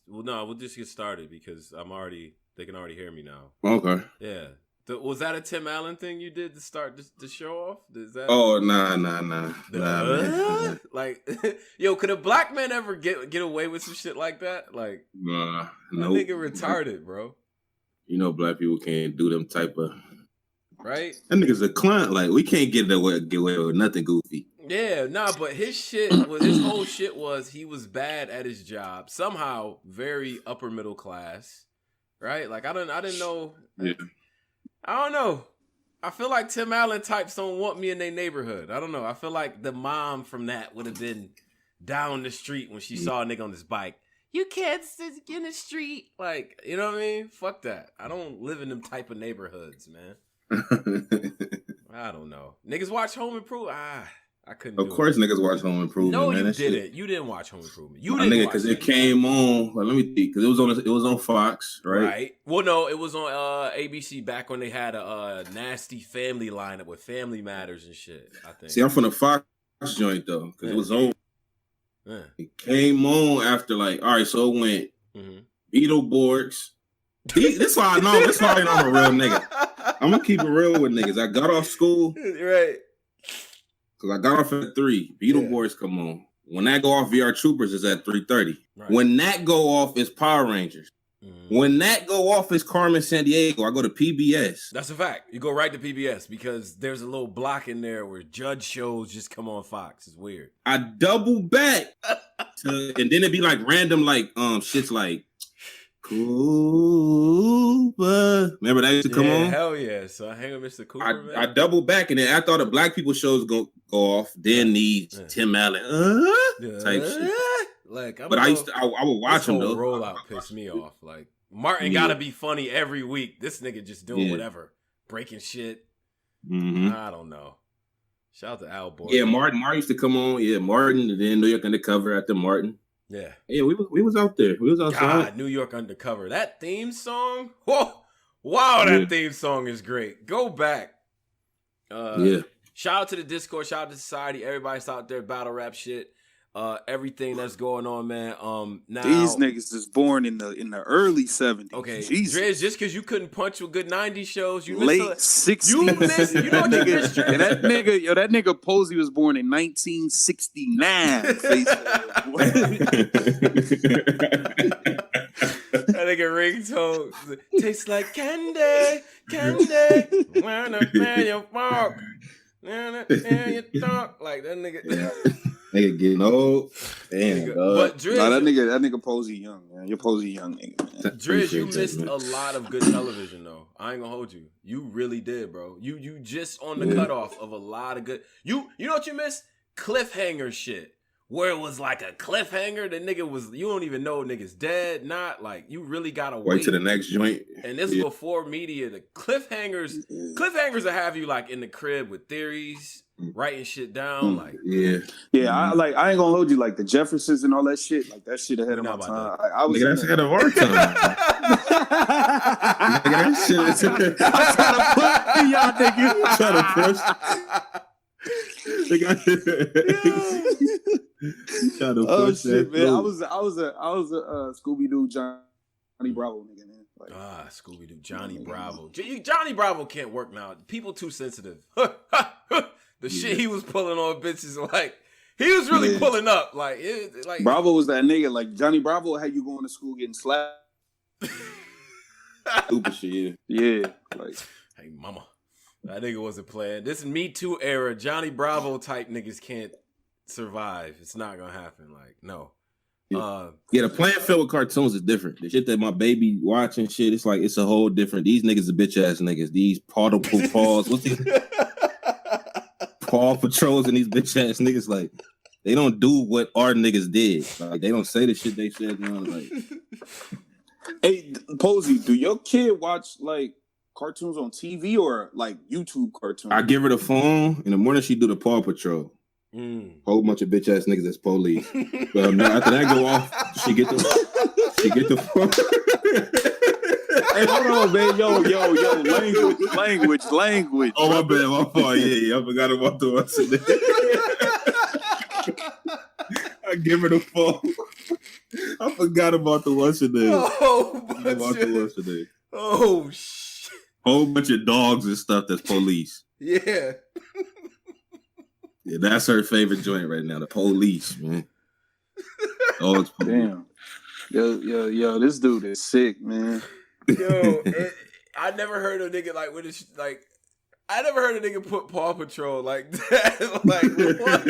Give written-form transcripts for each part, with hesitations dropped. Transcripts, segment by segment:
we'll just get started because they can already hear me now. Okay. Yeah. Was that a Tim Allen thing you did to start the show off? Is that? Oh, nah, man. Like, yo, could a black man ever get away with some shit like that? Like, nah, that nope. nigga retarded, bro. You know, black people can't do them type of. Right? That nigga's a clown. Like, we can't get away with nothing goofy. Yeah, nah, but his whole shit was he was bad at his job. Somehow very upper middle class. Right? Like I didn't know. Yeah. I don't know. I feel like Tim Allen types don't want me in their neighborhood. I don't know. I feel like the mom from that would have been down the street when she saw a nigga on this bike. You kids in the street. Like, you know what I mean? Fuck that. I don't live in them type of neighborhoods, man. I don't know. Niggas watch Home Improvement. I couldn't do it. Of course niggas watch Home Improvement. No, man. you That didn't. shit. You didn't watch Home Improvement. You didn't, because it came on. Well, let me think, because it was on Fox, right? Right. Well, no, it was on ABC back when they had a nasty family lineup with Family Matters and shit. I think. See, I'm from the Fox joint though, because it was on. Yeah. It came on after like, all right, so it went Beetleborgs. This why I know. That's why I know I'm a real nigga. I'm gonna keep it real with niggas. I got off school, right? Because I got off at 3. Beetleborgs come on. When that go off, VR Troopers is at 3:30. Right. When that go off, it's Power Rangers. When that go off, it's Carmen Sandiego. I go to PBS. That's a fact. You go right to PBS because there's a little block in there where judge shows just come on Fox. It's weird. I double back and then it'd be like random, like shits like Cooper. Remember that used to come on? Hell yeah. So I hang with Mr. Cooper. I double back, and then after all the black people shows go off, then these Tim Allen type shit. Like, but I would watch him though. Rollout pissed me off. Like Martin gotta be funny every week. This nigga just doing whatever, breaking shit. I don't know. Shout out to Al Boy. Yeah, Martin used to come on. Yeah, Martin, and then New York Undercover after Martin. Yeah, we was out there. We was outside. God, New York Undercover. That theme song. Whoa, wow, that theme song is great. Go back. Shout out to the Discord. Shout out to Society. Everybody's out there battle rap shit. Everything that's going on, man. Now these niggas is born in the early 70s. Okay, Jesus. Driz, just because you couldn't punch with good 90s shows, you late missed 60s. You missed. You know what you missed, Driz? That nigga Posey was born in 1969. That nigga ringtone tastes like candy. When I fan your fork, and you talk like that nigga. Nigga getting old. Damn, but Driz, that nigga Posey young, man. You're Posey young nigga, man. Driz, you missed a lot of good television though. I ain't gonna hold you. You really did, bro. You just on the cutoff of a lot of good. You know what you missed? Cliffhanger shit. Where it was like a cliffhanger, the nigga was, you don't even know niggas dead, not like, you really gotta wait to the next joint. And this is before media. The cliffhangers will have you like in the crib with theories, writing shit down, like I ain't gonna hold you, like the Jeffersons and all that shit, like that shit ahead of my time. I was that's ahead of our time. That shit is I'm trying to put y'all niggas. Trying to push. Oh shit, man! I was a Scooby Doo Johnny Bravo nigga, man. Like, Scooby Doo Johnny Bravo. Johnny Bravo can't work now. People too sensitive. The shit he was pulling on bitches, like he was really pulling up. Like Bravo was that nigga. Like Johnny Bravo had you going to school getting slapped. Stupid shit. Yeah. Like, hey mama. That nigga wasn't playing. This Me Too era, Johnny Bravo type niggas can't survive. It's not gonna happen. Like, no. The playing field with cartoons is different. The shit that my baby watching shit, it's like it's a whole different. These niggas are bitch ass niggas. These Paws. What's these? Paw Patrols and these bitch ass niggas, like they don't do what our niggas did. Like they don't say the shit they said. Like, hey, Posey, do your kid watch like cartoons on TV or like YouTube cartoons? I give her the phone in the morning. She do the Paw Patrol. Whole bunch of bitch ass niggas that's police. But after that go off, she get the phone. Hey, hold on, man. Yo, language. Oh, my bad, my fault. Yeah, I forgot about the one. I give her the phone. I forgot about the what's today. Oh shit! Whole bunch of dogs and stuff. That's police. Yeah. Yeah, that's her favorite joint right now. The police, man. Dogs. Damn. Yo, this dude is sick, man. Yo, I never heard a nigga like with his like. I never heard a nigga put Paw Patrol like that. Like what?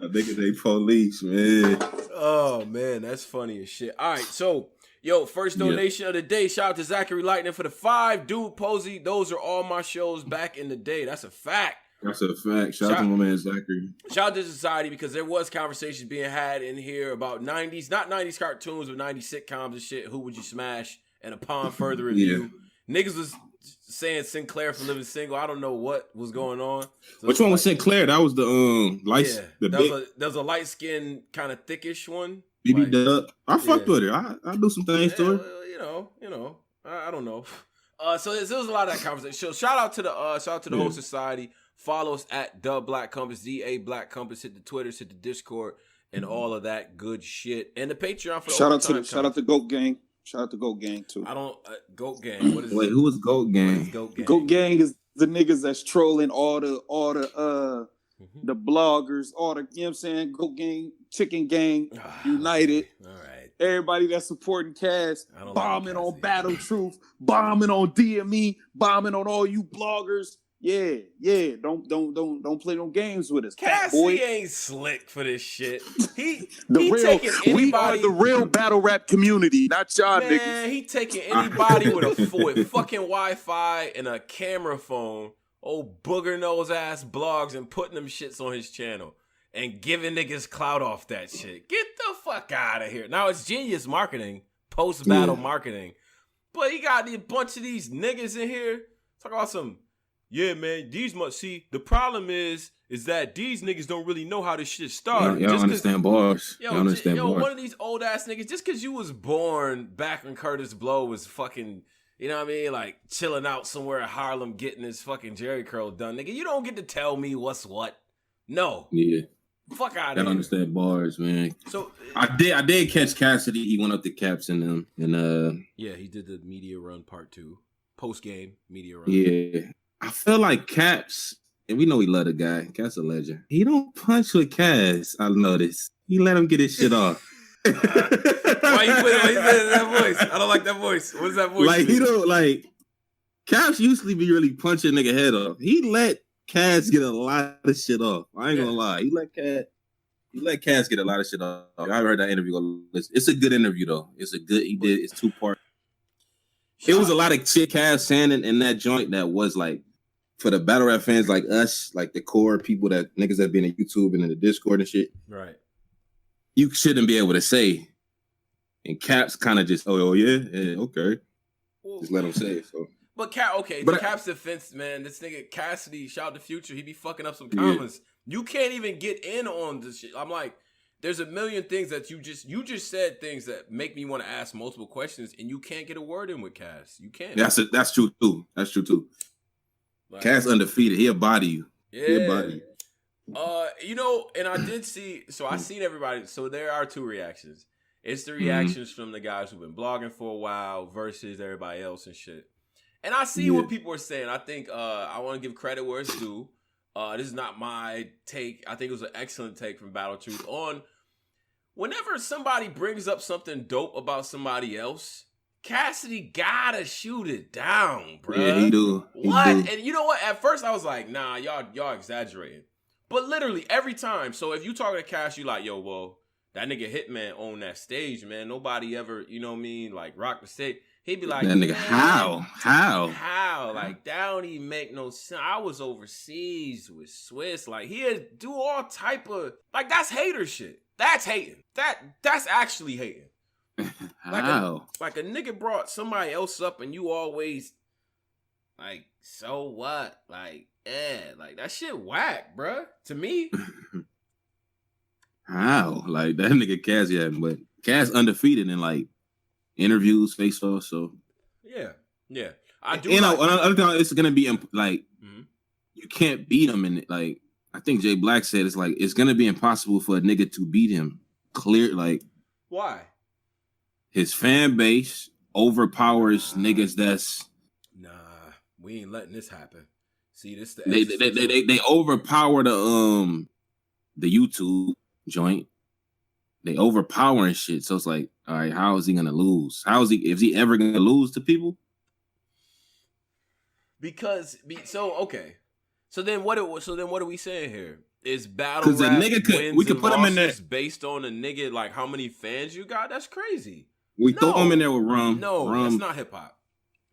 A nigga they police, man. Oh man, that's funny as shit. All right, so yo, first donation of the day. Shout out to Zachary Lightning for the 5. Dude, Posey, those are all my shows back in the day. That's a fact. That's a fact. Shout out to my man Zachary. Shout out to society because there was conversations being had in here about 90s, not 90s cartoons, but 90s sitcoms and shit. Who would you smash? And upon further review, niggas was saying Sinclair for Living Single. I don't know what was going on. So which one was Sinclair? That was the light. Yeah, there's a light skinned kind of thickish one. BB Dub. I fucked with her. I do some things to her. Well, you know, I don't know. So there was a lot of that conversation. So shout out to the whole society. Follow us at the Black Compass, DA Black Compass. Hit the Twitters, hit the Discord, and all of that good shit. And the Patreon for the shout out to Goat Gang. Shout out to Goat Gang too. I don't Goat Gang. What is Wait, who was Goat Gang? Goat Gang is the niggas that's trolling all the bloggers, all the, you know what I'm saying? Goat Gang, Chicken Gang, United. All right. Everybody that's supporting Cass, bombing on Battle Truth, bombing on DME, bombing on all you bloggers. Yeah. Don't play no games with us. Cassie ain't slick for this shit. We are the real battle rap community, not y'all niggas. Man, he taking anybody with fucking Wi-Fi and a camera phone, old booger nose ass blogs, and putting them shits on his channel and giving niggas clout off that shit. Get the fuck out of here. Now it's genius marketing, post-battle marketing. But he got a bunch of these niggas in here. Talk about some. Yeah, man, the problem is that these niggas don't really know how this shit started. Y'all understand bars. Yo, one of these old ass niggas, just because you was born back when Curtis Blow was fucking, you know what I mean, like chilling out somewhere in Harlem getting his fucking Jerry curl done, nigga, you don't get to tell me what's what. No. Yeah. Fuck out of here. Y'all understand bars, man. So I did catch Cassidy. He went up to Caps and them, and yeah, he did the media run part 2, post game media run. Yeah. I feel like Caps, and we know we love the guy. Caps a legend. He don't punch with Cass. I noticed. He let him get his shit off. Why you putting that voice? I don't like that voice. What is that voice? Like, he don't, like, Caps usually be really punching nigga head off. He let Cass get a lot of shit off. I ain't gonna lie. He let Cass get a lot of shit off. I heard that interview. It's a good interview, though. It's 2-part. It was a lot of shit Cass saying in that joint that was like, for the battle rap fans like us, like the core people that niggas that been in YouTube and in the Discord and shit. Right. You shouldn't be able to say. And Caps kind of just, yeah, okay. Well, just let him say it. So. But Cap's defense, man, this nigga Cassidy, shout out to Future, he be fucking up some comments. Yeah. You can't even get in on this shit. I'm like, there's a million things that you just said things that make me want to ask multiple questions, and you can't get a word in with Cass. You can't. That's true too. That's true too. Like, Cass undefeated. He'll body you. Yeah. He'll body you. And I did see. So I seen everybody. So there are 2 reactions. It's the reactions from the guys who've been blogging for a while versus everybody else and shit. And I see what people are saying. I think I want to give credit where it's due. This is not my take. I think it was an excellent take from Battle Truth on whenever somebody brings up something dope about somebody else, Cassidy gotta shoot it down, bro. Yeah, he do. What? And you know what? At first I was like, nah, y'all exaggerating. But literally every time. So if you talking to Cass, you like, yo, well, that nigga Hitman on that stage, man. Nobody ever, you know what I mean, like rock the stage. He'd be like, that nigga, how? Like, that don't even make no sense. I was overseas with Swiss. Like, he'd do all type of, like, that's hater shit. That's hating. That's actually hating. How? Like a nigga brought somebody else up and you always like, so what? Like, like that shit whack, bruh. To me. How? Like that nigga Cass, but Cass undefeated in like interviews, face off. So yeah. I do. You know, I think it's gonna be like you can't beat him, and like I think Jay Black said, it's like it's gonna be impossible for a nigga to beat him. Clear, like Why? His fan base overpowers niggas that's. Nah, we ain't letting this happen. See, this They overpower the YouTube joint. They overpowering shit. So it's like, all right, how is he gonna lose? Is he ever gonna lose to people? Okay. So then what are we saying here? Is battle rap we could put him in there based on a nigga, like how many fans you got? That's crazy. We throw him in there with Rum. No, that's not hip hop.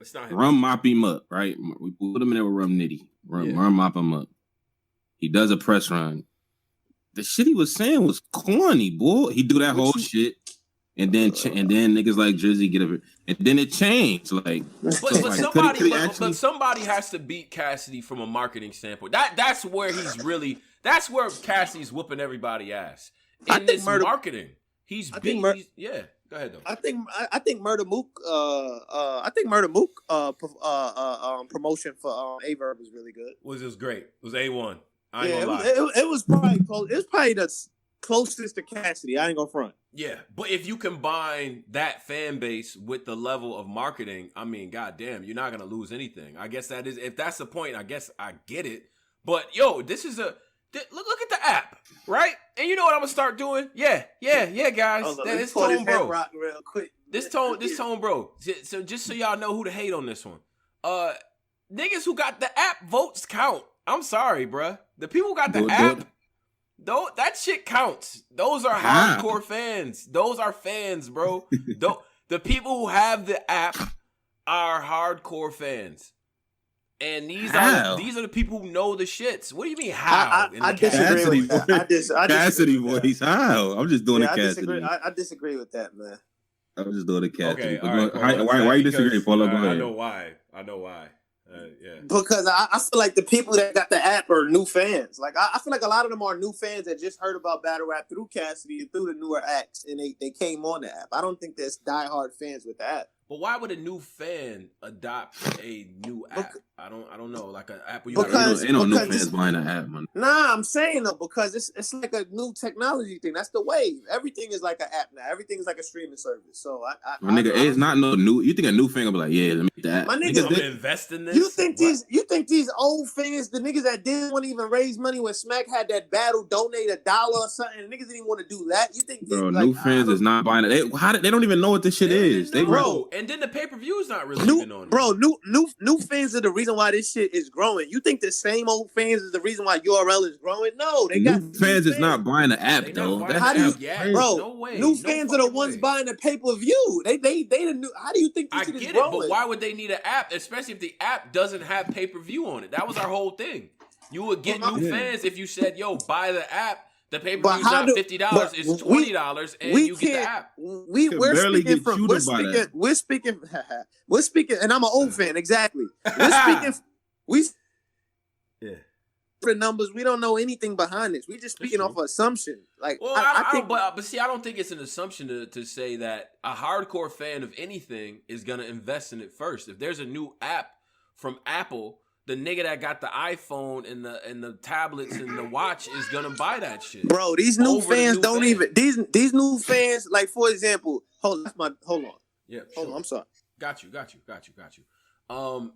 It's not hip hop. Rum mop him up, right? We put him in there with Rum Nitty. Rum mop him up. He does a press run. The shit he was saying was corny, boy. He do that whole shit, and then niggas like Drizzy get up, and then it changed. Like, but somebody has to beat Cassidy from a marketing standpoint. That's where Cassidy's whooping everybody ass in this marketing. Yeah. Go ahead though. I think Murder Mook. Promotion for Aye Verb is really good. Was great. It was A1. It was probably close. It was probably the closest to Cassidy. I ain't gonna front. Yeah, but if you combine that fan base with the level of marketing, I mean, goddamn, you're not gonna lose anything. I guess that is, if that's the point, I guess I get it. But yo, this is look at the app, right? And you know what I'm gonna start doing? Yeah, guys. This tone, bro. Rock real quick. This tone, bro. So just so y'all know who to hate on this one. Niggas who got the app votes count. I'm sorry, bruh. The people who got the app, though, that shit counts. Those are hardcore fans. Those are fans, bro. The people who have the app are hardcore fans. And these are the people who know the shits. What do you mean how? I disagree with that. Cassidy voice. How? I'm just doing a Cassidy. I disagree with that, man. I'm just doing a Cassidy. Okay, why you disagree, Paulo? Go ahead. I know why. Yeah. Because I feel like the people that got the app are new fans. Like I feel like a lot of them are new fans that just heard about battle rap through Cassidy and through the newer acts, and they came on the app. I don't think there's diehard fans with the app. But why would a new fan adopt a new app? I don't know, like an app where you ain't no new fans buying an app, man. Nah, I'm saying though, because it's like a new technology thing. That's the wave. Everything is like an app now. Everything is like a streaming service. So it's not no new. You think a new fan will be like, yeah, let me get that. My nigga, I'm gonna invest in this. You think these old fans, the niggas that didn't want to even raise money when Smack had that battle, donate $1 or something, and niggas didn't even want to do that? You think new fans is not buying it? They don't even know what this shit is. And then the pay-per-view is not really even on it. Bro, new fans are the reason why this shit is growing. You think the same old fans is the reason why URL is growing? No, they got new fans is not buying the app though. New fans are the ones buying the pay-per-view. They the new. How do you think this shit is growing? But why would they need an app, especially if the app doesn't have pay-per-view on it? That was our whole thing. You would get new fans if you said, "Yo, buy the app." The pay-per-view's not $50, it's $20, and you get the app. We're speaking, and I'm an old fan, exactly. For numbers, we don't know anything behind this. We just speaking off of assumption. Like, well, I think, but see, I don't think it's an assumption to say that a hardcore fan of anything is gonna invest in it first. If there's a new app from Apple, the nigga that got the iPhone and the tablets and the watch is gonna buy that shit. Bro, these new fans don't even these new fans, like, for example, hold on. Yeah. Hold on, I'm sorry. Got you.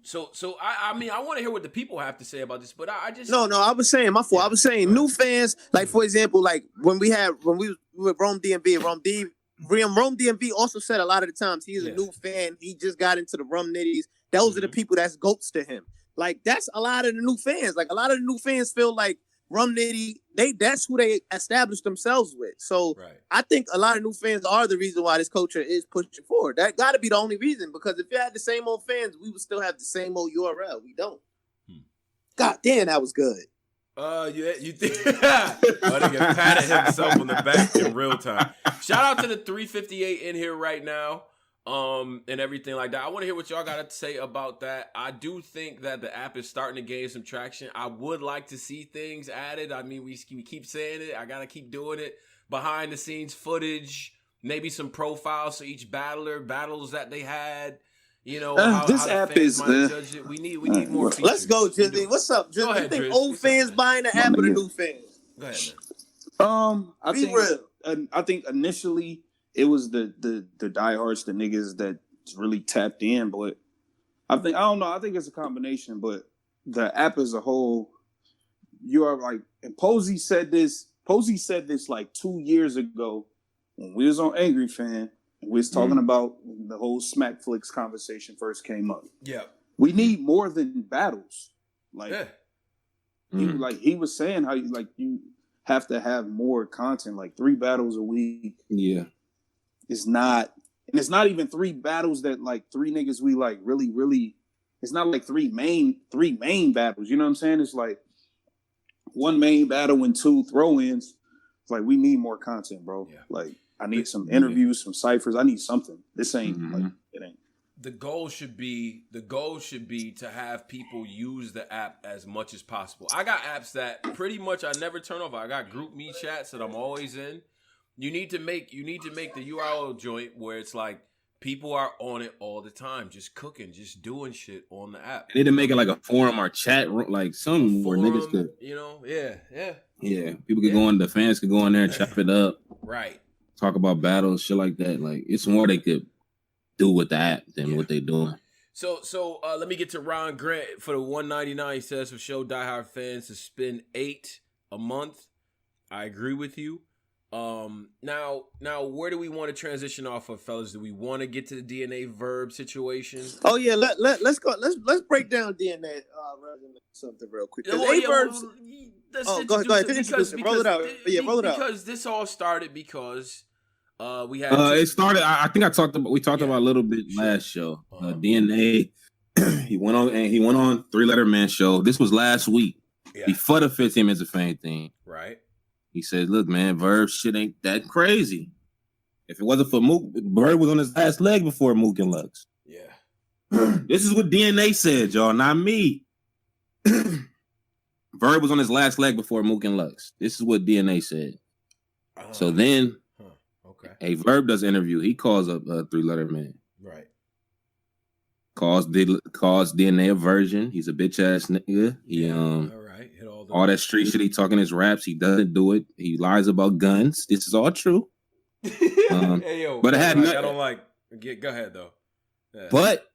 So I mean, I want to hear what the people have to say about this, but I just No, I was saying my fault. I was saying new fans, like, for example, like when we were Rome DMV, Rome DMV also said a lot of the times he's a new fan. He just got into the Rum Nitties. Those are the people that's goats to him. Like, that's a lot of the new fans. Like, a lot of the new fans feel like Rum Nitty, that's who they established themselves with. So I think a lot of new fans are the reason why this culture is pushing forward. That got to be the only reason, because if you had the same old fans, we would still have the same old URL. We don't. God damn, that was good. You think? Nigga patted himself on the back in real time. Shout out to the 358 in here right now. And everything like that. I want to hear what y'all got to say about that. I do think that the app is starting to gain some traction. I would like to see things added. I mean, we keep saying it. I got to keep doing it. Behind the scenes footage, maybe some profiles for each battles that they had. You know, this app is. We need more features. Let's go, Drizzy. What's up, Drizzy? You think old fans buying the app or the new fans? Go ahead, man. I think initially it was the diehards, the niggas that really tapped in. But I don't know. I think it's a combination. But the app as a whole, you are like, and Posey said this like 2 years ago when we was on Angry Fan and we was talking about the whole Smack Flicks conversation first came up. Yeah, we need more than battles. Like, he was saying how you have to have more content, like 3 battles a week. Yeah, it's not even 3 battles that like 3 niggas we like really. It's not like 3 main battles. You know what I'm saying? It's like 1 main battle and 2 throw-ins. It's like we need more content, bro. Yeah. Like I need some interviews, some ciphers. I need something. This ain't like it ain't. The goal should be to have people use the app as much as possible. I got apps that pretty much I never turn off. I got group me chats that I'm always in. You need to make the URL joint where it's like people are on it all the time, just cooking, just doing shit on the app. They need to make it like a forum or chat room, like some where niggas could, yeah. People could go in, the fans could go in there and chop it up, right? Talk about battles, shit like that. Like it's more they could do with the app than what they doing. So let me get to Ron Grant for the $1.99. He says for show diehard fans to spend $8 a month. I agree with you. Now where do we want to transition off of, fellas? Do we want to get to the Dna-Verb situation? Oh yeah, let's go. Let's break down DNA something real quick. Go ahead. Introduce it. Roll it out. Roll it out. Because this all started because we had. It started. I think we talked about a little bit last show. DNA. he went on 3-letter man show. This was last week. Yeah. Before the 15 minutes of fame thing. Right. He said, "Look, man, Verb shit ain't that crazy. If it wasn't for Mook, Verb was on his last leg before Mook and Lux." Yeah. This is what DNA said, y'all, not me. Verb was on his last leg before Mook and Lux. This is what DNA said. So then, a Verb does an interview. He calls up a 3-letter man. Right. Calls DNA a virgin. He's a bitch ass nigga. He all that street shit he talking his raps. He doesn't do it. He lies about guns. This is all true. Hey, yo, but it had nothing. I don't like. Go ahead though. Yeah. But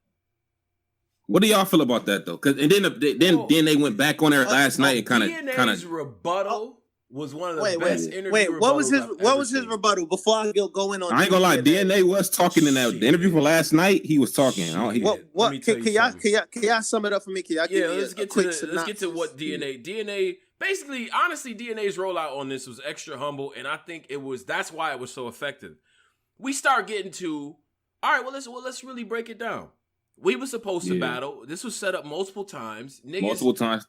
what do y'all feel about that though? Because then they went back on there last night and kind of rebuttal was one of the best interviews. Wait, what was his rebuttal? Before I go in on, I ain't gonna lie. DNA was talking in that the interview from last night. He was talking. What can y'all sum it up for me? Can y'all let's get to what DNA. Basically, honestly, DNA's rollout on this was extra humble, and I think that's why it was so effective. We start getting to, all right, let's really break it down. We were supposed to battle. This was set up multiple times. 3 or 4 times.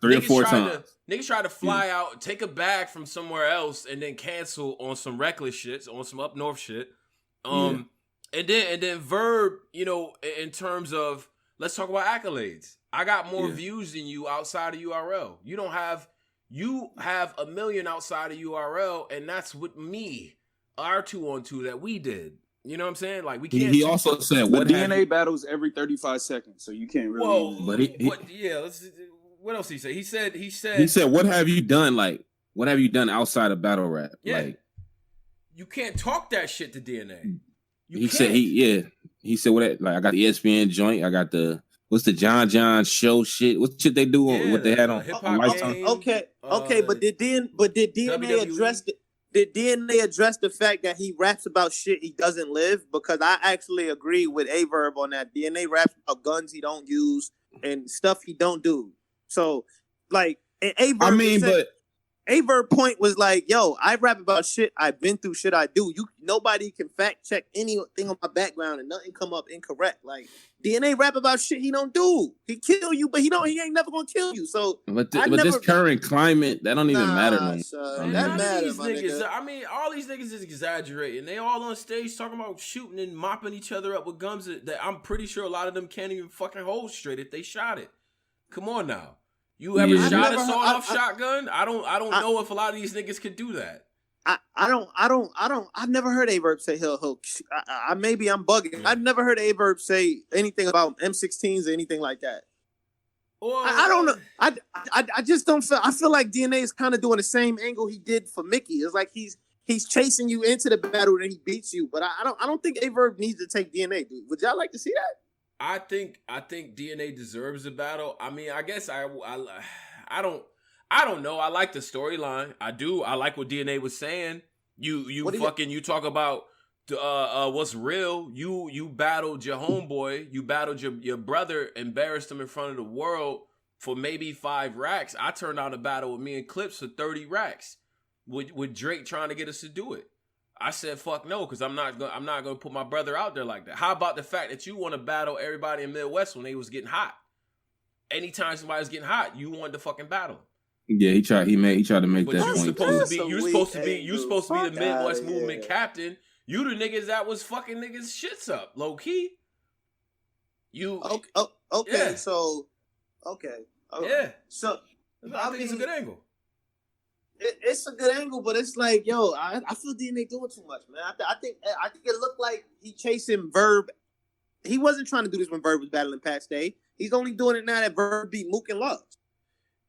Niggas tried to fly out, take a bag from somewhere else, and then cancel on some reckless shit, on some up north shit. And then Verb, in terms of, let's talk about accolades. I got more views than you outside of URL. You have 1 million outside of URL, and that's with me, our 2-on-2 that we did. You know what I'm saying? Like we can't. He also said what DNA battles every 35 seconds, so you can't really. Whoa, what else did he say? He said, "What have you done? Like, what have you done outside of battle rap? Yeah. Like, you can't talk that shit to DNA." He said, "What? Like, I got the ESPN joint. I got the what's the John show shit? What shit they do? What they had on Lifetime? Okay, but did DNA address it? Did DNA address the fact that he raps about shit he doesn't live? Because I actually agree with Aye Verb on that. DNA raps about guns he don't use and stuff he don't do. So, like, Aye Verb, Aye Verb point was like, yo, I rap about shit I've been through, shit I do. Nobody can fact check anything on my background and nothing come up incorrect. Like, DNA rap about shit he don't do. He kill you, but he ain't never gonna kill you. So, this current climate, that don't even matter. That matters, my nigga. I mean, all these niggas is exaggerating. They all on stage talking about shooting and mopping each other up with guns that I'm pretty sure a lot of them can't even fucking hold straight if they shot it. Come on now. You ever shot a sawed-off shotgun? I don't know if a lot of these niggas could do that. I've never heard Aye Verb say he'll maybe I'm bugging. I've never heard Aye Verb say anything about M16s or anything like that. I don't know. I just don't feel. I feel like DNA is kind of doing the same angle he did for Mickey. It's like he's he's chasing you into the battle and he beats you. But I don't think Aye Verb needs to take DNA, dude. Would y'all like to see that? I think DNA deserves a battle. I mean, I guess I don't know. I like the storyline. I do. I like what DNA was saying. You talk about what's real. You battled your homeboy. You battled your brother, embarrassed him in front of the world for maybe 5 racks. I turned out a battle with me and Clips for 30 racks with Drake trying to get us to do it. I said fuck no, because I'm not gonna put my brother out there like that. How about the fact that you want to battle everybody in Midwest when they was getting hot? Anytime somebody was getting hot, you wanted to fucking battle. Yeah, he tried to make that point. You supposed to be the Midwest Movement captain. You the niggas that was fucking niggas shits up, low key. You okay? Yeah. So okay, yeah. So I think it's a good angle. It's a good angle, but it's like, yo, I feel DNA doing too much, man. I think it looked like he chasing Verb. He wasn't trying to do this when Verb was battling Pat Stay. He's only doing it now that Verb beat Mook and Love.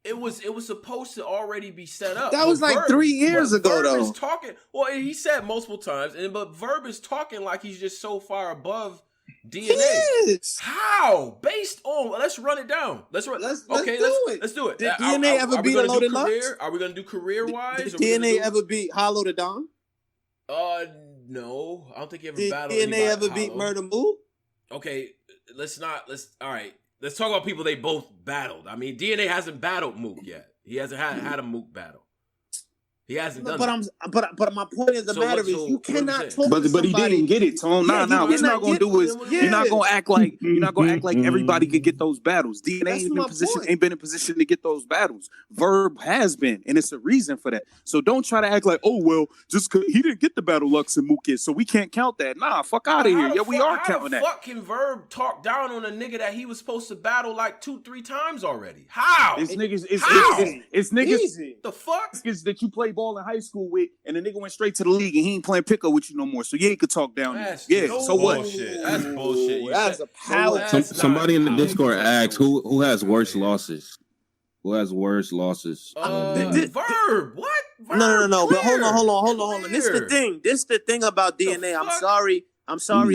It was supposed to already be set up. That was like 3 years ago, Verb though. Is talking. Well, he said multiple times, but Verb is talking like he's just so far above DNA. He is. How? Based on? Let's run it down. Let's do it. Let's do it. Did DNA ever beat a Loaded Lux? Are we gonna do career wise? Did DNA ever beat Hollow the Don? No. I don't think he ever Did battled. DNA ever beat Murder Mook? Okay, all right. Let's talk about people they both battled. I mean, DNA hasn't battled Mook yet. He hasn't had a Mook battle. He hasn't done but my point is you cannot talk. But he didn't get it, Tom. Nah. What you're not gonna do is you're not gonna act like everybody could get those battles. DNA ain't been in position to get those battles. Verb has been, and it's a reason for that. So don't try to act like, oh well, just cause he didn't get the battle Lux and Mook is, so we can't count that. Nah, fuck out of here. Yeah, we are counting that. How the fuck can Verb talk down on a nigga that he was supposed to battle like 2-3 times already? How? It's niggas. Easy. The fuck? Niggas that you play ball in high school with, and the nigga went straight to the league and he ain't playing pickup with you no more. So yeah, he could talk down. So what? That's bullshit. That's a power. Somebody in the Discord asked who has worse losses. Who has worse losses? Verb. What? Verb, No. But hold on. Clear. This is the thing about DNA. I'm sorry.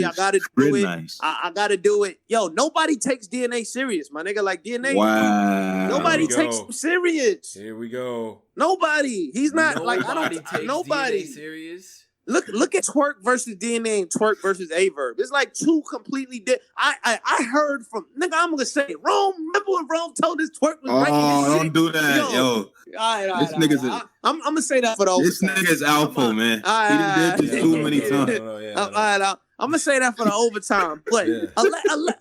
I gotta do it. Nice. I gotta do it. Yo, nobody takes DNA serious, my nigga. Like DNA. Wow. Nobody takes him serious. Here we go. Nobody. He's not like I don't. Takes Nobody DNA serious. Look at Twerk versus DNA and Twerk versus Aye Verb. It's like two completely different. I heard from nigga. I'm gonna say it. Rome. Remember when Rome told us Twerk was ranking his don't shit? do that, yo. All right, this nigga's I'm gonna say that for the overtime. This nigga's alpha, man. He did this too many times. I'm gonna say that for the overtime. But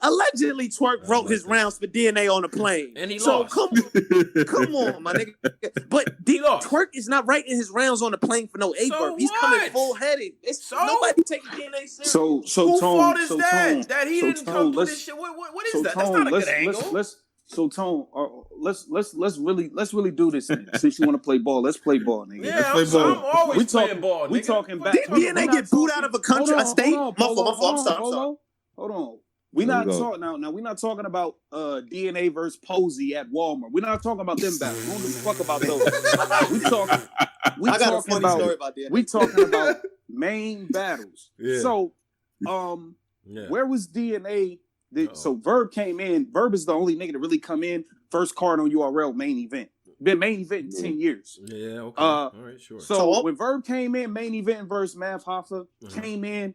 allegedly, Twerk wrote his rounds for DNA on a plane, and he lost. Come on, my nigga. But Twerk is not writing his rounds on a plane for no Aye Verb. He's coming full headed. Nobody taking DNA serious. So whose fault is that? That he didn't come through this shit. What is that? That's not a good angle. So Tone, let's really do this. Since you want to play ball, let's play ball, nigga. Yeah, I'm always playing ball. We talking back. DNA get booed out of a country, a state. My fault. I'm sorry. Hold on. We're not talking now. We're not talking about DNA versus Posey at Walmart. We're not talking about them battles. We don't give a fuck about those. I got a funny story about DNA. We talking about main battles. Yeah. So, where was DNA? So Verb came in. Verb is the only nigga to really come in first card on URL main event. Been main event in 10 years. Yeah, okay. All right, sure. So when Verb came in, main event versus Mav Hoffa came in,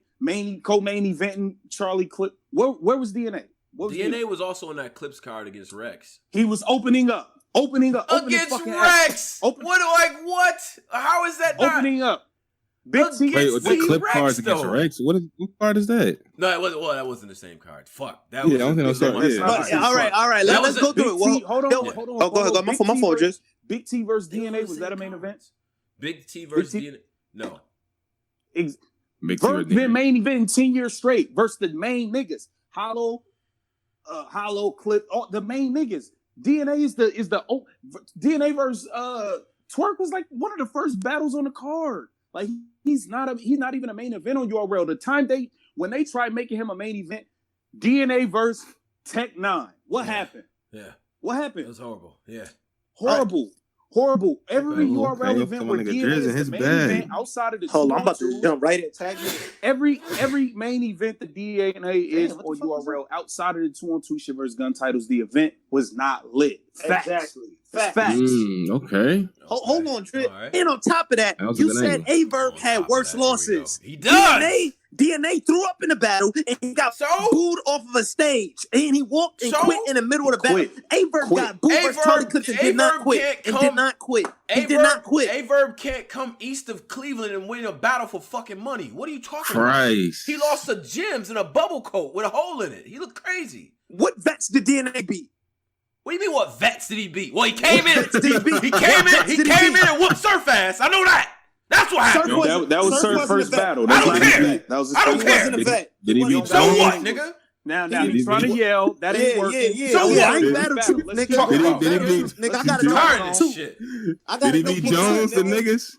co-main eventing Charlie Clip. Where was DNA? DNA was also on that Clips card against Rex. He was opening up against Rex. What? How is that not opening up? Big T. Wait, the clip cards against Rex? What card is that? No, it wasn't. Well, that wasn't the same card. Fuck. That was. I don't think that's All right. Let's go through it. Hold on. Oh, go ahead. My fault, just. Big T versus DNA, was that a main event? Big T versus DNA. No. Verb been main event in 10 years straight versus the main niggas. Hollow, Clip, all the main niggas. DNA is the DNA versus Twerk was like one of the first battles on the card. Like he's not even a main event on URL. The time when they tried making him a main event, DNA versus Tech 9. What happened? Yeah. What happened? It was horrible. Yeah. Horrible. Horrible. Every Okay, URL event where nigga DNA Drizzy is his the main bag. event outside of the Hold on, I'm about to 2-on-2, jump right at tag me. every main event the DNA is what or the fuck was URL outside of the 2-on-2 shit versus gun titles, the event was not lit. Facts. Exactly. Facts. Okay. Hold on, Trip. All right. And on top of that, That was a you good said angle. Aye Verb On had top of worse that, here we losses. go. He does. DNA threw up in the battle and he got So? booed off of a stage. And he walked and So? quit in the middle of the battle. Quit. Aye Verb got booed versus Charlie Clips and did not quit. And did not quit. He did not quit. Aye Verb can't come east of Cleveland and win a battle for fucking money. What are you talking about? Christ. He lost to Jims in a bubble coat with a hole in it. He looked crazy. What vets did DNA beat? What do you mean? What vets did he beat? Well, he came in. Vets did he beat? He What came vets in. did He he came beat? in and whooped Surf ass. I know that. That's what happened. Surf That was Surf Surf's wasn't first a vet. battle. I That's don't not his care. vet. That was his I don't first care. battle. Wasn't a vet. Did he Wasn't beat a So vet. what, Jones? nigga? Now Did he's he trying to beat- yell. That ain't working. Yeah. So Oh, what? yeah, I ain't Did- battled What too, you nigga. talking about? Did he nigga? beat- Nigga, I did gotta he go beat Tired get of Jones? this two. shit. I Did gotta he go beat get Jones, two, the nigga. niggas?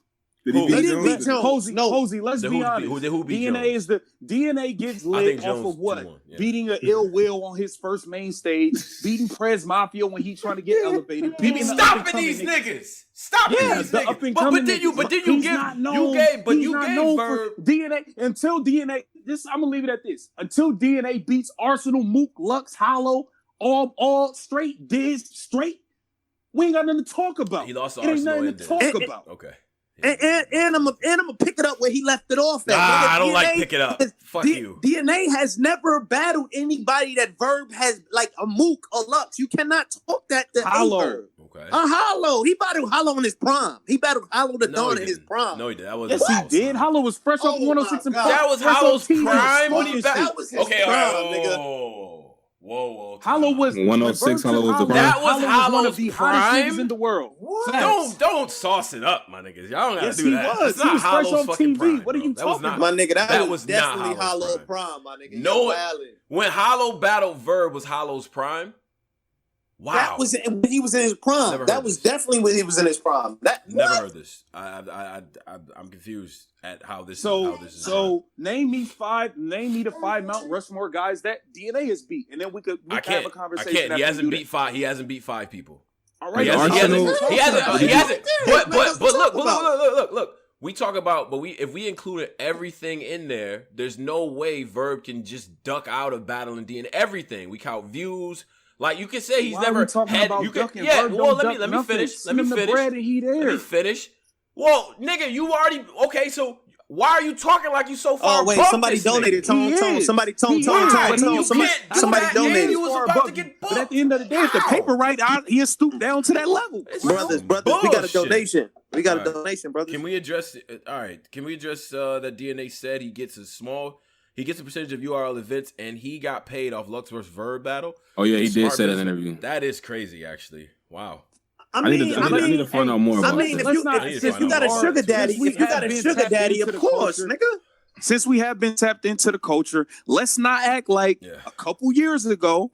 Did Who? he He beat didn't beat Jones? Jones. Posey, No. Posey, let's Then be who honest. beat DNA Jones? is the DNA gets I lit think off Jones of what? 2-1, yeah. Beating an ill will on his first main stage, beating Prez Mafia when he trying to get elevated. He be beating the stopping up-and-coming these niggas. niggas. Stopping Yeah, these the niggas. up and But coming then you He's give not known. you not gave known Verb. for DNA until DNA. This I'm gonna leave it at this. Until DNA beats Arsenal, Mook, Lux, Hollow, all straight, Diz straight. We ain't got nothing to talk about. He lost to It ain't Arsenal nothing and to Diz. talk about. Okay. And I'm gonna pick it up where he left it off at. Nah, Nigga, I don't like DNA pick it up. Fuck you. DNA has never battled anybody that Verb has, like a Mook or Lux. You cannot talk that to Hollow. Aye Verb. Okay. Hollow. He battled Hollow in his prime. He battled Hollow the No, Dawn he in his didn't. prime. No, he did. That was Yes, he Hollow's did. prime. Hollow was fresh off Oh 106 and my God. That was fresh Hollow's off TV. prime when he Fucking battled. That was his Okay, all prime, right. nigga. Whoa. Hollow was 106 when Verb Hollow was the took prime. That was one of Hollow's the hottest prime? niggas in the world. What? Facts. Don't sauce it up, my niggas. Y'all don't gotta Yes, do he that. was. That's He not was fresh Hollow's off fucking TV. prime, What are bro. you That was talking not- about? My nigga, that was was not definitely Hollow's Hollow prime. prime, my nigga. No, You're wildin'. When Hollow battled Verb was Hollow's prime. Wow. That was when he was in his prime. Never That heard was this. definitely when he was in his prime. Never What? heard this. I'm confused at how this So, is. name me the 5 Mount Rushmore guys that DNA has beat, and then we could I have can't. a conversation. I can't. He after hasn't we do beat 5. He hasn't beat 5 people. that. All right, He Arsenal- hasn't. But That's what I'm talking look. We talk about, but if we included everything in there, there's no way Verb can just duck out of battling DNA. Everything we count views. Like you can say he's Why never are we talking had. about You can, ducking? yeah. Verb Well, don't let duck me nothing. finish. Let Send me him the finish. bread and he Let me there. finish. Well, nigga, you already okay. So why are you talking like you so far? Oh wait, above somebody this donated. nigga? Tone. He is. Somebody He is, but you Somebody can't do somebody that, donated. man. You was about to get But at the end of the day, if the How? paper right out, he has stooped down to that level. It's Brothers, some we got a bullshit. donation. We got All a right. donation, brothers. Can we address it? All right. Can we address that DNA said he gets a percentage of URL events and he got paid off Lux vs. Verb battle? Oh yeah, he did Smart say that in business. an interview. That is crazy, actually. Wow. I need to find out more I about mean, this. if you got a sugar daddy, of course, nigga. Since we have been tapped into the culture, let's not act like a couple years ago,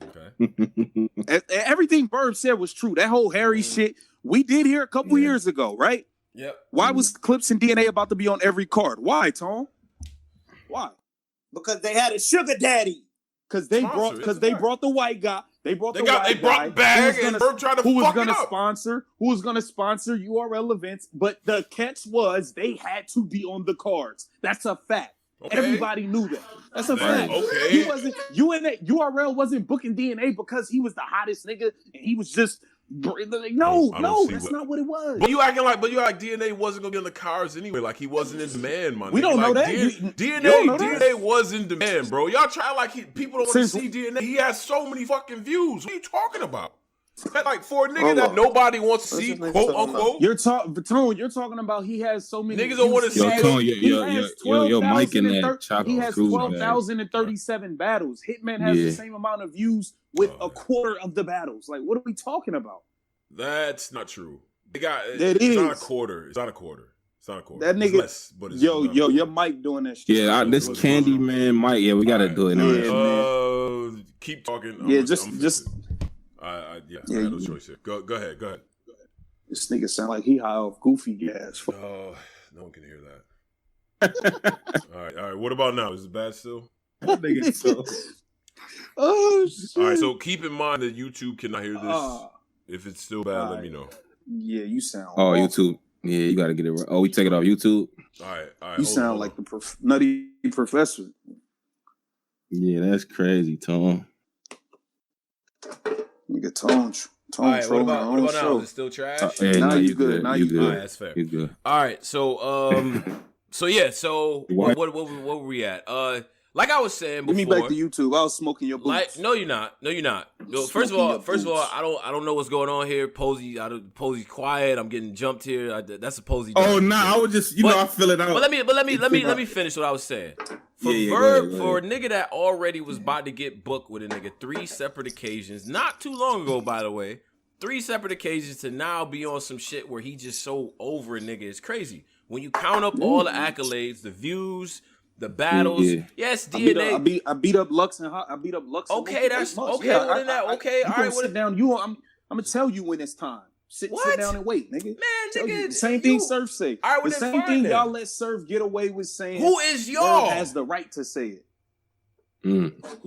everything Verb said was true. That whole Harry shit, we did hear a couple years ago, right? Yep. Why was Clips and DNA about to be on every card? Why, Tom? Why? Because they had a sugar daddy. Because they Sponsor, brought the white guy. They brought They the brought white guy Bag who was and Verb tried to who was fuck gonna it up. who was gonna sponsor URL events, but the catch was they had to be on the cards. That's a fact. Okay. Everybody knew that. That's a Right, fact. okay. He wasn't URL wasn't booking DNA because he was the hottest nigga and he was just no, I don't see that's what- not what it was. But you like DNA wasn't gonna be on the cards anyway. Like he wasn't in demand, man. We don't know that. DNA You don't know that. DNA was in demand, bro. Y'all try like people don't want to Since- see DNA. He has so many fucking views. What are you talking about? Like for a nigga Hold that on. nobody wants to What's see, this nigga quote talking unquote. You're talking about he has so many Niggas don't wanna views. see He it. has- he Yo, has Mike in 12,030 that chop He has screws, man. 12,037 battles. Hitman has Yeah. the same amount of views with Oh, a quarter of the battles. Like, what are we talking about? That's not true. They got It it's not a is. quarter. It's not a quarter. It's not a quarter. That It's nigga- less, but it's Yo, not a your quarter. mic doing that shit. Yeah, this Candy Man Mike. Yeah, we gotta do it. Yeah, now. man. Keep talking. Yeah, I'm just- fixing it. Yeah, I got no choice here. Go ahead. This nigga sound like he high off goofy gas. No one can hear that. All right. What about now? Is it bad still? Oh shit. All right. So keep in mind that YouTube cannot hear this. If it's still bad, let me know. Yeah, you sound. Oh, awful. YouTube. Yeah, you got to get it right. Oh, we take it off YouTube? All right. You sound like the nutty professor. Yeah, that's crazy, Tom. Nigga, Tone. All right, what about now? Is it still trash? Now you good. Now you good. All right, that's fair. You good. All right, so what were we at? Like I was saying before. Give me back to YouTube. I was smoking your boots. No, you're not. No, first of all, I don't know what's going on here. Posey's quiet. I'm getting jumped here. That's a Posey. Oh no, I was just I feel it out. But let me finish what I was saying. For Verb, for a nigga that already was about to get booked with a nigga 3 separate occasions, not too long ago, by the way, 3 separate occasions to now be on some shit where he just so over a nigga is crazy. When you count up all the accolades, the views, the battles, yes, DNA. I beat up Lux and I beat up Lux. Okay, that's okay. Yeah, all right, sit down. I'm gonna tell you when it's time. Sit down and wait, nigga. Man, nigga. The same thing Surf say. All right, the same thing y'all let Surf get away with saying. Who is y'all? Has the right to say it.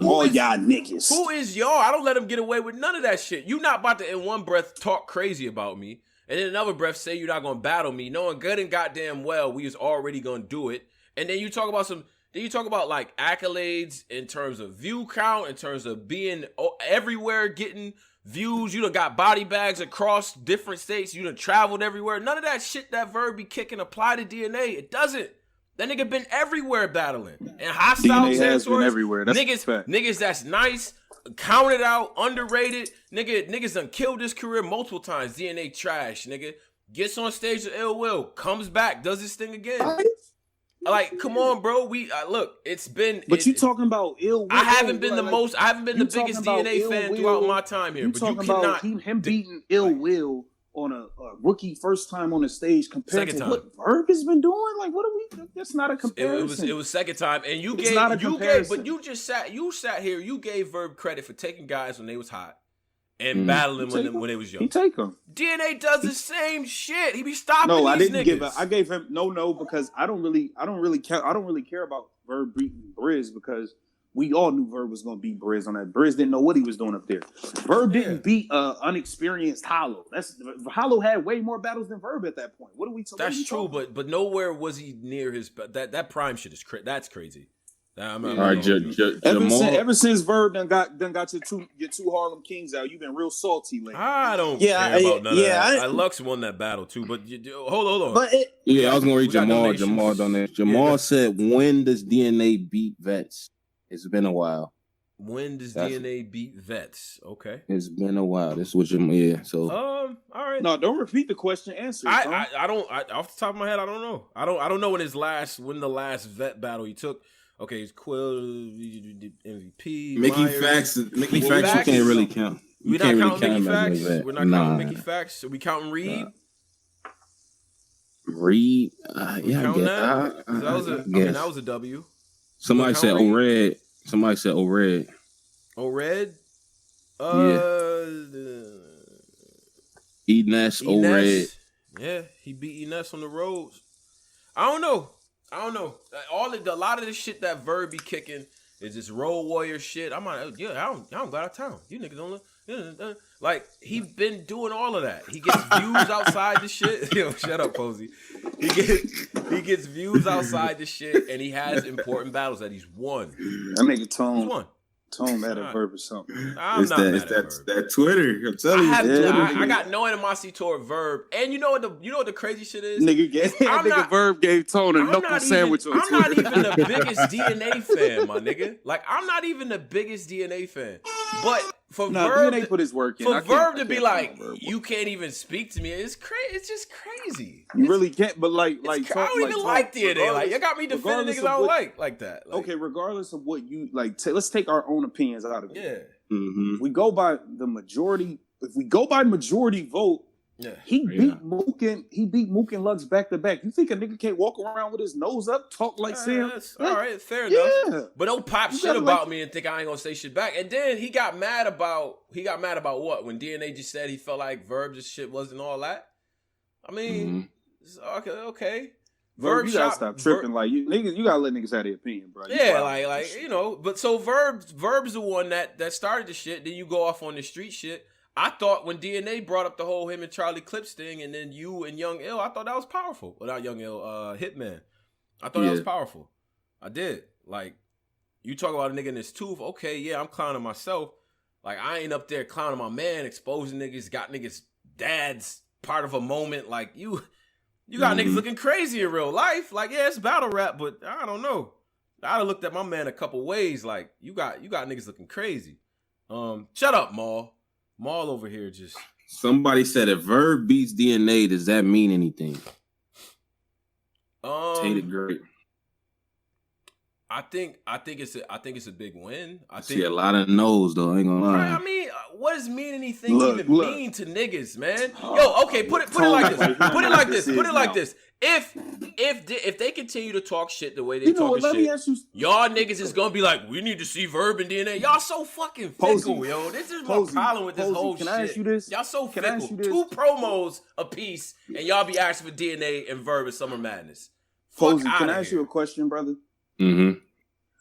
All y'all niggas. Who is y'all? I don't let him get away with none of that shit. You not about to in one breath talk crazy about me, and in another breath say you're not gonna battle me, knowing good and goddamn well we was already gonna do it. And then you talk about like accolades in terms of view count, in terms of being everywhere, getting views. You done got body bags across different states. You done traveled everywhere. None of that shit that Verb be kicking apply to DNA. It doesn't. That nigga been everywhere battling. And hostile DNA has been everywhere. That's niggas that's nice, counted out, underrated. Niggas done killed his career multiple times. DNA trash, nigga. Gets on stage with Ill Will, comes back, does his thing again. Like, come on, bro. We look. It's been. But you talking about Ill Will? I haven't been the biggest DNA fan throughout my time here. But you cannot him beating Ill Will on a rookie first time on the stage compared to what Verb has been doing. Like, what are we? That's not a comparison. It was second time, and you gave, but you sat here. You gave Verb credit for taking guys when they was hot and battling when they was young. He take them. DNA does the same shit. He be stopping. No, I these didn't niggas. I gave him no because I don't really care about Verb beating Briz because we all knew Verb was gonna beat Briz on that. Briz didn't know what he was doing up there. Verb didn't beat unexperienced Hollow. Hollow had way more battles than Verb at that point. What are we talking? That's true, but nowhere was he near his that prime shit is that's crazy. All right, ever since Verb done got your two Harlem Kings out, you've been real salty lately. I don't care about none of that. Lux won that battle too, but hold on. But I was gonna read Jamal. Jamal done that. Jamal said, "When does DNA beat Vets?" It's been a while. When does DNA beat Vets? Okay, it's been a while. This was your So all right. No, don't repeat the question. Answer. I don't. Off the top of my head, I don't know. I don't know when the last Vet battle he took. Okay, it's Quill, MVP. Mickey Myers. Facts. You can't really count. We're not counting Mickey Facts. We're not counting Mickey Facts. Are we counting Reed? Reed? Yeah, that was a W. Somebody said O-Red. O-Red. O-Red? E-Ness, O-Red. Yeah, he beat E-Ness on the roads. I don't know. A lot of the shit that Verb be kicking is this Road Warrior shit. I don't go out of town. You niggas don't like he been doing all of that. He gets views outside the shit. Yo, shut up, Posey. He gets views outside the shit, and he has important battles that he's won. That nigga Tone mad at Verb or something. It's that Twitter. I'm telling you. I got no animosity toward Verb. And you know what the crazy shit is? Verb gave Tone a knuckle sandwich on Twitter. I'm not even the biggest DNA fan, my nigga. Like, I'm not even the biggest DNA fan. But for Verb DNA put his work in. For Verb to be like, you can't even speak to me, it's just crazy. You really can't, but I don't even like DNA. Like, you got me defending niggas I don't like that. Okay, regardless of what you like, let's take our own opinions out of it. Yeah. Mm-hmm. We go by the majority. If we go by majority vote, he beat Mook and Lux back to back. You think a nigga can't walk around with his nose up, talk like Sam? All right, fair enough. But don't pop shit about me and think I ain't gonna say shit back. And then he got mad about what? When DNA just said he felt like Verb's shit wasn't all that. I mean, okay. Verb, you gotta stop tripping. Like you gotta let niggas have their opinion, bro. But so Verb's the one that started the shit. Then you go off on the street shit. I thought when DNA brought up the whole him and Charlie Clips thing, and then you and Young Ill, I thought that was powerful. Well, not Young Ill, Hitman. I thought that was powerful. I did. Like, you talk about a nigga in his tooth. Okay, yeah, I'm clowning myself. Like, I ain't up there clowning my man, exposing niggas, got niggas' dads part of a moment. Like, you got niggas looking crazy in real life. Like, yeah, it's battle rap, but I don't know. I'd have looked at my man a couple ways. Like, you got niggas looking crazy. Shut up, Maul. Maul over here just. Somebody said if Verb beats DNA, does that mean anything? Tated great. I think it's a big win. I see a lot of no's though. I ain't gonna lie. I mean, what does mean anything mean to niggas, man? Yo, okay, put it like this. Put it like this. If they continue to talk shit the way they talk shit, y'all niggas is gonna be like, we need to see Verb and DNA. Y'all so fucking fickle, yo. This is my problem with this whole shit. Ask you this? Y'all so fickle. 2 promos a piece, and y'all be asking for DNA and Verb at Summer Madness. Posey, can I ask you a question, brother? Mm-hmm.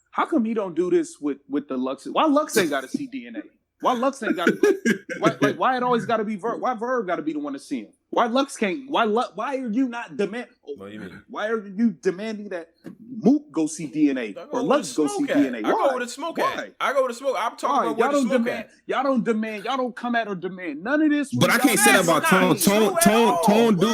How come he don't do this with the Lux? Why Lux ain't got to see DNA? Why Lux ain't got to? Why it always got to be Verb? Why Verb got to be the one to see him? Why Lux can't? Why are you not demand? What do you mean? Why are you demanding that Mook go see DNA or Lux go see DNA? I go with the smoke at. I go with the smoke. I'm talking about where the smoke at. Y'all don't demand. Y'all don't come at or demand none of this. But I can't say that about Tone.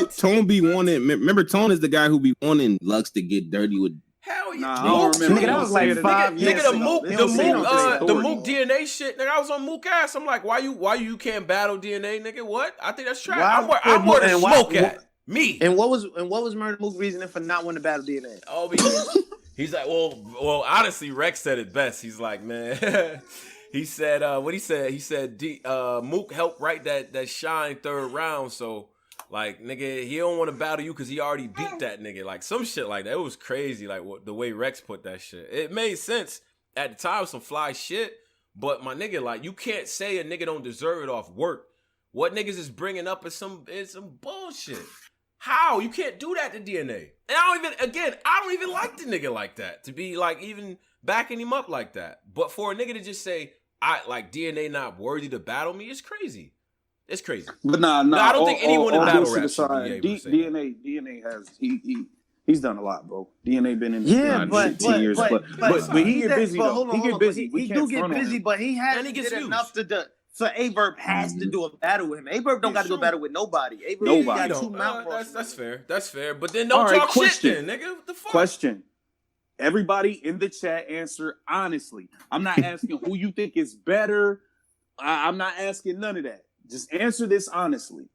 Tone be wanting. Remember, Tone is the guy who be wanting Lux to get dirty with. Hell yeah. Nah, I don't remember. Nigga, that was like 5 years ago. The Mook DNA shit, nigga, I was on Mook ass. I'm like, why you can't battle DNA, nigga? What? I think that's trash. I'm where the smoke at. Me. And what was Murder Mook's reasoning for not wanting to battle DNA? Oh, he's like, well, honestly, Rex said it best. He's like, man, he said, what he said? He said, Mook helped write that Shine 3rd round, so. Like, nigga, he don't want to battle you because he already beat that nigga. Like, some shit like that. It was crazy, like, the way Rex put that shit. It made sense at the time, some fly shit. But, my nigga, like, you can't say a nigga don't deserve it off work. What niggas is bringing up is some bullshit. How? You can't do that to DNA. And I don't even like the nigga like that. To be, like, even backing him up like that. But for a nigga to just say, DNA not worthy to battle me, it's crazy. It's crazy. But nah. I don't think anyone in battle rap should be able to say DNA has he's done a lot, bro. DNA been in 10 years, but he get busy though. He get busy. He do get busy, but he hasn't did enough to do. So Aye Verb has to do a battle with him. Aye Verb don't got to go battle with nobody. Aye Verb got 2 mount That's fair. That's fair. But then don't talk shit, then, nigga. What the fuck? Question. Everybody in the chat answer honestly. I'm not asking who you think is better. I'm not asking none of that. Just answer this honestly.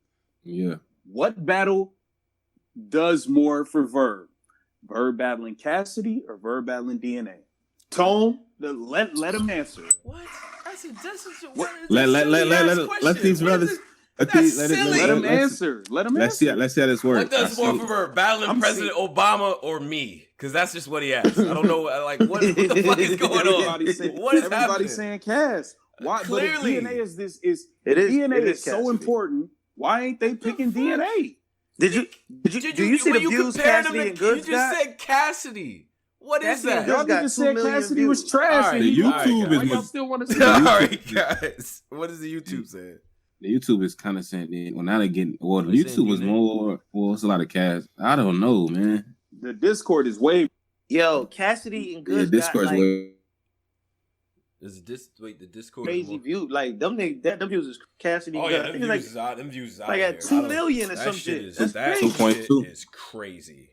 Yeah. What battle does more for Verb? Verb battling Cassidy or Verb battling DNA? Tone, let him answer. What? Let these brothers. Let him answer. Let's see how this works. What does more for Verb? Battling President Obama or me? Because that's just what he asked. I don't know. Like, what the fuck is going on? What is happening? Everybody's saying Cass. Why? Clearly, but if DNA is so important. Why ain't they picking DNA? Did you see the views Cassidy and Goods got? You just said Cassidy. What is that? Y'all just said Cassidy was trash. Right, the YouTube is. Y'all still want to see? All right, guys. What is the YouTube saying? The YouTube is kind of saying. Well, now they're getting. Well, the YouTube was more. Well, it's a lot of Cass. I don't know, man. The Discord is way. Yo, Cassidy and Goods. Yeah, Discord is way. Is the Discord crazy view? Like them views is Cassidy. Oh yeah, them views is out. Like at 2 million or some shit. That 2.2 is crazy.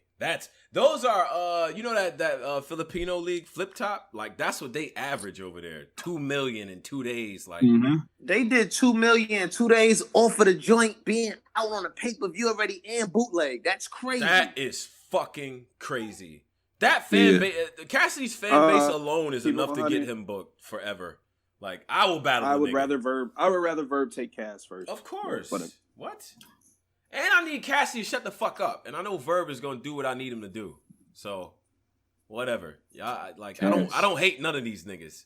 Those are you know that Filipino league Flip Top, like that's what they average over there. 2 million in 2 days. Like they did 2 million in 2 days off of the joint being out on a pay-per-view already and bootleg. That's crazy. That is fucking crazy. That fan base, Cassidy's fan base alone is enough to get him booked forever. Like I will battle. I would rather Verb take Cass first. Of course. What? And I need Cassidy to shut the fuck up. And I know Verb is gonna do what I need him to do. So, whatever. Yeah, like I don't hate none of these niggas.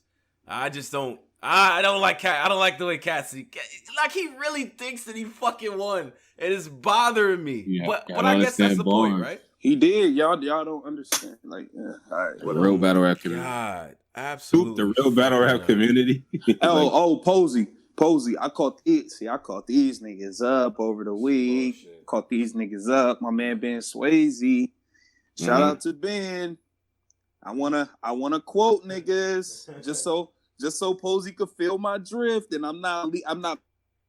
I just don't. I don't like I don't like the way Cassidy. Like he really thinks that he fucking won, and it's bothering me. Yeah, but I guess that's the point, right? He did. Y'all don't understand. Like, all right. The real battle rap community. God, absolutely. The real battle rap community. Posey. Posey, I caught these niggas up over the week. Caught these niggas up. My man Ben Swayze. Shout out to Ben. I wanna quote niggas just so Posey could feel my drift, and I'm not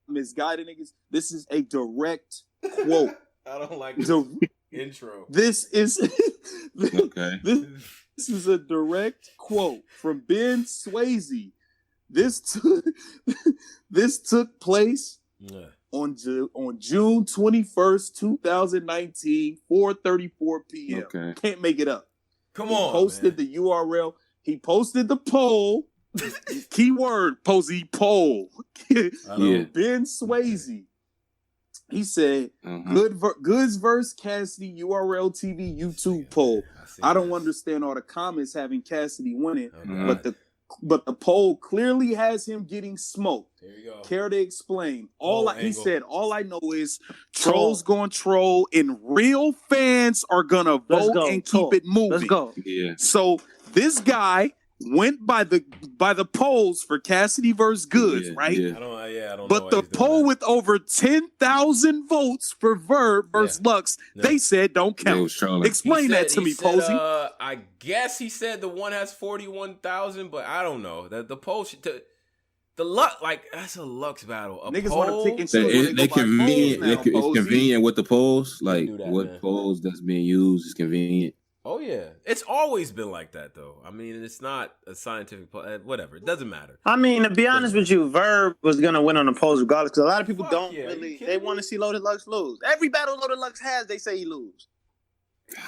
misguiding niggas. This is a direct quote. I don't like this intro. This is okay. This is a direct quote from Ben Swayze. This took place on June 21st, 2019, 4:34 p.m. Okay. Can't make it up. Come on. He posted the URL. He posted the poll. Keyword Posey poll. Ben Swayze. He said, Goods versus Cassidy URL TV YouTube poll. I don't understand all the comments having Cassidy winning, but the poll clearly has him getting smoked. There you go. Care to explain? He said, all I know is trolls going to troll and real fans are going to vote and keep it moving. Let's go. Yeah. So this guy went by the polls for Cassidy versus Goods, right? Yeah. I don't but know the poll with over 10,000 votes for Verb versus Lux, they said don't count. Explain that to me, Posey. I guess he said the one has 41,000, but I don't know. The poll the Lux, like, that's a Lux battle. Niggas want to pick and choose. It's convenient with the polls. Like, what polls that's being used is convenient. Oh, yeah. It's always been like that, though. I mean, it's not a scientific... whatever. It doesn't matter. I mean, to be honest with you, Verb was going to win on the polls regardless, because a lot of people they want to see Loaded Lux lose. Every battle Loaded Lux has, they say he lose.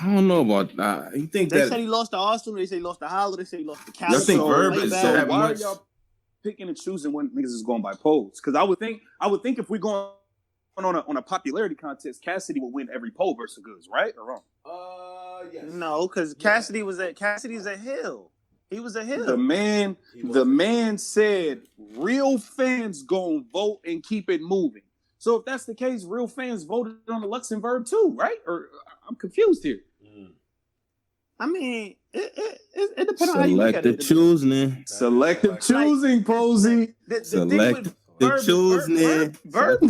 I don't know about that. You think they said he lost to Austin, they say he lost to Hollow, they say he lost to Calicoe. I think Verb is so why are y'all picking and choosing when niggas is going by polls? Because I would think if we're going on a popularity contest, Cassidy would win every poll versus Goods, right or wrong? Yes. No, because Cassidy's a hill. He was a hill. The man said real fans gonna vote and keep it moving. So if that's the case, real fans voted on the Lux and Verb too, right? Or I'm confused here. I mean, it depends on how you look at it. Selective choosing, Posey. Selective choosing. Verb,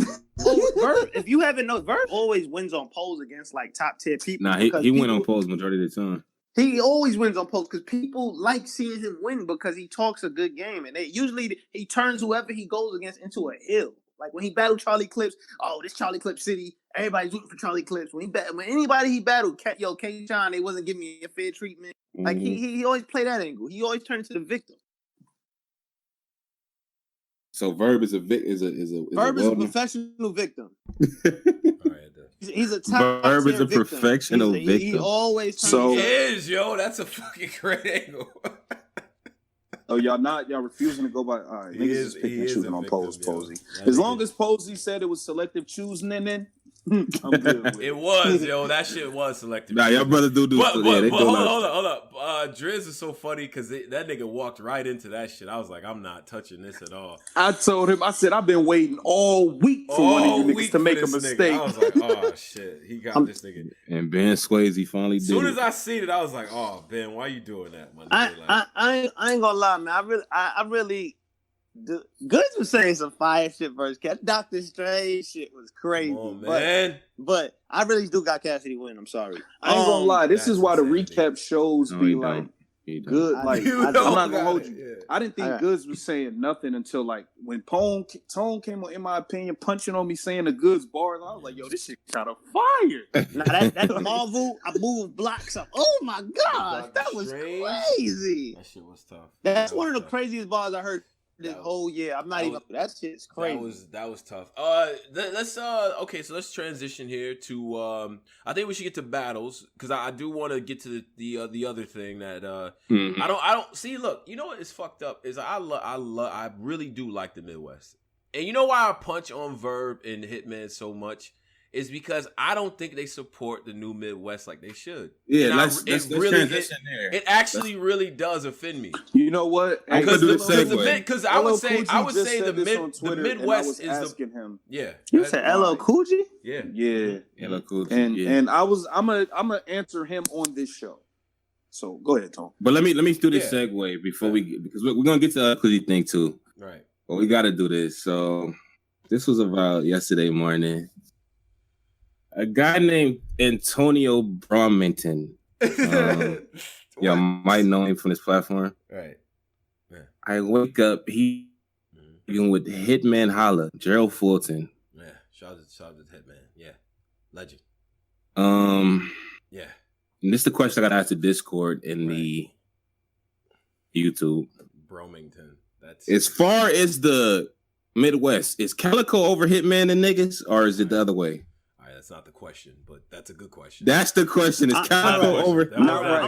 if you haven't known, Verb always wins on polls against like top tier people. Nah, he win on polls majority of the time. He always wins on polls because people like seeing him win because he talks a good game, and he turns whoever he goes against into a hill. Like when he battled Charlie Clips, this Charlie Clips City, everybody's rooting for Charlie Clips. When anybody he battled, K-Shine, they wasn't giving me a fair treatment. Like he always played that angle. He always turned to the victim. So Verb is a professional victim. He's a top Verb is a victim. professional victim. He always he is, yo. That's a fucking great angle. Oh, y'all refusing to go by. All right, niggas is picking and choosing on Posey. As long as Posey said it was selective choosing, then I'm good with it. It was, yo. That shit was selective. Nah, y'all brothers do. But hold up. Driz is so funny because that nigga walked right into that shit. I was like, I'm not touching this at all. I told him, I said, I've been waiting all week for one of you niggas to make a mistake. Nigga. I was like, oh shit, he got this nigga. And Ben Swayze finally did. As soon as I seen it, I was like, oh Ben, why you doing that, man? I ain't gonna lie, man. I really. Goods was saying some fire shit versus Cassidy. Doctor Strange shit was crazy. Come on, man. But I really do got Cassidy winning. I'm sorry. I ain't gonna lie. This is why the recap shows be like good. Like I'm not gonna hold you. Yeah. I didn't think Goods was saying nothing until like when Tone came on, in my opinion, punching on me saying the Goods bars. I was like, yo, this shit kind of fire. Nah, that Marvel, I moved blocks up. Oh my gosh, that was crazy. That shit was tough. That's one of the craziest bars I heard this whole year. I'm not even. That shit's crazy. That was tough. Okay, so let's transition here to. I think we should get to battles because I do want to get to the other thing that I don't see. Look, you know what is fucked up is I really do like the Midwest, and you know why I punch on Verb and Hitman so much. Is because I don't think they support the new Midwest like they should. Yeah, let's transition there. It actually really does offend me. You know what? Because I would say the Midwest is asking him. Yeah, you said LL Cool G? Yeah. LL Cool G. And I'm gonna answer him on this show. So go ahead, Tom. But let me do this segue before because we're gonna get to the Cool G thing too. Right. Well, we got to do this. So this was about yesterday morning. A guy named Antonio Bromington. Y'all might know him from this platform. Right. Yeah. I wake up, he even with Hitman Holla, Gerald Fulton. Yeah. Shout out to Hitman. Yeah. Legend. Yeah. And this is the question I got asked to Discord in the YouTube. Bromington. That's as far as the Midwest, is Calicoe over Hitman and niggas, or is it the other way? All right, that's not the question, but that's a good question. That's the question. Is Calicoe over?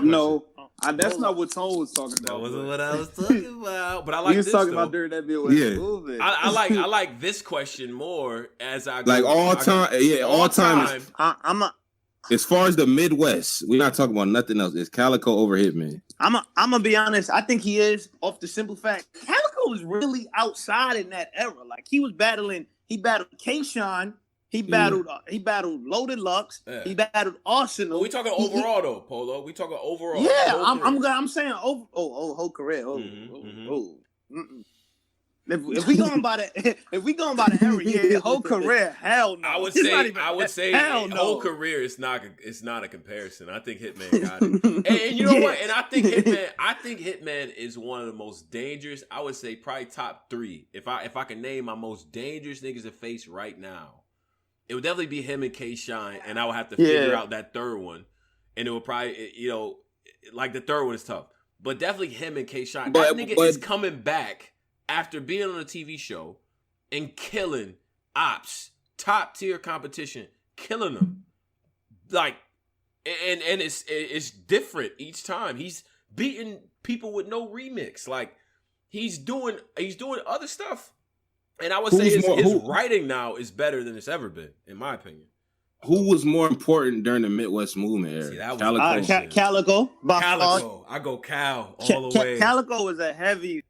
No. That's not what Tone was talking about. That wasn't what I was talking about. But I like he was this talking though. about during that Midwest movement. I like this question more as I go, like all time. All time. As far as the Midwest, we're not talking about nothing else. Is Calicoe over Hitman? I'm gonna be honest. I think he is, off the simple fact Calicoe was really outside in that era. Like he was battling. He battled K-Shine. He battled Loaded Lux. Yeah. He battled Arsenal. But we talking overall though, Polo. We talking overall. Yeah, I'm saying whole career. If we going by the era, yeah, whole career, hell no. I would say hell no. Whole career is not a comparison. I think Hitman got it. and you know what? And I think Hitman is one of the most dangerous. I would say probably top 3. If I can name my most dangerous niggas to face right now, it would definitely be him and K-Shine, and I would have to figure out that third one. And it would probably, like the third one is tough. But definitely him and K-Shine. That nigga is coming back after being on a TV show and killing ops, top tier competition, killing them. Like, and it's different each time. He's beating people with no remix. Like, he's doing other stuff. And I would say his writing now is better than it's ever been, in my opinion. Who was more important during the Midwest Movement era? See, that was Calicoe. Calicoe. I go Cal all the way. Calicoe was a heavy.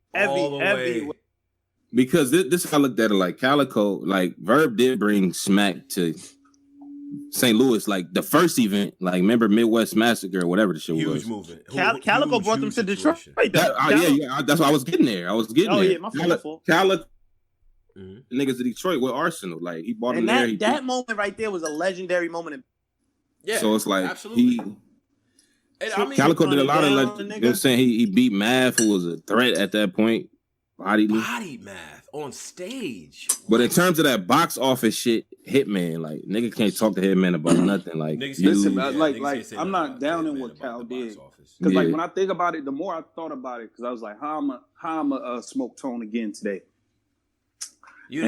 Because this I looked at it like Calicoe, like Verb did bring smack to St. Louis, like the first event, like remember Midwest Massacre or whatever the shit was. Huge movement. Calicoe brought them to Detroit. That's why I was getting there. My fault. Calicoe. Niggas to Detroit with Arsenal, like he bought him there. That moment right there was a legendary moment. Yeah, so it's like absolutely. Calicoe did a lot of like. You know what I'm saying? He beat Math, who was a threat at that point. Body Math on stage. But in terms of that box office shit, Hitman, like nigga can't talk to Hitman about nothing. Like listen, I'm not down in what Cal did. Because like when I think about it, the more I thought about it, because I was like, how I'm a smoke Tone again today. You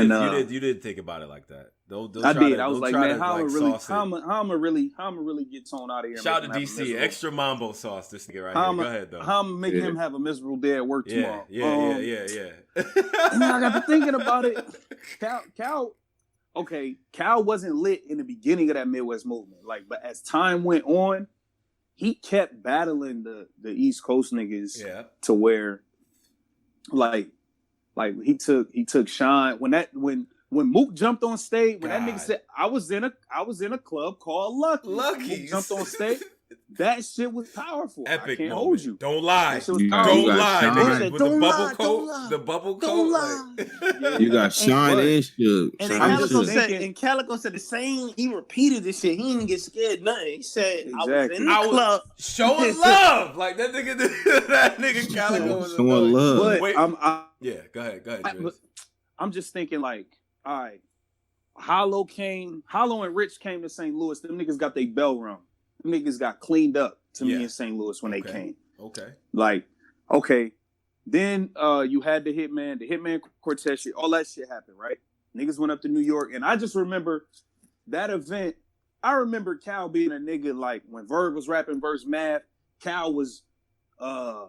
did think about it like that. I did. I was like, man, how I'm really get Tone out of here. Shout out to DC, extra mambo sauce. This nigga right here. Go ahead though. How I'm making him have a miserable day at work tomorrow. Yeah. And I got to thinking about it. Cal wasn't lit in the beginning of that Midwest movement. Like, but as time went on, he kept battling the East Coast niggas to where, like he took Shine when Mook jumped on stage, when that nigga said I was in a club called Lucky. Mook jumped on stage. That shit was powerful. Epic I can't moment. hold you. Don't lie. Don't lie. With the bubble coat. The bubble coat. Don't lie. You got Shine and Shook. And then Calicoe said the same. He repeated this shit. He didn't get scared. Nothing. He said, "I was in the club showing love." Like that nigga. That nigga Calicoe was showing love. But wait, go ahead. I'm just thinking like, all right, Hollow and Rich came to St. Louis. Them niggas got their bell rung. Them niggas got cleaned up to me in St. Louis when they came. Okay. Like, then you had the Hitman Quartet shit. All that shit happened, right? Niggas went up to New York, and I just remember that event. I remember Cal being a nigga like when Verb was rapping verse Math. Cal was, I'm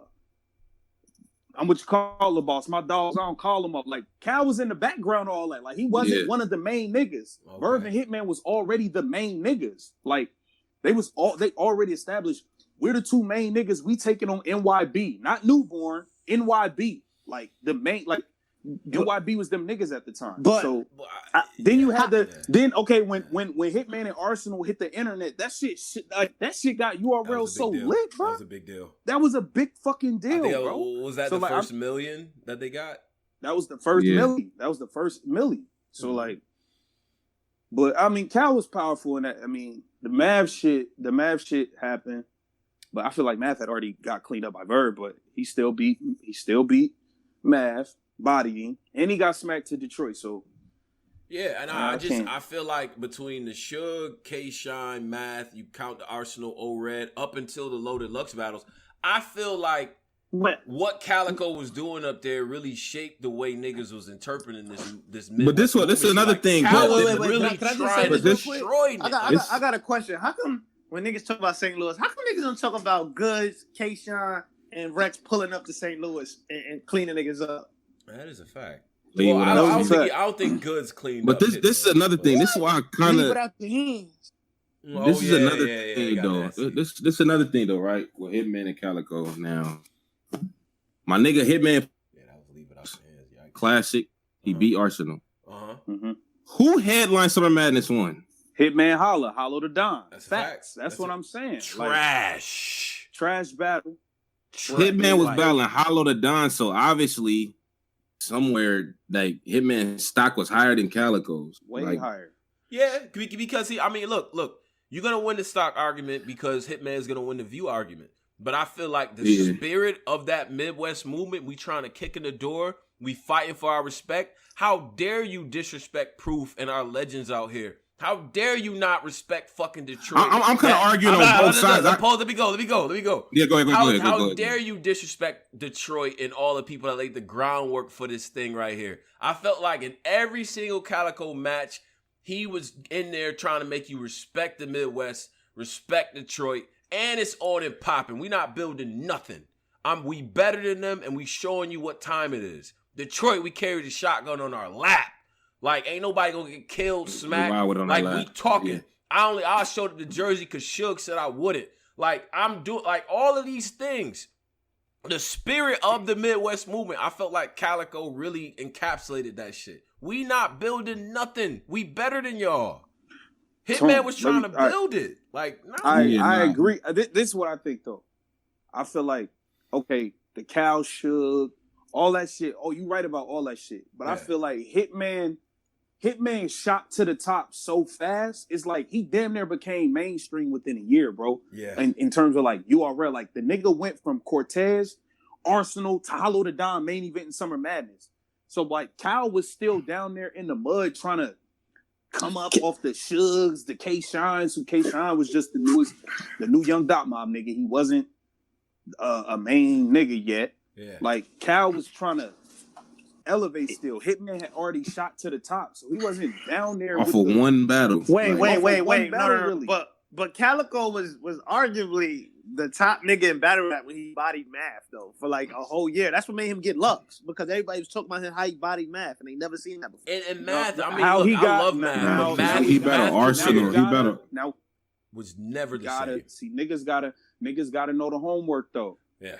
what you call the boss. My dogs, I don't call them up. Like Cal was in the background, all that. Like he wasn't one of the main niggas. Okay. Verb and Hitman was already the main niggas. Like they already established we're the two main niggas. We taking on NYB, not Newborn. NYB, like the main, like NYB was them niggas at the time. But so then you had when Hitman and Arsenal hit the internet, that shit got URL so lit, bro. That was a big deal. That was a big fucking deal, bro. Was that the first million that they got? That was the first Millie. That was the first Millie. So like, but I mean, Cal was powerful in that. I mean, the Mav shit happened, but I feel like Mav had already got cleaned up by Verb, but he still beat Mav, bodying, and he got smacked to Detroit. So yeah, and I feel like between the Suge, K-Shine, Math, you count the Arsenal, O-Red, up until the Loaded Lux battles, I feel like what Calicoe was doing up there really shaped the way niggas was interpreting this. But this is another thing. Wait, really can I just trying say to this destroy real quick? I got a question. How come when niggas talk about St. Louis, how come niggas don't talk about Goods, K-Shine, and Rex pulling up to St. Louis and cleaning niggas up? That is a fact. Well, I don't think Goods cleaned but up. But this is another thing. This is why I kind of. Without the hands. This is another thing, though. This is another thing, though, right? With Hitman and Calicoe now. My nigga Hitman, classic. He beat Arsenal. Who headlined Summer Madness 1? Hitman Holla, Hollow the Don. That's facts. That's what I'm saying. Trash. Trash battle. Hitman was battling Hollow the Don, so obviously somewhere like Hitman's stock was higher than Calicoe's. Way higher. Yeah, because look, you're gonna win the stock argument because Hitman's gonna win the view argument. But I feel like the spirit of that Midwest movement, we trying to kick in the door, we fighting for our respect. How dare you disrespect Proof and our legends out here? How dare you not respect fucking Detroit? I'm kind of arguing on both sides. Let me go. Yeah, go ahead. How dare you disrespect Detroit and all the people that laid the groundwork for this thing right here? I felt like in every single Calicoe match, he was in there trying to make you respect the Midwest, respect Detroit, and it's on and popping. We not building nothing. We better than them, and we showing you what time it is. Detroit, we carry the shotgun on our lap. Like, ain't nobody gonna get killed, smacked. Like, we talking. Yeah. I showed the jersey because Suge said I wouldn't. Like, I'm doing, like, all of these things. The spirit of the Midwest movement, I felt like Calicoe really encapsulated that shit. We not building nothing. We better than y'all. Hitman was trying to build it. Like, no. I agree. This is what I think, though. I feel like, okay, the Cal Suge, all that shit. Oh, you right about all that shit. But I feel like Hitman shot to the top so fast. It's like he damn near became mainstream within a year, bro. Yeah. In terms of like URL, like the nigga went from Cortez, Arsenal to Hollow the Don main event in Summer Madness. So like Cal was still down there in the mud trying to come up off the Shugs, the K-Shines, who K-Shine was just the new young Dot Mob nigga. He wasn't a main nigga yet. Yeah. Like Cal was trying to elevate still. Hitman had already shot to the top, so he wasn't down there off of one battle. Wait. No. But Calicoe was arguably the top nigga in battle rap when he bodied Math though for like a whole year. That's what made him get Lux because everybody was talking about him how he bodied Math and they never seen that before. And Math, I mean, I love Math. He battled Arsenal. He battled now was never the same. See, niggas gotta know the homework though. Yeah.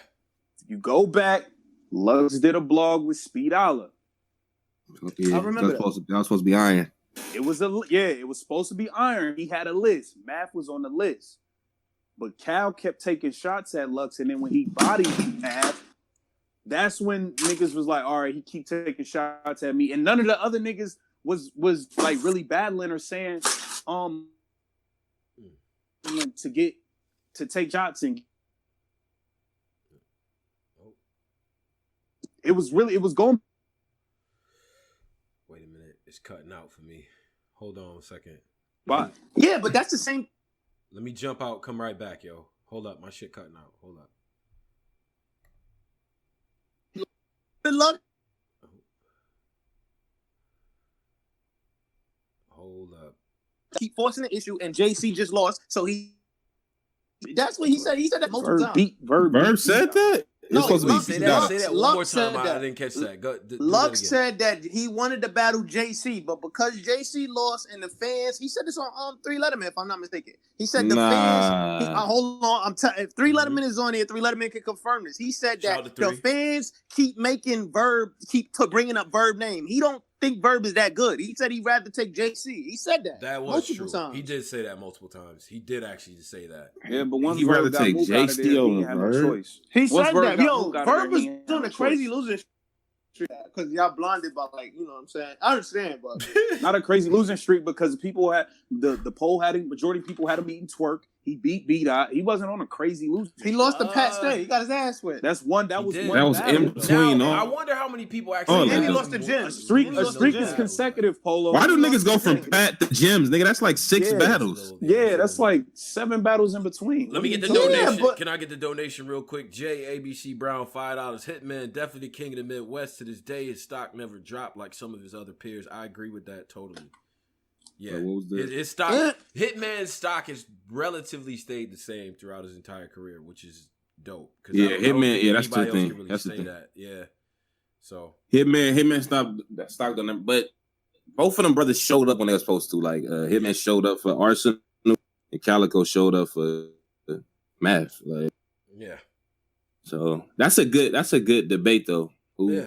You go back. Lux did a blog with Speed Allah. Yeah, I remember that was supposed to be Iron. It was supposed to be Iron. He had a list. Math was on the list. But Cal kept taking shots at Lux, and then when he bodied Math, that's when niggas was like, all right, he keep taking shots at me. And none of the other niggas was like really battling or saying to take shots and it was going. Wait a minute, it's cutting out for me. Hold on a second. Why? Yeah, but that's the same. Let me jump out, come right back, yo. Hold up, my shit cutting out. Hold up. Good luck. Hold up. Keep forcing the issue, and JC just lost, so he. That's what he said. He said that multiple times. Verb said that. No, say that one more time. I didn't catch that. Lux said that he wanted to battle JC, but because JC lost and the fans, he said this on 3 Letterman, if I'm not mistaken. He said the fans. Hold on, if 3 Letterman is on here, 3 Letterman can confirm this. He said that the fans keep making Verb, bringing up Verb name. He don't think Verb is that good. He said he'd rather take JC. He said that. That was multiple times. He did say that multiple times. He did actually say that. Yeah, but once he'd rather take JC over Verb. He said that. Yo, Verb was doing a crazy losing because y'all blinded by like, you know what I'm saying? I understand, but not a crazy losing streak because people had the poll had him. Majority of people had him eating twerk. He beat B-Dot. He wasn't on a crazy losing streak. He lost to Pat Stay. He got his ass whipped. That's one. That was did. one. That was battle, in though. between. Now, I wonder how many people actually. Oh, And he yeah. lost to Jim. A streak is consecutive, Polo. Why do niggas go from Pat to Gyms, nigga? That's like 6 battles. Yeah, that's like 7 battles in between. Let me get the donation. Can I get the donation real quick? J ABC Brown, $5. Hitman, definitely the king of the Midwest to this day. His stock never dropped like some of his other peers. I agree with that totally. Yeah, what was his stock, Hitman's stock has relatively stayed the same throughout his entire career, which is dope. Yeah, Hitman. Yeah, that's the thing. Really that's the thing. That. Yeah. So Hitman stopped that stock on them, but both of them brothers showed up when they were supposed to. Like Hitman showed up for Arsenal, and Calicoe showed up for Math. Like, yeah. So that's a good debate though. Who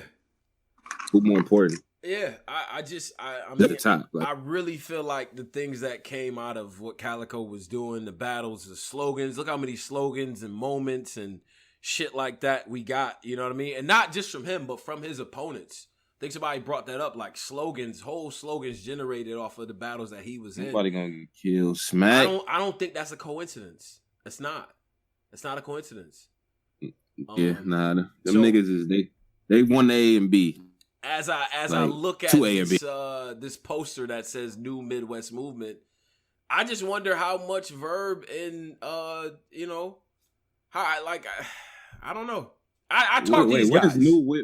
more important? Yeah, I mean, to the top. Like, I really feel like the things that came out of what Calicoe was doing, the battles, the slogans. Look how many slogans and moments and shit like that we got. You know what I mean? And not just from him, but from his opponents. I think somebody brought that up, like slogans, whole slogans generated off of the battles that he was in. Nobody gonna get killed. Smack. I don't think that's a coincidence. It's not. It's not a coincidence. Them niggas is they won A and B. As I look at this poster that says New Midwest Movement, I just wonder how much Verb and how I don't know. I talk to these guys.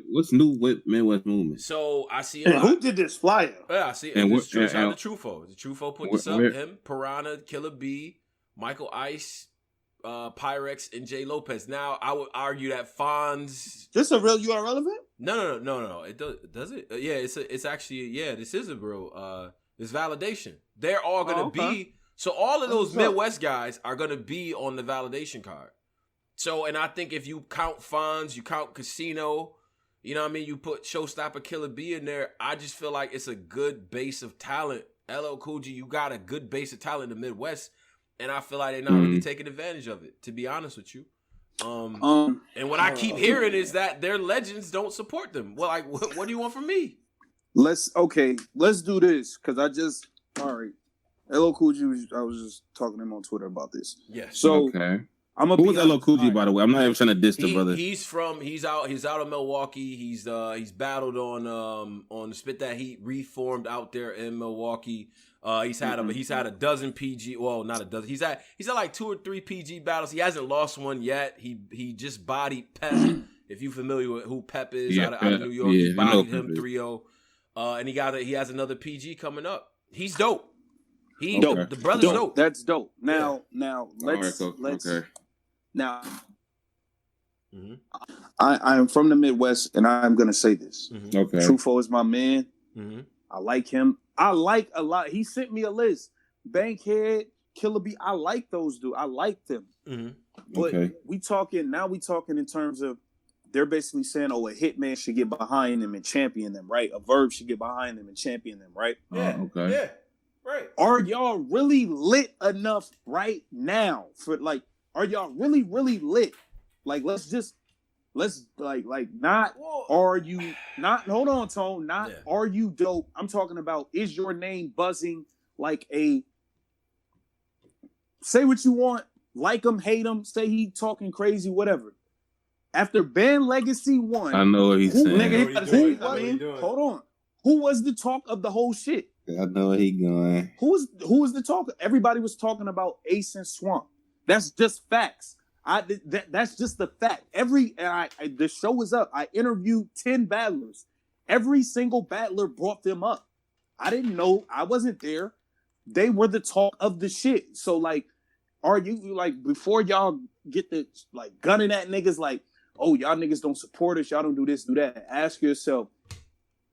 What's new with Midwest Movement? So I see who did this flyer? Yeah, I see it. The Trufo. The Trufo put this up. Him, Piranha, Killer B, Michael Ice, Pyrex, and Jay Lopez. Now I would argue that Fonz. This a real URL event? No. It does it? Yeah, it's actually this is a real it's validation. They're all gonna be so all of those Midwest guys are gonna be on the validation card. So and I think if you count Fonz, you count Casino, you know what I mean, you put Showstopper Killer B in there, I just feel like it's a good base of talent. LL Cool J, you got a good base of talent in the Midwest, and I feel like they're not really taking advantage of it, to be honest with you. And what I keep hearing is that their legends don't support them. Well, like, what do you want from me? Let's do this because all right. LL Cool J, I was just talking to him on Twitter about this. Yeah. So okay. Who was LL Cool J, by the way? I'm not even trying to diss the brother. He's out of Milwaukee. He's battled on Spit That Heat, reformed out there in Milwaukee. He's had a dozen PG. Well, not a dozen. He's had like 2 or 3 PG battles. He hasn't lost one yet. He just bodied Pep. If you're familiar with who Pep is out of New York, he bodied him 3-0. And he has another PG coming up. He's dope. Dope. The brother's dope. That's dope. Now let's. Now, I am from the Midwest, and I'm gonna say this. Okay. Trufo is my man. I like him. I like a lot. He sent me a list. Bankhead, Killer B. I like those dudes. I like them. But we talking in terms of they're basically saying, a Hitman should get behind them and champion them, right? A Verb should get behind them and champion them, right? Yeah. Okay. Yeah. Right. Are y'all really lit enough right now for like? Are y'all really, really lit? Like, let's not, are you not, hold on, Tone, not, are you dope? I'm talking about, is your name buzzing like say what you want, like him, hate him, say he talking crazy, whatever. After Band Legacy 1. I know what he's saying. Hold on. Who was the talk of the whole shit? I know where he going. Who was the talk? Everybody was talking about Ace and Swamp. That's just facts. That's just the fact. The show was up. I interviewed 10 battlers. Every single battler brought them up. I didn't know. I wasn't there. They were the talk of the shit. So like, are you like before y'all get the like gunning at niggas like, oh y'all niggas don't support us, y'all don't do this, do that. Ask yourself,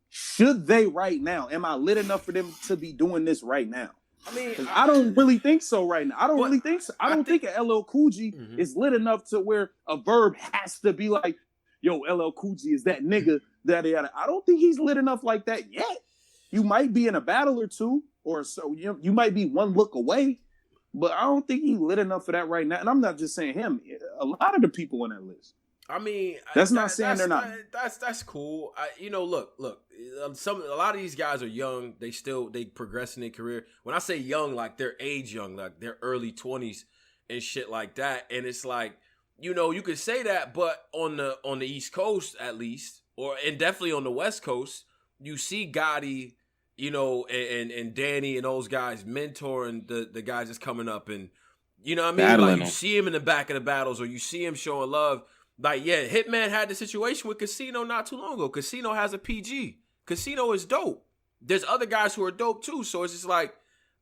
should they right now? Am I lit enough for them to be doing this right now? I mean, I don't really think so right now. I don't really think so. I don't think a LL Cool J is lit enough to where a Verb has to be like, yo, LL Cool J is that nigga that I don't think he's lit enough like that yet. You might be in a battle or two, or so you might be one look away, but I don't think he's lit enough for that right now. And I'm not just saying him. A lot of the people on that list. I mean, that's not saying they're not. That's cool. Look. A lot of these guys are young. They progress in their career. When I say young, like they're age young, like they're early 20s and shit like that. And it's like, you could say that, but on the East Coast at least, and definitely on the West Coast, you see Gotti, and Danny and those guys mentoring the guys that's coming up, and you know what I mean. Battling like you them. see him in the back of the battles, or you see him showing love. Like, yeah, Hitman had the situation with Casino not too long ago. Casino has a PG. Casino is dope. There's other guys who are dope too. So it's just like,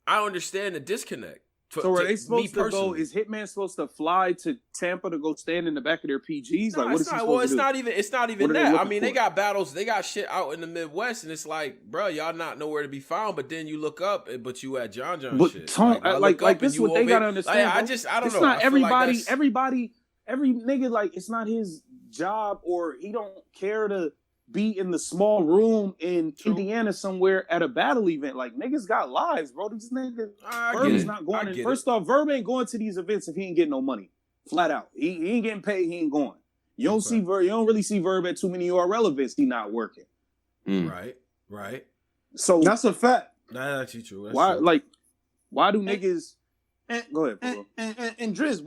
I understand the disconnect. So are they supposed to go? Is Hitman supposed to fly to Tampa to go stand in the back of their PGs? No, like, what is he supposed to do? It's not even that. I mean, they got battles. They got shit out in the Midwest, and it's like, bro, y'all not nowhere to be found. But then you look up, but you at John but shit. Like this is what they gotta understand. I don't know. It's not everybody. Every nigga, like, it's not his job, or he don't care to be in the small room in Indiana somewhere at a battle event. Like, niggas got lives, bro. These niggas, Verb is not going. First off, Verb ain't going to these events if he ain't getting no money. Flat out, he ain't getting paid. He ain't going. You don't see Verb. You don't really see Verb at too many URL events. He not working. Right. So that's a fact. That's actually true. Why do niggas? Go ahead, bro. And Driz,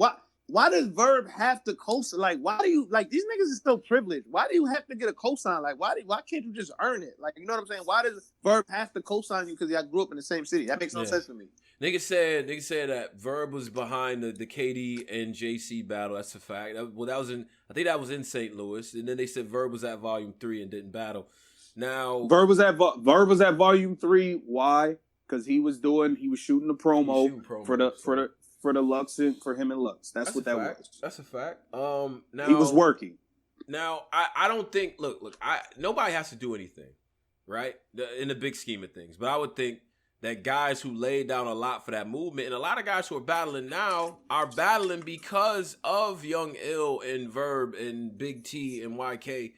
why does Verb have to cosign? Like, why do you, like, these niggas is still privileged? Why do you have to get a cosign? Like, why can't you just earn it? Like, you know what I'm saying? Why does Verb have to cosign you because y'all grew up in the same city? That makes no sense to me. Niggas said that Verb was behind the KD and JC battle. That's a fact. I think that was in St. Louis. And then they said Verb was at Volume 3 and didn't battle. Now Verb was at Volume 3. Why? Because he was shooting the promo for the Lux and for him and Lux. That's what that was. That's a fact. Now he was working. Now I don't think. Look. Nobody has to do anything, right? In the big scheme of things. But I would think that guys who laid down a lot for that movement, and a lot of guys who are battling now are battling because of Young Ill and Verb and Big T and YK.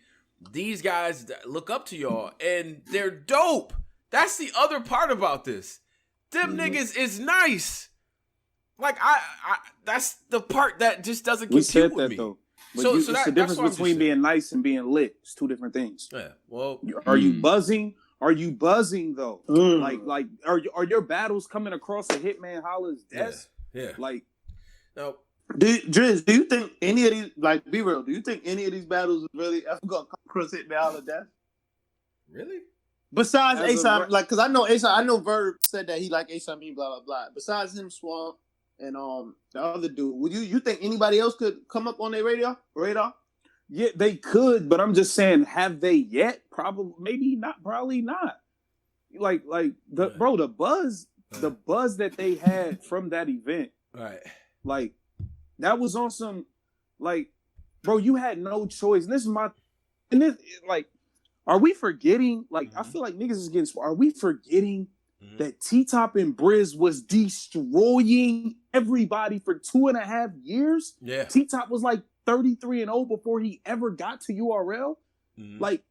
These guys look up to y'all, and they're dope. That's the other part about this. Them niggas is nice. Like, I that's the part that just doesn't compute with me. Though. But it's the difference between being nice and being lit. It's two different things. Yeah. Well, are you buzzing? Are you buzzing though? Like are your battles coming across a Hitman Holla's desk? Yeah. Like, no. Driz, do you think any of these, like, be real? Do you think any of these battles is really ever gonna come across Hitman Holla's desk? Really? Besides A$AP, like, because I know Verb said that he like A$AP, blah blah blah. Besides him, Swamp, and the other dude, would you think anybody else could come up on their radar? Yeah, they could, but I'm just saying, have they yet? Probably, maybe not. Probably not. Like the buzz that they had from that event, right? Like, that was on some, like, bro, you had no choice. And are we forgetting? Like, I feel like niggas is getting. Are we forgetting that T-Top and Briz was destroying everybody for 2.5 years? Yeah. T-Top was like 33-0 before he ever got to URL. Like,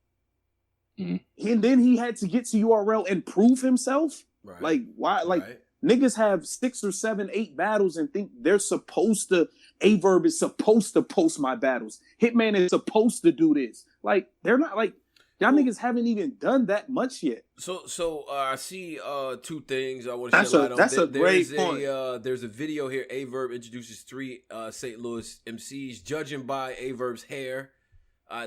and then he had to get to URL and prove himself. Right. Like, why? Like, niggas have 6 or 7, 8 battles and think they're supposed to. Aye Verb is supposed to post my battles. Hitman is supposed to do this. Like, they're not, like, y'all niggas haven't even done that much yet. So I see two things I want to shed light on. That's a great point. There's a video here. Aye Verb introduces 3 St. Louis MCs, judging by Aye Verb's hair.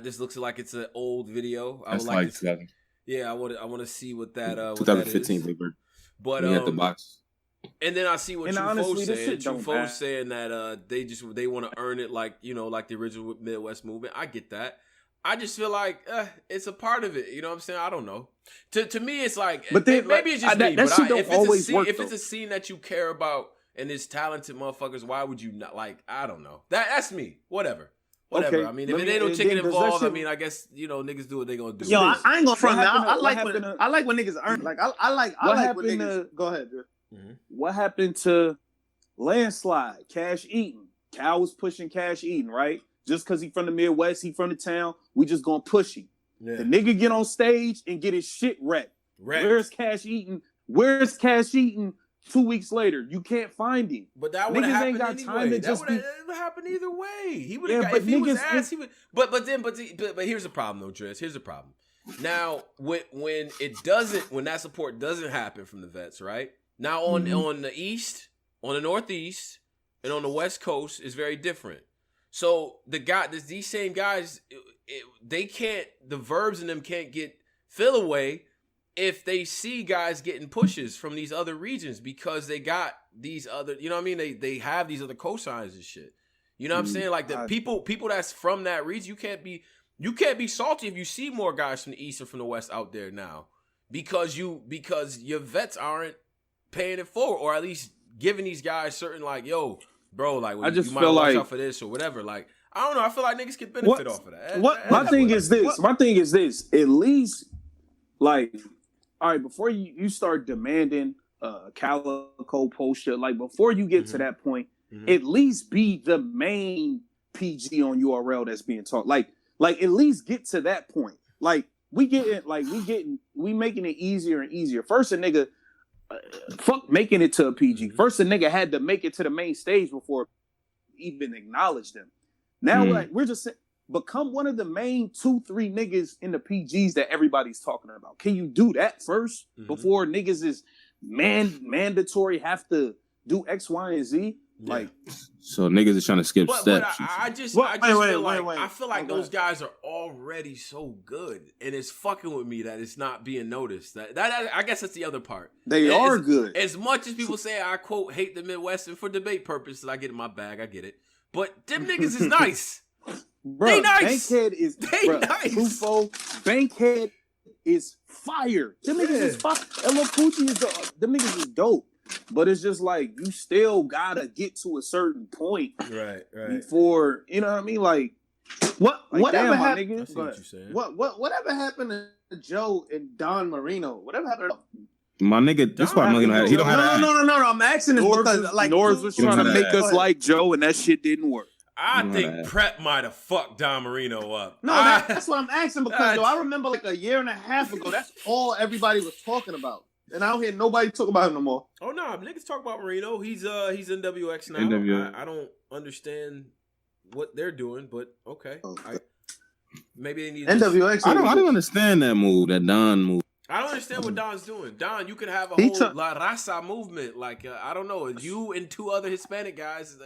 This looks like it's an old video. That's like 7. Yeah, I want to see what that 2015 Aye Verb. But he had the box. And then I see what Trufo's saying. Trufo's saying that they want to earn it, like, like the original Midwest Movement. I get that. I just feel like it's a part of it. You know what I'm saying? I don't know. To me, it's like, but maybe it's just me. If it's a scene that you care about and it's talented motherfuckers, why would you not? Like, I don't know. That's me. Whatever. Okay. I mean, if there ain't no chicken involved, I mean, I guess niggas do what they gonna do. Yo, I ain't gonna front. I like when niggas earn. Like, I like when niggas. Go ahead, Drew. What happened to Landslide? Cash Eaton. Cal was pushing Cash Eaton, right? Just because he from the Midwest, he from the town, we just gonna push him. Yeah. The nigga get on stage and get his shit wrecked. Where's Cash Eaton? 2 weeks later, you can't find him. But that would have happened got anyway. time to That just would have happened either way. He would have Yeah, got, if he was niggas- asked, he would. But here's the problem though, Dress. Here's the problem. Now, when that support doesn't happen from the vets, right? Now on the east, on the northeast, and on the west coast is very different. So these same guys, they can't. The verbs in them can't get fill away if they see guys getting pushes from these other regions because they got these other, you know what I mean? They have these other cosigns and shit. You know what I'm saying? Like the people that's from that region, you can't be salty if you see more guys from the east or from the west out there now because your vets aren't paying it forward or at least giving these guys certain like, yo, bro, like I just you might feel watch like out for this or whatever. Like I don't know. I feel like niggas can benefit off of that. My thing is this. At least, like, all right, before you start demanding Calicoe poster, like before you get to that point, at least be the main PG on URL that's being taught. Like at least get to that point. Like we making it easier and easier. First a nigga, fuck making it to a PG. First a nigga had to make it to the main stage before even acknowledge them. Now like we're just become one of the main 2-3 niggas in the PGs that everybody's talking about. Can you do that first before niggas is mandatory have to do X, Y, and Z? Yeah. Like, so niggas are trying to skip steps. I feel like those guys are already so good, and it's fucking with me that it's not being noticed. That I guess that's the other part. They are good. As much as people say I quote hate the Midwest, and for debate purposes, I get in my bag. I get it, but them niggas is nice. Bro, they nice. Bankhead is nice. Trufo, Bankhead is fire. Them niggas is fire. Elo Poochie them niggas is dope. But it's just like you still gotta get to a certain point, right? Before you know what I mean. Like whatever happened. Whatever happened to Joe and Don Marino? Whatever happened? My nigga, this why Marino had. He don't have. No. I'm asking this because like Norris was trying to make us like Joe, and that shit didn't work. I think Prep might have fucked Don Marino up. No, that's what I'm asking because I remember like a year and a half ago, that's all everybody was talking about. And I don't hear nobody talk about him no more. Oh no, niggas talk about Marino. He's NWX now. I don't understand what they're doing, but okay. Maybe they need NWX. I don't understand that move, that Don move. I don't understand what Don's doing. Don, you could have a whole La Raza movement. Like I don't know, you and 2 other Hispanic guys.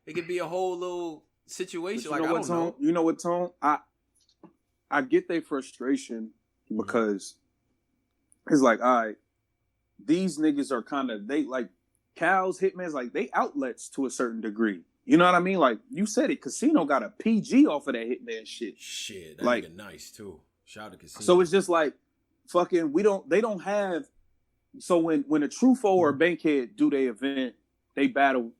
It could be a whole little situation. Like I don't know. You know what, Tone? I get their frustration because it's like, all right. These niggas are kind of, they like Cal's, Hitman's, like they outlets to a certain degree. You know what I mean? Like you said it, Casino got a PG off of that Hitman shit. Shit, that like nigga nice too. Shout out to Casino. So it's just like fucking they don't have, so when a Trufo or a Bankhead do their event, they battle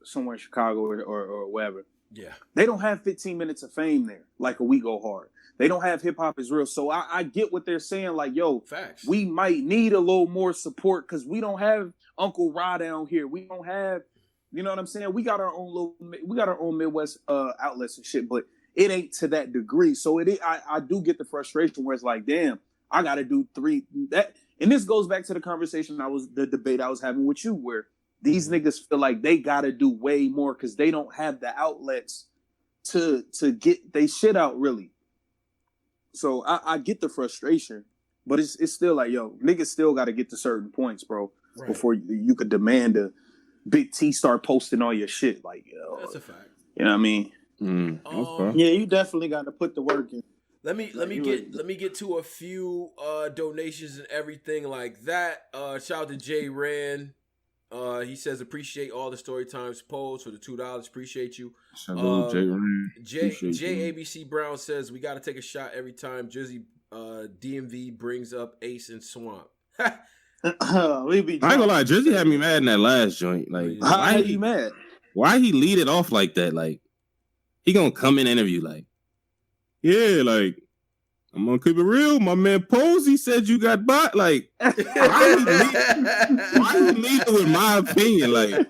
somewhere in Chicago or wherever. Yeah. They don't have 15 minutes of fame there, like a We Go Hard. They don't have Hip Hop Is Real. So I get what they're saying. Like, yo, facts. We might need a little more support because we don't have Uncle Ra down here. We don't have, you know what I'm saying? We got our own Midwest outlets and shit, but it ain't to that degree. So I do get the frustration where it's like, damn, I got to do 3 that. And this goes back to the debate I was having with you, where these niggas feel like they got to do way more because they don't have the outlets to get they shit out really. So I get the frustration, but it's still like, yo, niggas still got to get to certain points, bro, before you could demand a Big T start posting all your shit. Like, yo, that's a fact. You know what I mean? Okay. Yeah, you definitely got to put the work in. Let me get to a few donations and everything like that. Shout out to Jay Rand. He says appreciate all the story times polls for the $2. Appreciate you. Jay ABC Brown says we got to take a shot every time Jersey DMV brings up Ace and Swamp. I ain't gonna lie, Jersey had me mad in that last joint. Like, why are you mad? Why he lead it off like that? Like, he gonna come in interview like, yeah, like I'm gonna keep it real. My man Posey said you got bought. Like, why you leading with my opinion? Like, and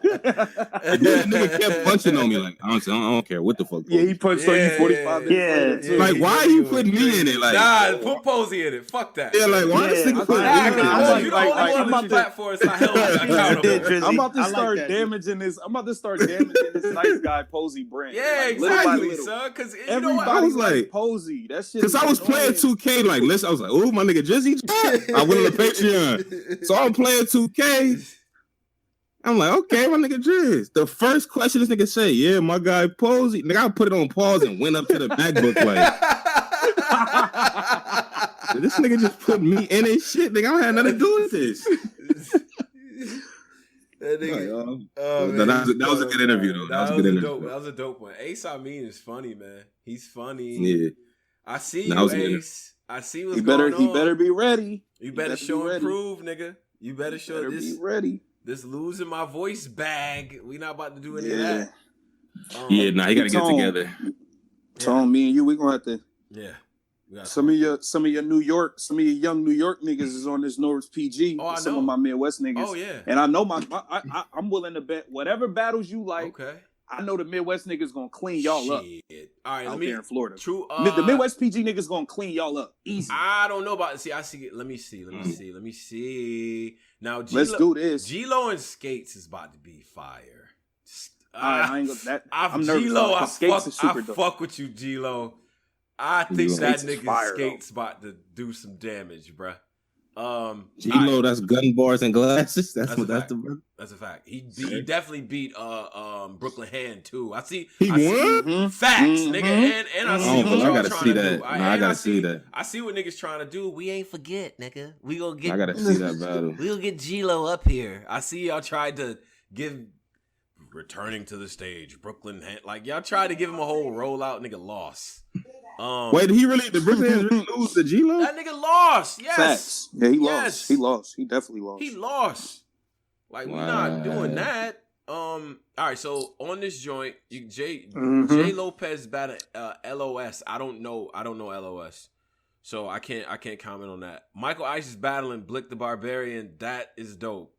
then the nigga kept punching on me. Like, honestly, I don't care what the fuck. Yeah, he punched on you 45 minutes later, too. Like, why are you putting me in it? Like, nah, put Posey in it. Fuck that. Yeah, like, why this nigga put me in it? You the only one on this platform is not held accountable. I'm about to start damaging this. I'm about to start damaging this nice guy Posey brand. Yeah, like, exactly, son. Because everybody's like Posey. That shit. Because I was playing 2K, like, listen, I was like, oh, my nigga Jizzy. I went on the Patreon. So I'm playing 2K. I'm like, okay, my nigga Jizz. The first question this nigga say, yeah, my guy Posey. Nigga, I put it on pause and went up to the MacBook like, this nigga just put me in his shit. Nigga, I don't have nothing to do with this. That nigga, that was a good interview, though. That was a good interview. That was a dope one. Ace, I mean, is funny, man. He's funny. Yeah. I see you, Ace. I see what's going on. He better be ready. You better show and prove, nigga. You better show this. Be ready. This losing my voice bag. We not about to do any of that. He got to get together. Tone, me and you, we gonna have to. Yeah. Some of your young New York niggas is on this Norris PG. Oh, I know. Some of my Midwest niggas. Oh yeah. And I know I'm willing to bet whatever battles you like. Okay. I know the Midwest niggas gonna clean y'all up. All right, out there in Florida. True. The Midwest PG niggas gonna clean y'all up easy. I don't know about. See, I see. Let me see. Now, let's do this. G-Lo and Skates is about to be fire. I ain't gonna, I'm nervous. G-Lo, I fuck with you, G-Lo. I think that nigga Skates about to do some damage, bruh. G-Lo, that's gun bars and glasses. That's a fact. He definitely beat Brooklyn Hand too. I see. He won. Facts, nigga, and I see what y'all trying to do. I gotta see that. I see what niggas trying to do. We ain't forget, nigga. We gonna get. I gotta see that battle. We gonna get G-Lo up here. I see y'all tried to give returning to the stage Brooklyn Hand. Like y'all tried to give him a whole rollout. Nigga lost. Wait, did Brooklyn really lose to G-Lo? That nigga lost. Yes. Facts. Yeah, he lost. He lost. He definitely lost. He lost. Like we're not doing that. All right. So on this joint, J Lopez battled LOS. I don't know LOS, so I can't comment on that. Michael Ice is battling Blick the Barbarian. That is dope.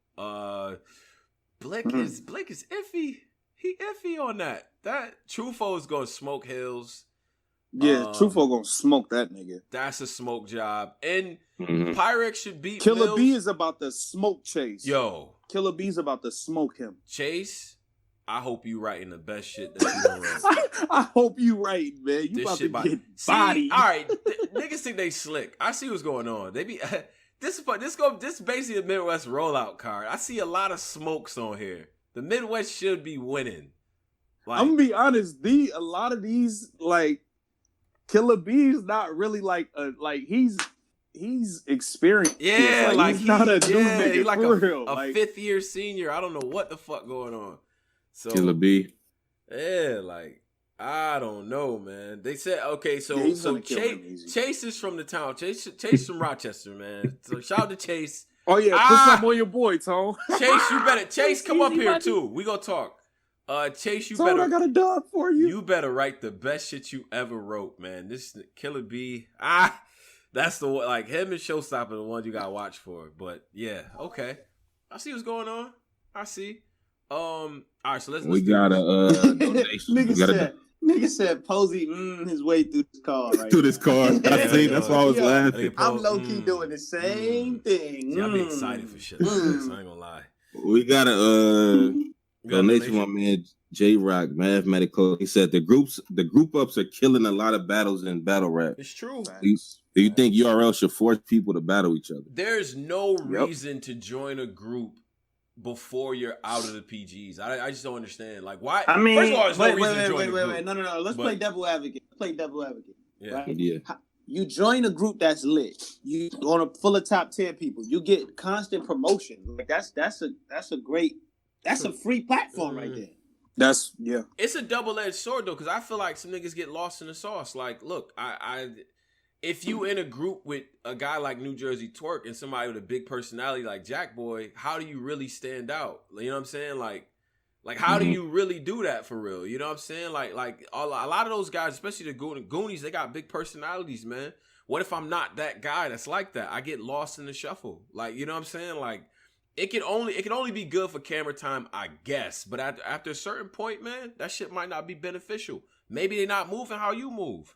Blick is iffy. He iffy on that. That Trufo is gonna smoke Hills. Yeah, Trufo gonna smoke that nigga. That's a smoke job. And Pyrex should beat Killer Mills. B is about to smoke Chase. Yo. Killer B's about to smoke him. Chase, I hope you writing the best shit that you ever wrote. I hope you right, man. You about to get bodied. All right, niggas think they slick. I see what's going on. They be this basically a Midwest rollout card. I see a lot of smokes on here. The Midwest should be winning. Like, I'm gonna be honest. A lot of these like. Killer B is not really he's experienced. Yeah, like he's not a new nigga. He's like a fifth year senior. I don't know what the fuck going on. So Killer B. Yeah, like I don't know, man. They said okay, so Chase is from the town. Chase from Rochester, man. So shout out to Chase. Oh yeah, put something on your boy, Tone. Chase, come up here too. We gonna talk. Chase, you better. I got a dub for you. You better write the best shit you ever wrote, man. This Killer B, that's the one. Like him and Showstopper, the ones you gotta watch for. But yeah, okay. I see what's going on. I see. All right, so let's. We got a donation. Nigga said Posey his way through this car. Right through this car. I see. That's why I was laughing. I'm low key doing the same thing. Yeah, I've been excited for shit like this. I ain't gonna lie. We got a donation from my man J Rock Mathematical. He said the group ups are killing a lot of battles in battle rap. It's true. Do you think URL should force people to battle each other? There's no reason to join a group before you're out of the PGs. I just don't understand. Like why? I mean, first of all, there's no reason to join a group. Wait. No. Let's play devil advocate. Yeah. Right? Yeah. You join a group that's lit. You on a full of top 10 people. You get constant promotion. Like that's a free platform right there. It's a double-edged sword though, because I feel like some niggas get lost in the sauce. Like, look, if you in a group with a guy like New Jersey Twerk and somebody with a big personality like Jack Boy, how do you really stand out? You know what I'm saying? Like how do you really do that for real? You know what I'm saying? Like a lot of those guys, especially the Goonies, they got big personalities, man. what if I'm not that guy that's like that? I get lost in the shuffle. Like, you know what I'm saying? Like, it can only be good for camera time, I guess. But after a certain point, man, that shit might not be beneficial. Maybe they're not moving how you move.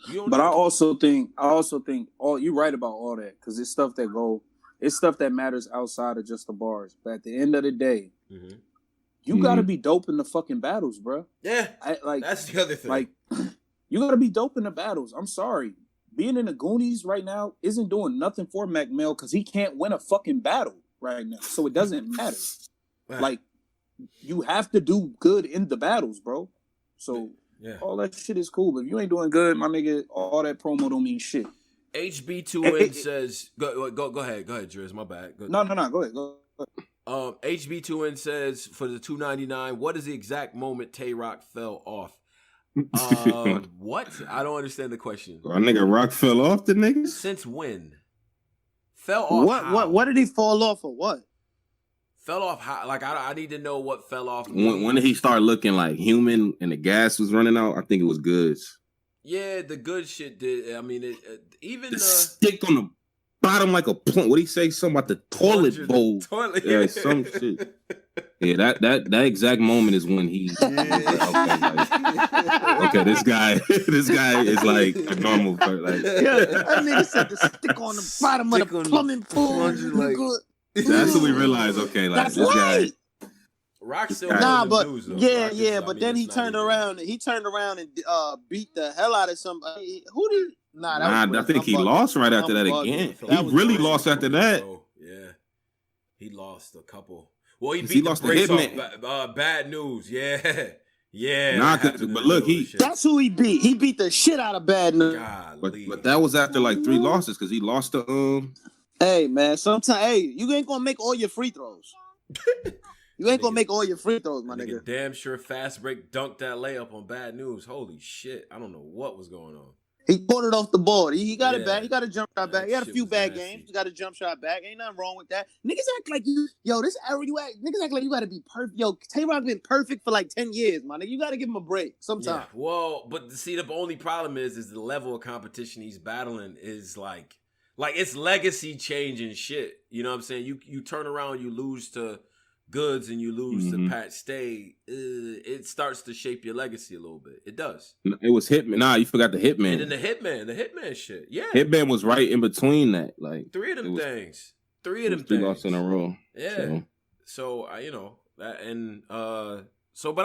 You don't but know. I also think you're right about all that, because it's stuff that matters outside of just the bars. But at the end of the day, you gotta be dope in the fucking battles, bro. Yeah, that's the other thing. Like, you gotta be dope in the battles. I'm sorry. Being in the Goonies right now isn't doing nothing for Mac Mel, because he can't win a fucking battle right now. So it doesn't matter. Like, you have to do good in the battles, bro. So all that shit is cool. But if you ain't doing good, my nigga, all that promo don't mean shit. HB2N says, go ahead, Driz, my bad. No, go ahead. HB2N says, for the $2.99, what is the exact moment Tay-Rock fell off? What? I don't understand the question. Our nigga Rock fell off the niggas? Since when? Fell off What did he fall off or what? Fell off how? Like, I need to know what fell off. When did he start looking like human and the gas was running out? I think it was goods. Yeah, the good shit did. I mean, even the stick on the bottom like a plump. What did he say? Something about the toilet bowl. Yeah, some shit. Yeah, that exact moment is when he. Okay, this guy is like a normal person. Like, that nigga said the stick on the bottom of the plumbing pool. That's when we realized. Okay, like that's this right. guy. Rock still but dudes, but then he turned around and beat the hell out of somebody. Who did? I think he lost right after that again. He really lost after that. Yeah, he lost a couple. Well, he lost the Hitman. Bad News. Yeah. But look, that's who he beat. He beat the shit out of Bad News. But that was after like 3 losses, because he lost to Hey man, you ain't gonna make all your free throws. You ain't gonna make all your free throws, my nigga. Damn sure fast break dunked that layup on Bad News. Holy shit! I don't know what was going on. He pulled it off the board. He got it back. He got a jump shot back. He had a few bad games. He got a jump shot back. Ain't nothing wrong with that. Niggas act like this era you act. Niggas act like you gotta be perfect. Yo, Tay-Rock been perfect for like 10 years, my nigga. You gotta give him a break sometime. Yeah, well, but see, the only problem is the level of competition he's battling is like it's legacy changing shit. You know what I'm saying? You turn around, you lose to Goods and you lose to Pat Stay, it starts to shape your legacy a little bit. It does. It was Hitman. Nah, you forgot the Hitman. And then the Hitman shit. Yeah. Hitman was right in between that. Like 3 of them things. 3 of them 3 things. lost in a row. Yeah. So you know, that and but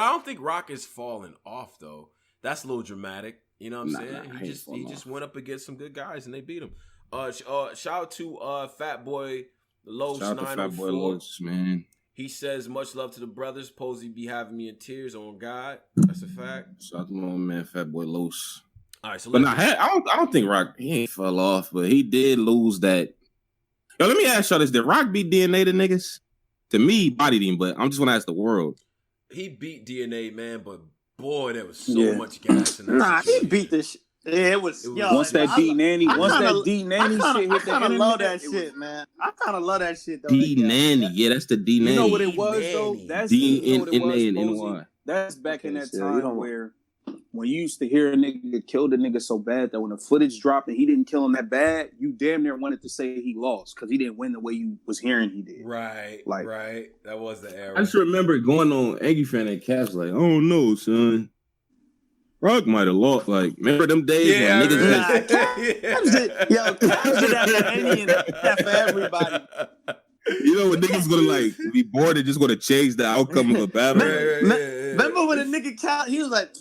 I don't think Rock is falling off though. That's a little dramatic. You know what I'm saying? He just went up against some good guys and they beat him. Shout out to Fat Boy Los 904. Shout out to Fat Boy Los, man. He says, much love to the brothers. Posey be having me in tears on God. That's a fact. Shout out to my man, Fat Boy Los. All right, so I don't think Rock, he ain't fell off, but he did lose that. Yo, let me ask y'all this. Did Rock beat DNA to niggas? To me, he bodied him, but I'm just going to ask the world. He beat DNA, man, but boy, there was so much gas in that. Nah, he beat this shit. Yeah, it was. Once that D-Nanny shit hit the I love that shit, man. I kind of love that shit, though. D-Nanny, yeah, that's the D-Nanny. You know what it was, though? That's D-N-N-A-N-Y. That's back in that time where when you used to hear a nigga kill the nigga so bad that when the footage dropped and he didn't kill him that bad, you damn near wanted to say he lost because he didn't win the way you was hearing he did. Right, right. That was the era. I just remember going on Angry Fan and Caps like, oh no, son. Rock might have lost. Like, remember them days when niggas Caps did that for any and that for everybody. You know when niggas gonna like be bored and just gonna change the outcome of a battle. Remember when a nigga he was like,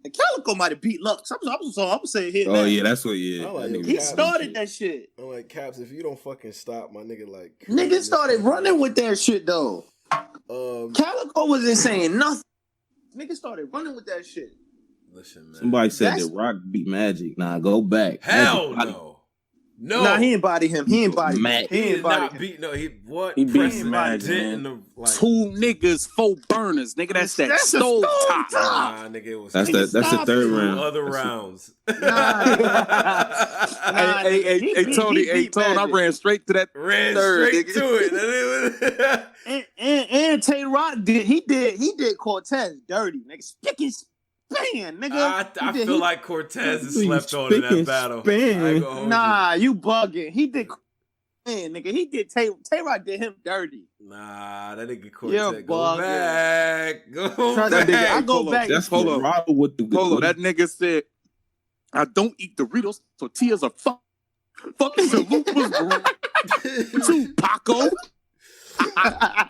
Calicoe might have beat Lux. I'm saying here. Oh yeah, that's what. Yeah, like he started that shit. I'm like, Caps, if you don't fucking stop, my nigga, like niggas started running with that shit though. Calicoe wasn't saying nothing. Niggas started running with that shit. Listen, man. Somebody said that Rock beat Magic. Nah, go back. Hell no. No. Nah, he ain't body him. He ain't body Magic. He did not beat. No, he beat Magic. 2 niggas, 4 burners, nigga. That's stove top. Nah, nigga, it was. That's the third round. Other rounds. Hey, Tony. I ran straight to that. Straight to it. And Tay-Rock did Cortez dirty, nigga. span, nigga. I feel like Cortez is slept on in that battle. Nah, you bugging. He did. Man, nigga, he did. Tay-Rock did him dirty. Nah, that nigga Cortez. Go bugging. back. Go Trust back. me, I go back. That's Polo. That nigga said, I don't eat Doritos. Tortillas are fucking chalupas. To Paco.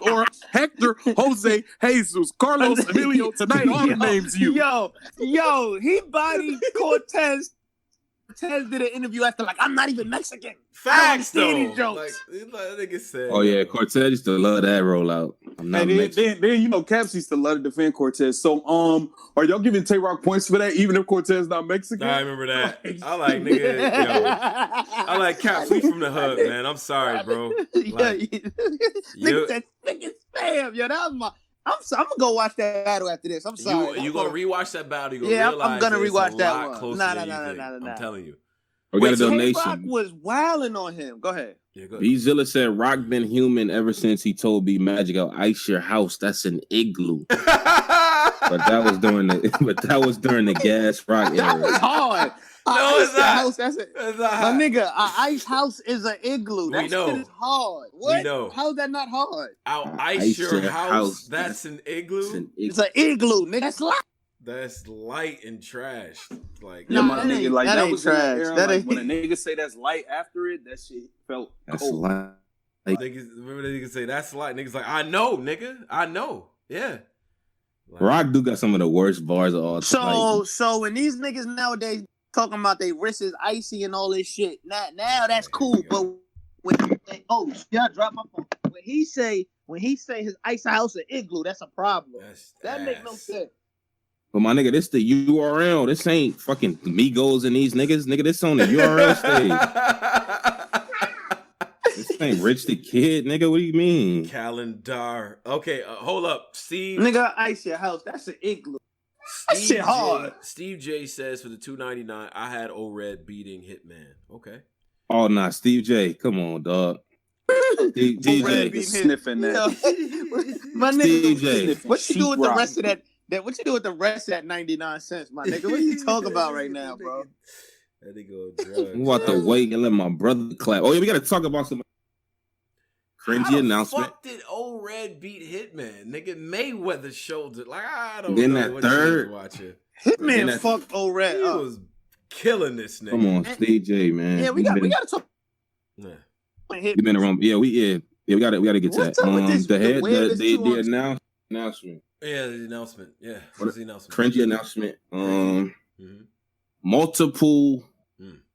Or Hector, Jose, Jesus, Carlos, Emilio. Tonight, all the names you. Yo, he bodied Cortez. Cortez did an interview after like, I'm not even Mexican. Facts, I don't though. understand these jokes. Like that nigga said. Oh yeah, Cortez used to love that rollout. And then you know, Caps used to love to defend Cortez. So are y'all giving Tay-Rock points for that, even if Cortez not Mexican? I remember that. I like nigga. I like Caps. We from the hood, man. I'm sorry, bro. Like, nigga said fucking spam. Yo, that was my. I'm gonna go watch that battle after this. I'm sorry. You gonna rewatch that battle? You gonna realize I'm gonna rewatch that one. Nah. I'm telling you. We got a donation. Tay-Rock was wilding on him. Go ahead. Yeah, go ahead. B-Zilla said Rock been human ever since he told B Magic, I'll ice your house. That's an igloo. But that was during the gas rock That era. was hard. No, it's not. House, that's it. It's My nigga, an ice house is an igloo. That shit is hard. What? We know. How's that not hard? I'll ice your house. That's an igloo. It's an igloo, nigga. That's light. That's light and trash. Like Yeah, my nigga, like that was trash. That like, when a nigga say that's light after it, that shit felt cold. Light. Niggas, remember that niggas say that's light. Niggas like, I know, nigga. I know. Yeah. Like, Rock do got some of the worst bars of all time. So when these niggas nowadays talking about their wrists is icy and all this shit, now that's cool. But when drop my phone. When he say his ice house an igloo, that's a problem. That make no sense. But my nigga, this the URL. This ain't fucking Migos and these niggas. Nigga, this on the URL stage. This ain't Rich the Kid, nigga. What do you mean? Calendar. Okay, hold up. Steve. Nigga, ice your house. That's an igloo. That shit hard. Steve J says for the $2.99, I had O-Red beating Hitman. Okay. Oh, nah. Steve J. Come on, dog. DJ. Sniffing that. My nigga, Steve J. What you do with the rest of that? What you do with the rest of that 99 cents, my nigga? What are you talking about right now, bro? That nigga drugs. I'm about to wait and let my brother clap. Oh, yeah, we got to talk about some cringy announcement. How the fuck did O-Red beat Hitman? Nigga, Mayweather showed it. Like, I don't then know that what third, you was watching. Hitman fucked O-Red He up. was killing this nigga. Come on, Steve J, man. Yeah, we got to talk. Yeah. You been around. Yeah, we got to get to that. The announcement. Yeah, the announcement. Yeah, what's the announcement? Cringy announcement. Multiple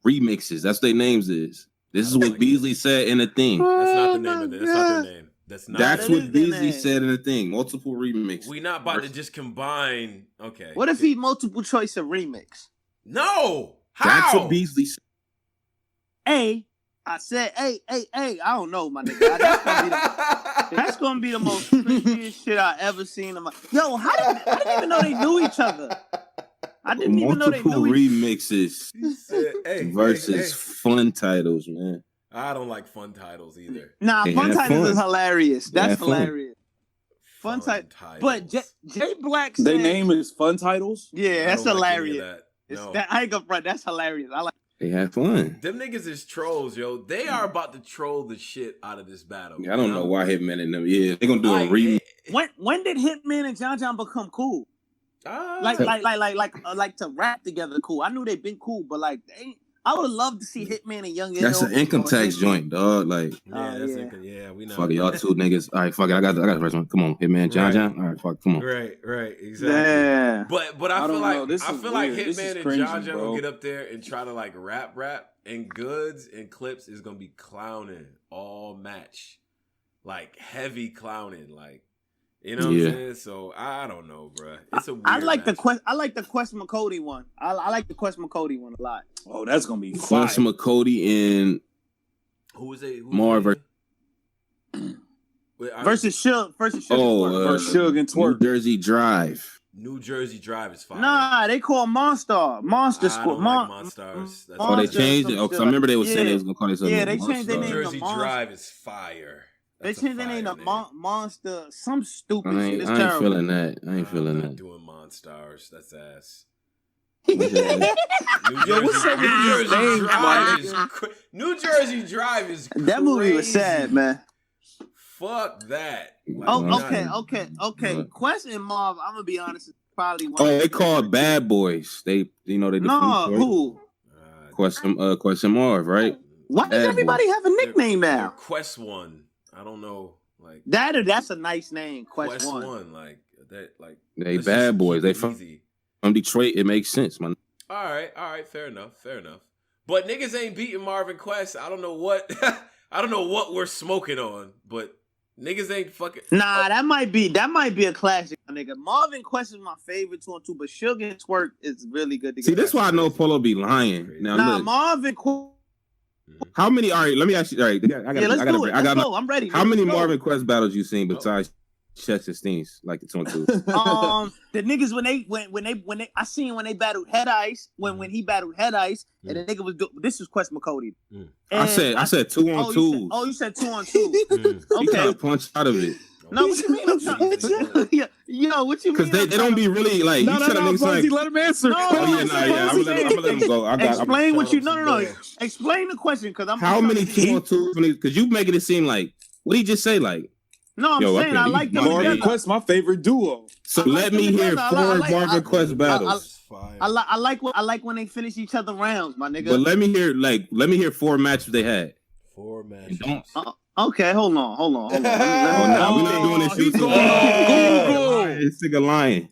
remixes. That's their names is. This is what Beasley said in the thing. That's not the name of it. That's not their name. That's what Beasley said in the thing. Multiple remixes. We not about to just combine. Okay. What if he multiple choice a remix? No. How? That's what Beasley said. I said, hey, I don't know, my nigga. That's gonna be the most cringiest shit I ever seen in my. Yo, I didn't even know they knew each other. I didn't even know they knew remixes versus fun titles, man. I don't like fun titles either. Nah, fun titles is hilarious. That's hilarious. Fun titles. But J Black said, their name is Fun Titles? Yeah, that's hilarious. No. I ain't gonna front. That's hilarious. I like. They had fun. Them niggas is trolls, yo. They are about to troll the shit out of this battle. Yeah, I don't know why Hitman and them. Yeah, they gonna do a remix. When did Hitman and John become cool? Like to rap together, cool. I knew they'd been cool, but like I would have loved to see Hitman and Young. That's an income tax joint, dog. Like, yeah, we know. Fuck it, y'all two niggas. All right, fuck it. I got the first one. Come on, Hitman, John. All right, fuck, come on. Right, exactly. Yeah. But I feel like Hitman and cringy, John will get up there and try to like rap, and Goods and Clips is gonna be clowning all match, like heavy clowning, like. You know what I'm saying? So I don't know, bro. It's a weird I like the Quest McCody one. I like the Quest McCody one a lot. Oh, that's gonna be fire. Quest McCody and who was it? Marv versus Suge. Versus Suge and Twerk. New Jersey Drive is fire. Nah, they call Monster Squad. Monsters. Oh, they changed it. Oh, because I remember they were saying they was gonna call it something. Yeah, they changed their name. New Jersey Drive is fire. They changed their name to Monster. Some stupid shit. It's I ain't terrible. feeling that. I ain't feeling that. Doing Monstars. That's ass. Yo, what's up with these names, New Jersey Drive is crazy. That movie was sad, man. Fuck that. Like, Okay. Quest and Marv, I'm gonna be honest, probably one. Oh, they called Bad Boys. They who? Quest and Marv, right? Why does everybody have a nickname now? Quest One. I don't know. Like that's a nice name. Quest One. Like that. Like they Bad Boys. They from Detroit. It makes sense, man. All right. Fair enough. But niggas ain't beating Marvin Quest. I don't know what. I don't know what we're smoking on, but niggas ain't fucking. Nah, that might be a classic, nigga. Marvin Quest is my favorite 2-on-2, but Sugar and Twerk is really good together. See, that's why I know Polo be lying. Now, look, Marvin Quest. How many? All right, let me ask you. All right, let's go. I'm ready. How many Marvin Quest battles you seen besides Chess and Steens, like the 2-on-2? The niggas when they I seen when they battled Head Ice when he battled Head Ice and the nigga was this was Quest McCody. I said 2-on-2. You said 2-on-2. Okay, he kind of punched out of it. No, what you mean? Yo, what you mean? Because they don't be really like. No, Fonzie, let him answer. I'm gonna let him go. Explain what you. No. Explain the question, because I'm. How many 2-on-2? Because you making it seem like what did he just say? Like, no, I'm saying I like them. Marvin Quest, my favorite duo. So let me hear 4 Marvin Quest battles. I like when they finish each other rounds, my nigga. But let me hear 4 matches they had. 4 matches. Okay, hold on. We're not doing this. Google. This nigga lying.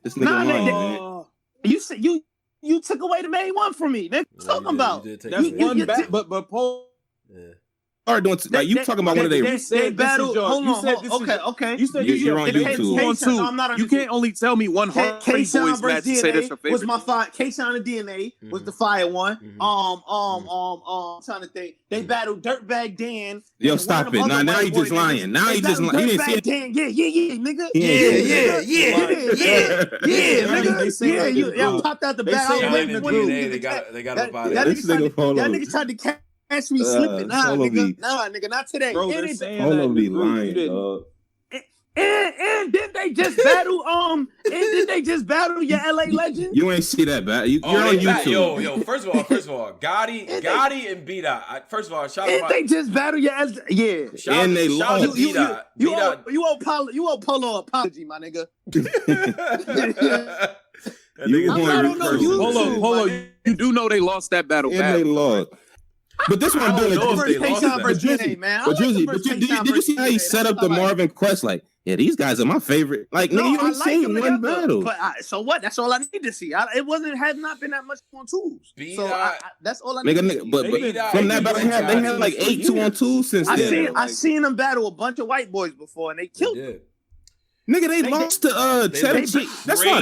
You said you took away the main one from me. What you talking about? That's one back, but Paul. Are doing like you talking about one of they battle. Hold on. Okay. You said you're on YouTube. You can't only tell me one hard boys match to say that's your favorite. Was my fire? K-Shine and DNA was the fire one. I'm trying to think. They battled Dirtbag Dan. Yo, stop it! Now you just lying. Now you just lying. You didn't see it. Yeah, nigga. Yeah, nigga. Yeah, popped out the bag. They got up out of it. That nigga tried to catch me slipping. Nah, nigga, not today. Bro, they're saying Polo that be lying, dog. And didn't they just battle your LA legend? You ain't see that battle. You're on YouTube. Yo, first of all, Gotti and B-Dot. First of all, shout out. They just battle your yeah. And they lost. You owe Polo apology, my nigga. Polo, you do know they lost that battle. And they lost. But this one doing it. But did you see how he set up the Marvin Quest? Like, yeah, these guys are my favorite. Like, nigga, you ain't seen one battle. But so what? That's all I need to see. It had not been that much 2-on-2s. So that's all I need to see. But from that battle, they had like 8 2-on-2s since then. I seen them battle a bunch of white boys before, and they killed them. Nigga, they lost to Cheddar Cheese. That's why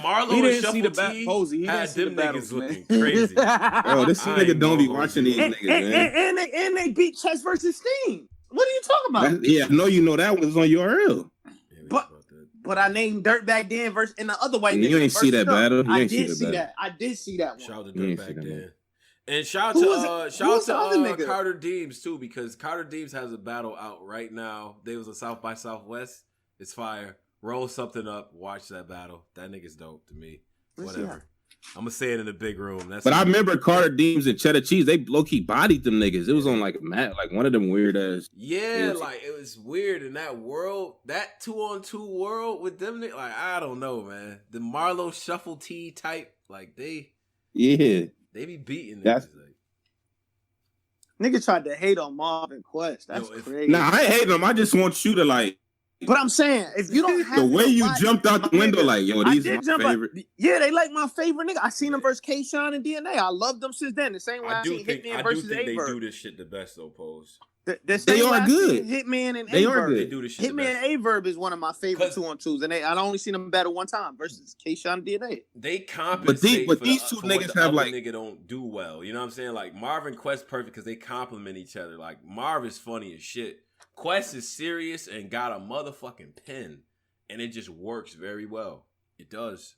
Marlo and Shuffle T Posey. had them niggas looking crazy. Bro, this nigga don't be watching these niggas, man. And they beat Chess versus Steam. What are you talking about? Yeah, I know you know that was on URL. But I named Dirtbag Dan versus and the other white nigga. You ain't see that battle. I did see that. I did see that one. Shout out to Dirtbag Dan. And shout out to Carter Deems too, because Carter Deems has a battle out right now. They was a South by Southwest. It's fire. Roll something up. Watch that battle. That nigga's dope to me. Whatever. I'm gonna say it in the big room. But I remember Carter Deems and Cheddar Cheese. They low key bodied them niggas. It was on like one of them weird ass. Yeah, like it was weird in that world, that 2-on-2 world with them. Like I don't know, man. The Marlo Shuffle T type, like they be beating niggas. Nigga tried to hate on Marvin Quest. That's crazy. Nah, I ain't hate him. I just want you to like. But I'm saying, if you don't have the way you jumped out the window, like, yo, these are my favorite. Yeah, they like my favorite nigga. I seen them versus K-Shine and DNA. I loved them since then. The same way I seen Hitman versus Aye Verb. They do this shit the best, though, Pose. They are good. Hitman and Aye Verb. They do this shit Hitman and Aye Verb is one of my favorite 2-on-2s, and I only seen them battle one time versus K-Shine and DNA. They compensate, but these two niggas have like nigga don't do well. You know what I'm saying? Like Marvin Quest perfect because they complement each other. Like Marv is funny as shit. Quest is serious and got a motherfucking pen, and it just works very well. It does.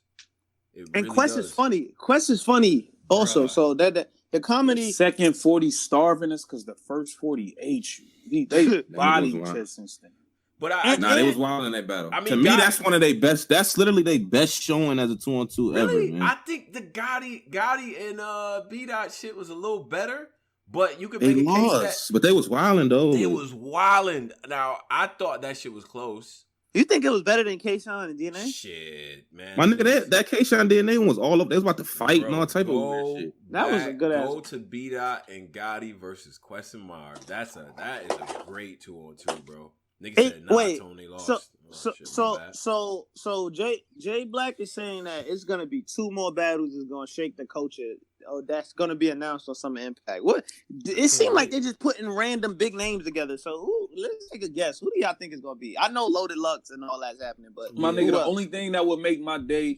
And Quest is funny. Quest is funny also. Bruh. So that the comedy second 40 starving us because the first 40 ate you. They body Chess instinct. But they was wild in that battle. I mean, to me, that's one of their best. That's literally their best showing as a 2-on-2 really? ever. Man. I think the Gotti and B-Dot shit was a little better, but you could they make a lost, case that but they was wilding though. They was wilding. Now I thought that shit was close. You think it was better than K-Shine and DNA? Shit, man. My nigga, that K-Shine DNA one was all up. They was about to fight and all type of weird shit. That was a good ass. Go to B-Dot and Gotti versus Quest and Marv. That is a great 2-on-2, bro. Nigga said Tone, they lost. So Jay Black is saying that it's gonna be 2 more battles that's gonna shake the culture. Oh, that's gonna be announced on some Impact. What? It seemed like they're just putting random big names together. So let's take a guess. Who do y'all think is gonna be? I know Loaded Lux and all that's happening, but my nigga, the only thing that would make my day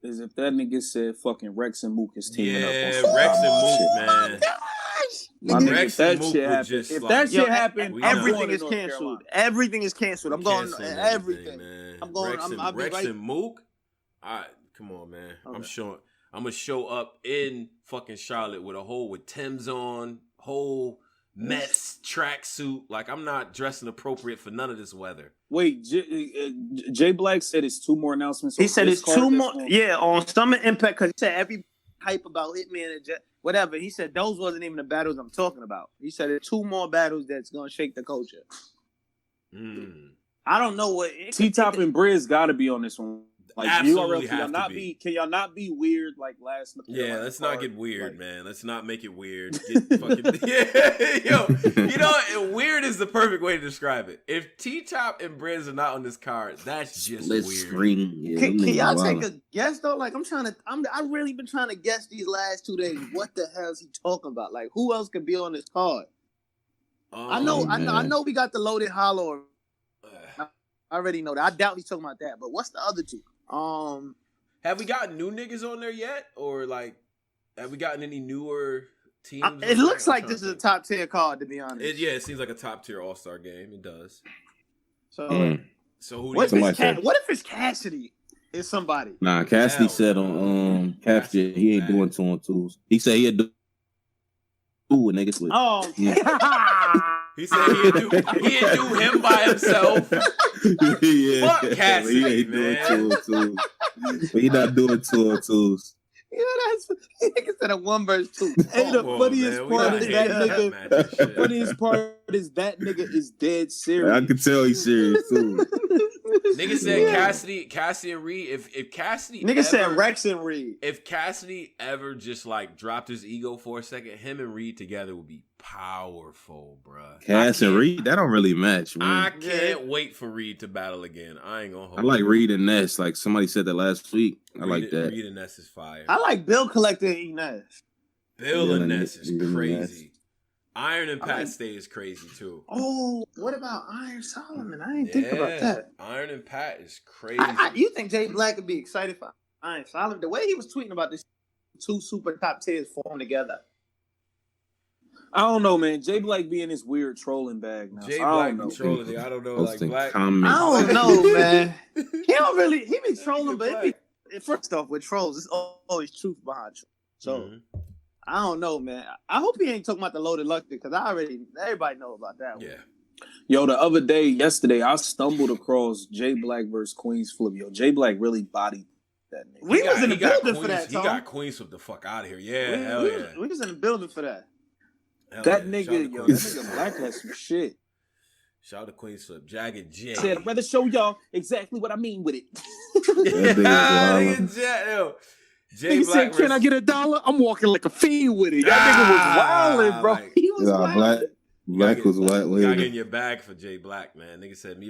is if that nigga said fucking Rex and Mook is teaming up. Yeah, Rex and Mook, man. If that shit happened, everything is canceled. Everything is canceled. I'm going everything. I'm going. Rex and Mook. Come on, man. Okay. I'm gonna show up in fucking Charlotte with Tim's on, whole Mets tracksuit. Like I'm not dressing appropriate for none of this weather. Wait, Jay Black said it's 2 more announcements. He said it's 2 more. Yeah, on Summer Impact, because he said every hype about Hitman and whatever. He said those wasn't even the battles I'm talking about. He said it's 2 more battles that's gonna shake the culture. I don't know what T-Top and Briz got to be on this one. Like absolutely can y'all not be weird like last? Yeah, let's not get weird, man. Let's not make it weird. Yo, weird is the perfect way to describe it. If T-Top and Briz are not on this card, that's just weird. Yeah, can y'all take a guess though? Like I've really been trying to guess these last 2 days. What the hell is he talking about? Like who else could be on this card? I know we got the Loaded Hollow. I already know that. I doubt he's talking about that. But what's the other 2? Have we got new niggas on there yet, or like, have we gotten any newer teams? It looks like this is a top tier card, to be honest. It seems like a top tier All-Star game. It does. So who? What if it's Cassidy? It's somebody. Nah, Cassidy said on Cassidy he ain't doing 2-on-2s. He said he'd do with niggas with. Oh. He said he'd do him by himself. Yeah. Fuck Cassidy, he ain't man. doing 2-on-2s. He not doing 2-on-2s. That's nigga said a 1 versus 2. Hey, the funniest part is that nigga. The funniest part is that nigga is dead serious. I can tell he's serious too. Nigga said Cassidy and Reed. If Cassidy, nigga said Rex and Reed. If Cassidy ever just like dropped his ego for a second, him and Reed together would be powerful, bruh. Cass and Reed, that don't really match, man. I can't wait for Reed to battle again. I ain't gonna hold. I like Reed and Ness. Like somebody said that last week. I like that. Reed and Ness is fire. I like Bill Collector and Ness. Bill and Ness is crazy. Iron and Pat Stay is crazy too. Oh, what about Iron Solomon? I didn't think about that. Iron and Pat is crazy. You think Jay Black would be excited for Iron Solomon? The way he was tweeting about this 2 super top tiers formed together. I don't know, man. Jay Black be in this weird trolling bag now. Jay Black be trolling. I don't know, like Black. I don't know, man. He be trolling, but first off, with trolls, it's always truth behind you. So I don't know, man. I hope he ain't talking about the Loaded Luck because everybody know about that one. Yeah. Yo, the other day, yesterday, I stumbled across Jay Black versus Queens Flip. Yo, Jay Black really bodied that nigga. We was in the building for that, Tom. He got Queens Flip the fuck out of here. Yeah, hell yeah. We was in the building for that. That nigga Black has some shit. Shout out to Queen Flip, Jagged J. Said I'd rather show y'all exactly what I mean with it. Jay Black said, "Can I get $1? I'm walking like a fiend with it." That nigga was wildin', bro. Like, he was wildin'. Black was wild. You gotta get in your bag for Jay Black, man. Nigga said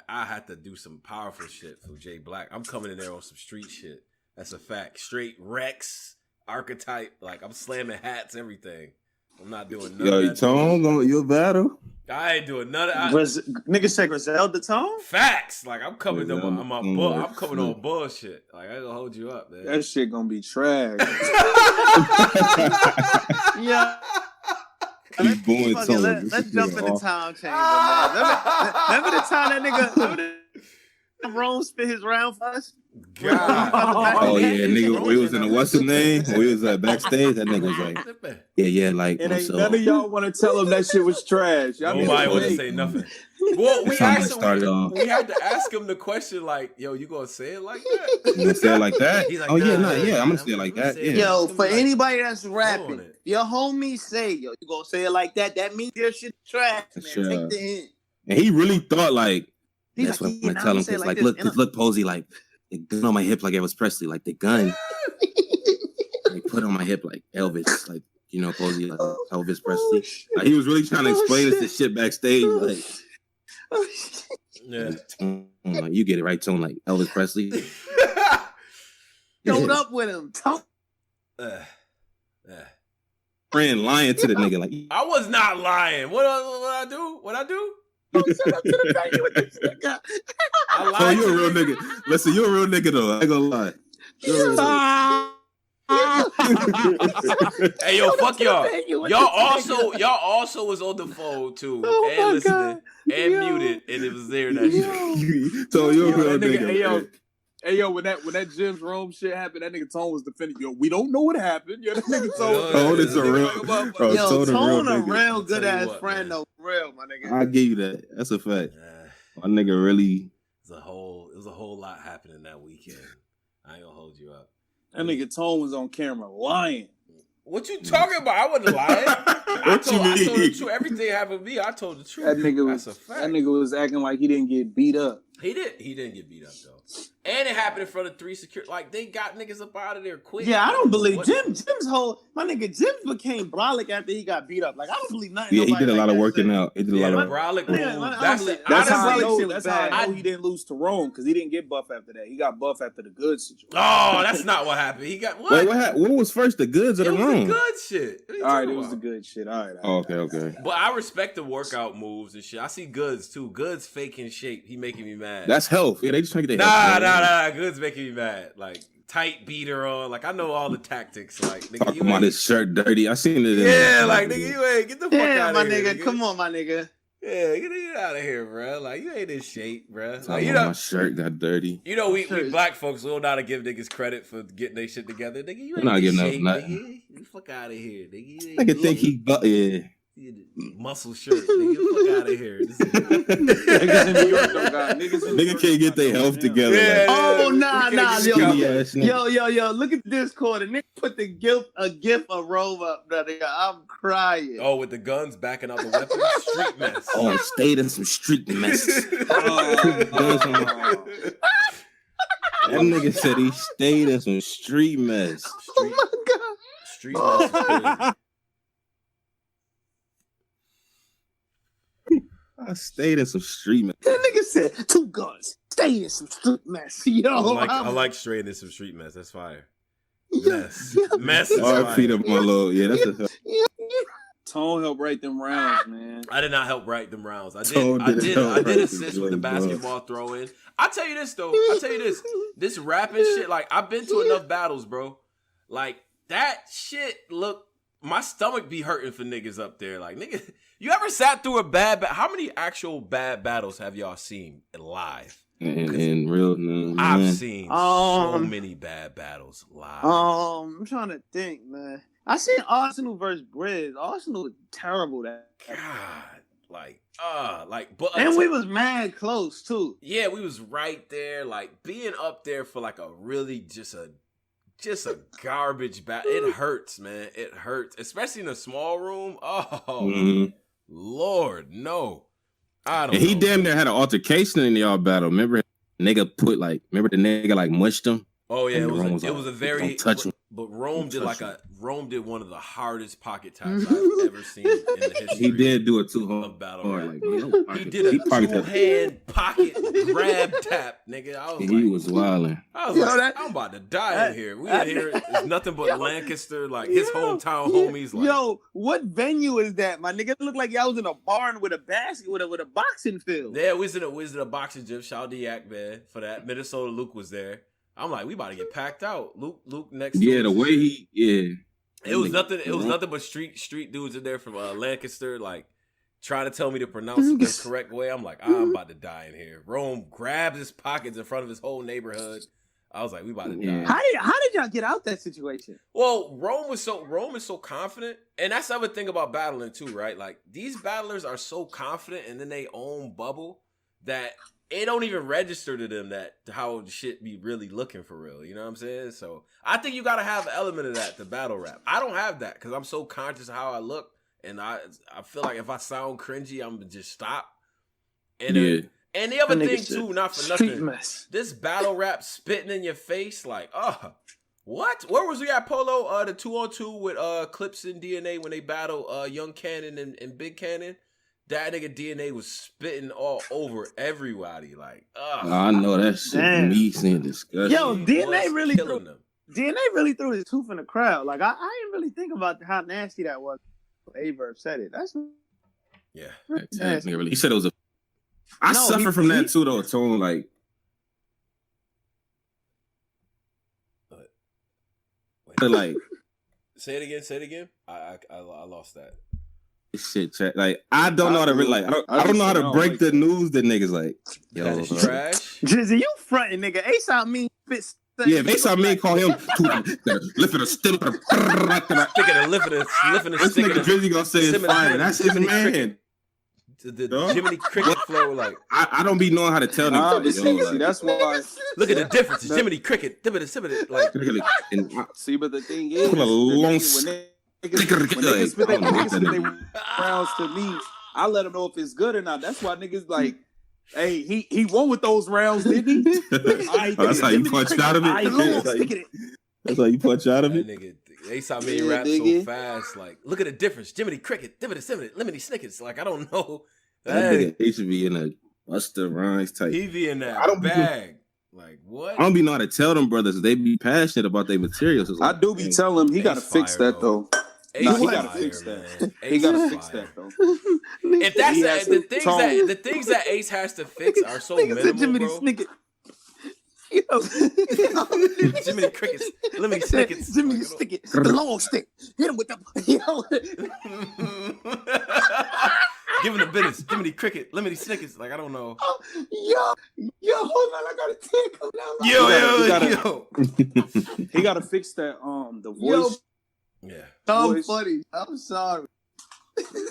I had to do some powerful shit for Jay Black. I'm coming in there on some street shit. That's a fact. Straight Rex archetype. Like I'm slamming hats, everything. I'm not doing nothing. Yo, Tone, your battle? I ain't doing none of that. Nigga say Griselda Tone? Facts. Like I'm coming I'm coming on bullshit. Like I ain't gonna hold you up, man. That shit gonna be trash. Yeah. Let's jump in the time chamber, man. Remember the time that nigga Rome spit his round for us? God. Oh yeah, nigga, we was in the what's the name? We was backstage. That nigga was like, yeah, like. And ain't none of y'all want to tell him that shit was trash. Y'all Nobody want to say nothing. Well, we asked him. We had to ask him the question like, "Yo, you gonna say it like that? You gonna say it like that?" He's like, "Oh yeah, nah, I'm gonna say it like that." Yeah. Yo, for anybody that's rapping, your homies say, "Yo, you gonna say it like that?" That means your shit trash, man. Take the hint. And he really thought like that's like, what I'm gonna tell him. Cause like, look, Posey, like the gun on my hip, like Elvis Presley, like the gun. They put on my hip like Elvis, like Posey, like Elvis Presley. Like, he was really trying to explain us this shit backstage, like. Yeah, like, you get it right, tone like Elvis Presley. Showed up with him. Friend lying to the nigga like I was not lying. What I do? What I do? I lied. Oh, you a real nigga. Listen, you a real nigga though. I ain't gonna lie. Hey yo, fuck y'all. Y'all also was on the phone too, and listening, and muted, and it was there that shit. So you a real nigga. Hey yo, when that Jim's Rome shit happened, that nigga Tone was defending. Yo, we don't know what happened. Yo, that nigga Tone. Tone is a real. Bro, yo, Tone a real good ass friend though, real my nigga. I give you that. That's a fact. My nigga really. It was a whole lot happening that weekend. I ain't gonna hold you up. That nigga Tone was on camera lying. What you talking about? I wasn't lying. I told the truth. Everything happened to me. I told the truth. That's a fact. That nigga was acting like he didn't get beat up. He didn't get beat up though. And it happened in front of 3 security. Like they got niggas up out of there quick. Yeah, I don't believe Jim's Jim became brolic after he got beat up. Like I don't believe nothing. Yeah, he did a lot of working out. He did a lot of brolic. That's how I know he didn't lose to Rome because he didn't get buff after that. He got buff after the good situation. Oh, that's not what happened. He got what? Wait, what happened? What was first, the goods or the Rome? The good shit. All right, it was the good shit. All right. Oh, okay. But I respect the workout moves and shit. I see Goods too. Goods faking shape. He making me mad. That's health. Yeah, they just trying to get their health. Nah. Goods making me mad. Like tight beater on. Like I know all the tactics. Like nigga, talking about his shirt dirty. I seen it. Yeah, like nigga, you ain't get the fuck out of here. My nigga. Come on, my nigga. Yeah, get out of here, bro. Like you ain't in shape, bro. Like, my shirt got dirty. You know, we black folks, we don't know how to give niggas credit for getting their shit together. Nigga, you ain't not in giving shape, nothing. Nigga. Fuck out of here, nigga. Nigga think he yeah. Muscle shirt, nigga. Fuck out of here. Niggas in New York don't got nigga can't get their health together. Yeah. Oh nah, yo. Yo, look at this corner. Nigga put a gif of Rome up, nigga. I'm crying. Oh, with the guns backing out the weapons, street mess. Oh, I stayed in some street mess. That nigga said he stayed in some street mess. Oh my god. Street mess is crazy. I stayed in some street mess. That nigga said 2 guns. Stay in some street mess. Yo, I like straight in some street mess. That's fire. Mess. Mess is fire. fire. Up my low. Yeah, that's a Tone helped write them rounds, man. I did not help write them rounds. I did assist with the basketball throw in. I'll tell you this though. This rapping shit, like I've been to enough battles, bro. Like that shit my stomach be hurting for niggas up there. Like nigga, you ever sat through a bad how many actual bad battles have y'all seen live? In real, no, I've seen so many bad battles live. I'm trying to think, man. I seen Arsenal versus Briz. Arsenal was terrible that. God, but and we was mad close too. Yeah, we was right there. Like being up there for like a really just a garbage battle. It hurts, man. It hurts, especially in a small room. Oh, Lord, no. I don't. And he damn near had an altercation in y'all battle. Remember, remember the nigga like mushed him. Oh yeah, it was a very. Don't touch him. But Rome did one of the hardest pocket taps I've ever seen in the history. He did do it too of battle rap. He did a 2-hand pocket grab tap, nigga. He was wilding. I was I'm about to die in here. We in here. It's nothing but Lancaster, like his hometown homies. Like, yo, what venue is that? My nigga, it looked like y'all was in a barn with a basket with a boxing field. Yeah, we was in a boxing gym. Shout out to Yak, man, for that. Minnesota Luke was there. I'm like, we about to get packed out. Luke next. Yeah, the way it was nothing. It was nothing but street dudes in there from Lancaster, like trying to tell me to pronounce it the correct way. I'm like, I'm about to die in here. Rome grabs his pockets in front of his whole neighborhood. I was like, we about to die. How did y'all get out that situation? Well, Rome is so confident, and that's the other thing about battling too, right? Like these battlers are so confident and in their own bubble that it don't even register to them that how shit be really looking for real. You know what I'm saying? So I think you gotta have an element of that to battle rap. I don't have that because I'm so conscious of how I look, and I feel like if I sound cringy, I'm gonna just stop. And and the other thing too, not for nothing, this battle rap spitting in your face, like, what? Where was we at, Polo? The 2-on-2 with Clips and DNA when they battle Young Cannon and Big Cannon. That nigga DNA was spitting all over everybody, like, I know that shit meats and disgusting. Yo, DNA really threw his tooth in the crowd. Like, I didn't really think about how nasty that was. Aye Verb said it. That's he said it was a. I suffer from that too, though. Tone, like, like, say it again. I lost that. Shit, like, I don't know how to really, like, I don't know how to break the news that niggas like. Yo, that is trash. Drizzy, you fronting, nigga. Ace out me spit. Yeah, if Ace out me call him lifting a stick, lifting a this nigga Drizzy gonna say it's fire. That's his man. The Jiminy Cricket flow, like I don't be knowing how to tell them. That's why. Look at the difference. It's Jiminy Cricket, like. See, but the thing is, put a long. When niggas spit their rounds to me, I let them know if it's good or not. That's why niggas like, hey, he won with those rounds, didn't he? That's how you punch out of it. That's how you punch out of it. Nigga, they saw me rap so fast. Like, look at the difference. Jiminy Cricket, Lemony Snickets. Like, I don't know. That nigga he should be in a Busta Rhymes type. He be in that bag. Like, what? I don't be know how to tell them brothers. They be passionate about their materials. Like, I do be telling him he got to fix that though. He gotta fix that. He gotta fix that though. If that's the things that Ace has to fix are so minimal, Jiminy bro. Snicket. Jiminy Crickets, Lemony Snickets, Jiminy Sticket, the long stick. Hit him with the Give him the business. Jiminy Cricket, Lemony Snickets. Like, I don't know. Yo, hold on, I gotta take him now. Yo. He gotta fix that. The voice. Yeah. I'm funny. I'm sorry.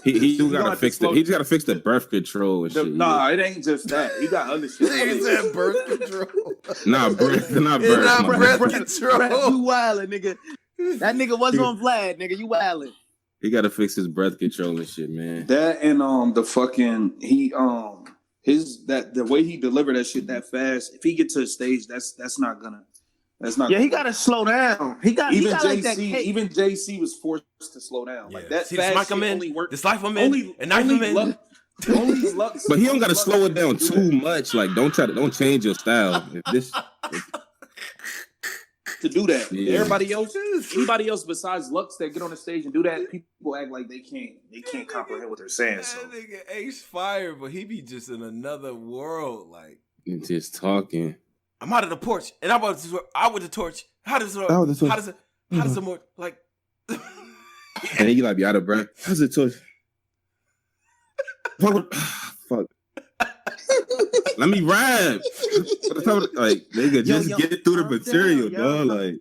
He do gotta fix it. He just gotta fix the birth control and shit. Nah, it ain't just that. He got other shit. He said birth control. Not birth control. You wildin', nigga. That nigga was on Vlad, nigga. You wildin'. He gotta fix his breath control and shit, man. That and the fucking the way he delivered that shit that fast. If he get to a stage, that's not gonna. Yeah, he gotta slow down. He got JC. Like that cake. Even JC was forced to slow down. Yeah. Like that See, fast shit only worked. This life I'm in, and knife I'm in. Only luck. But he don't gotta slow it down too much. Like, don't change your style. To do that, yeah. anybody else besides Lux that get on the stage and do that, people act like they can't comprehend what they're saying. So That nigga Ace fire, but he be just in another world. Like, just talking. I'm out of the porch, and I went the torch. How does it more like? And then you like be out of breath. How's it torch? Fuck. Let me rap. Like, nigga, just get through the material, dog. Like,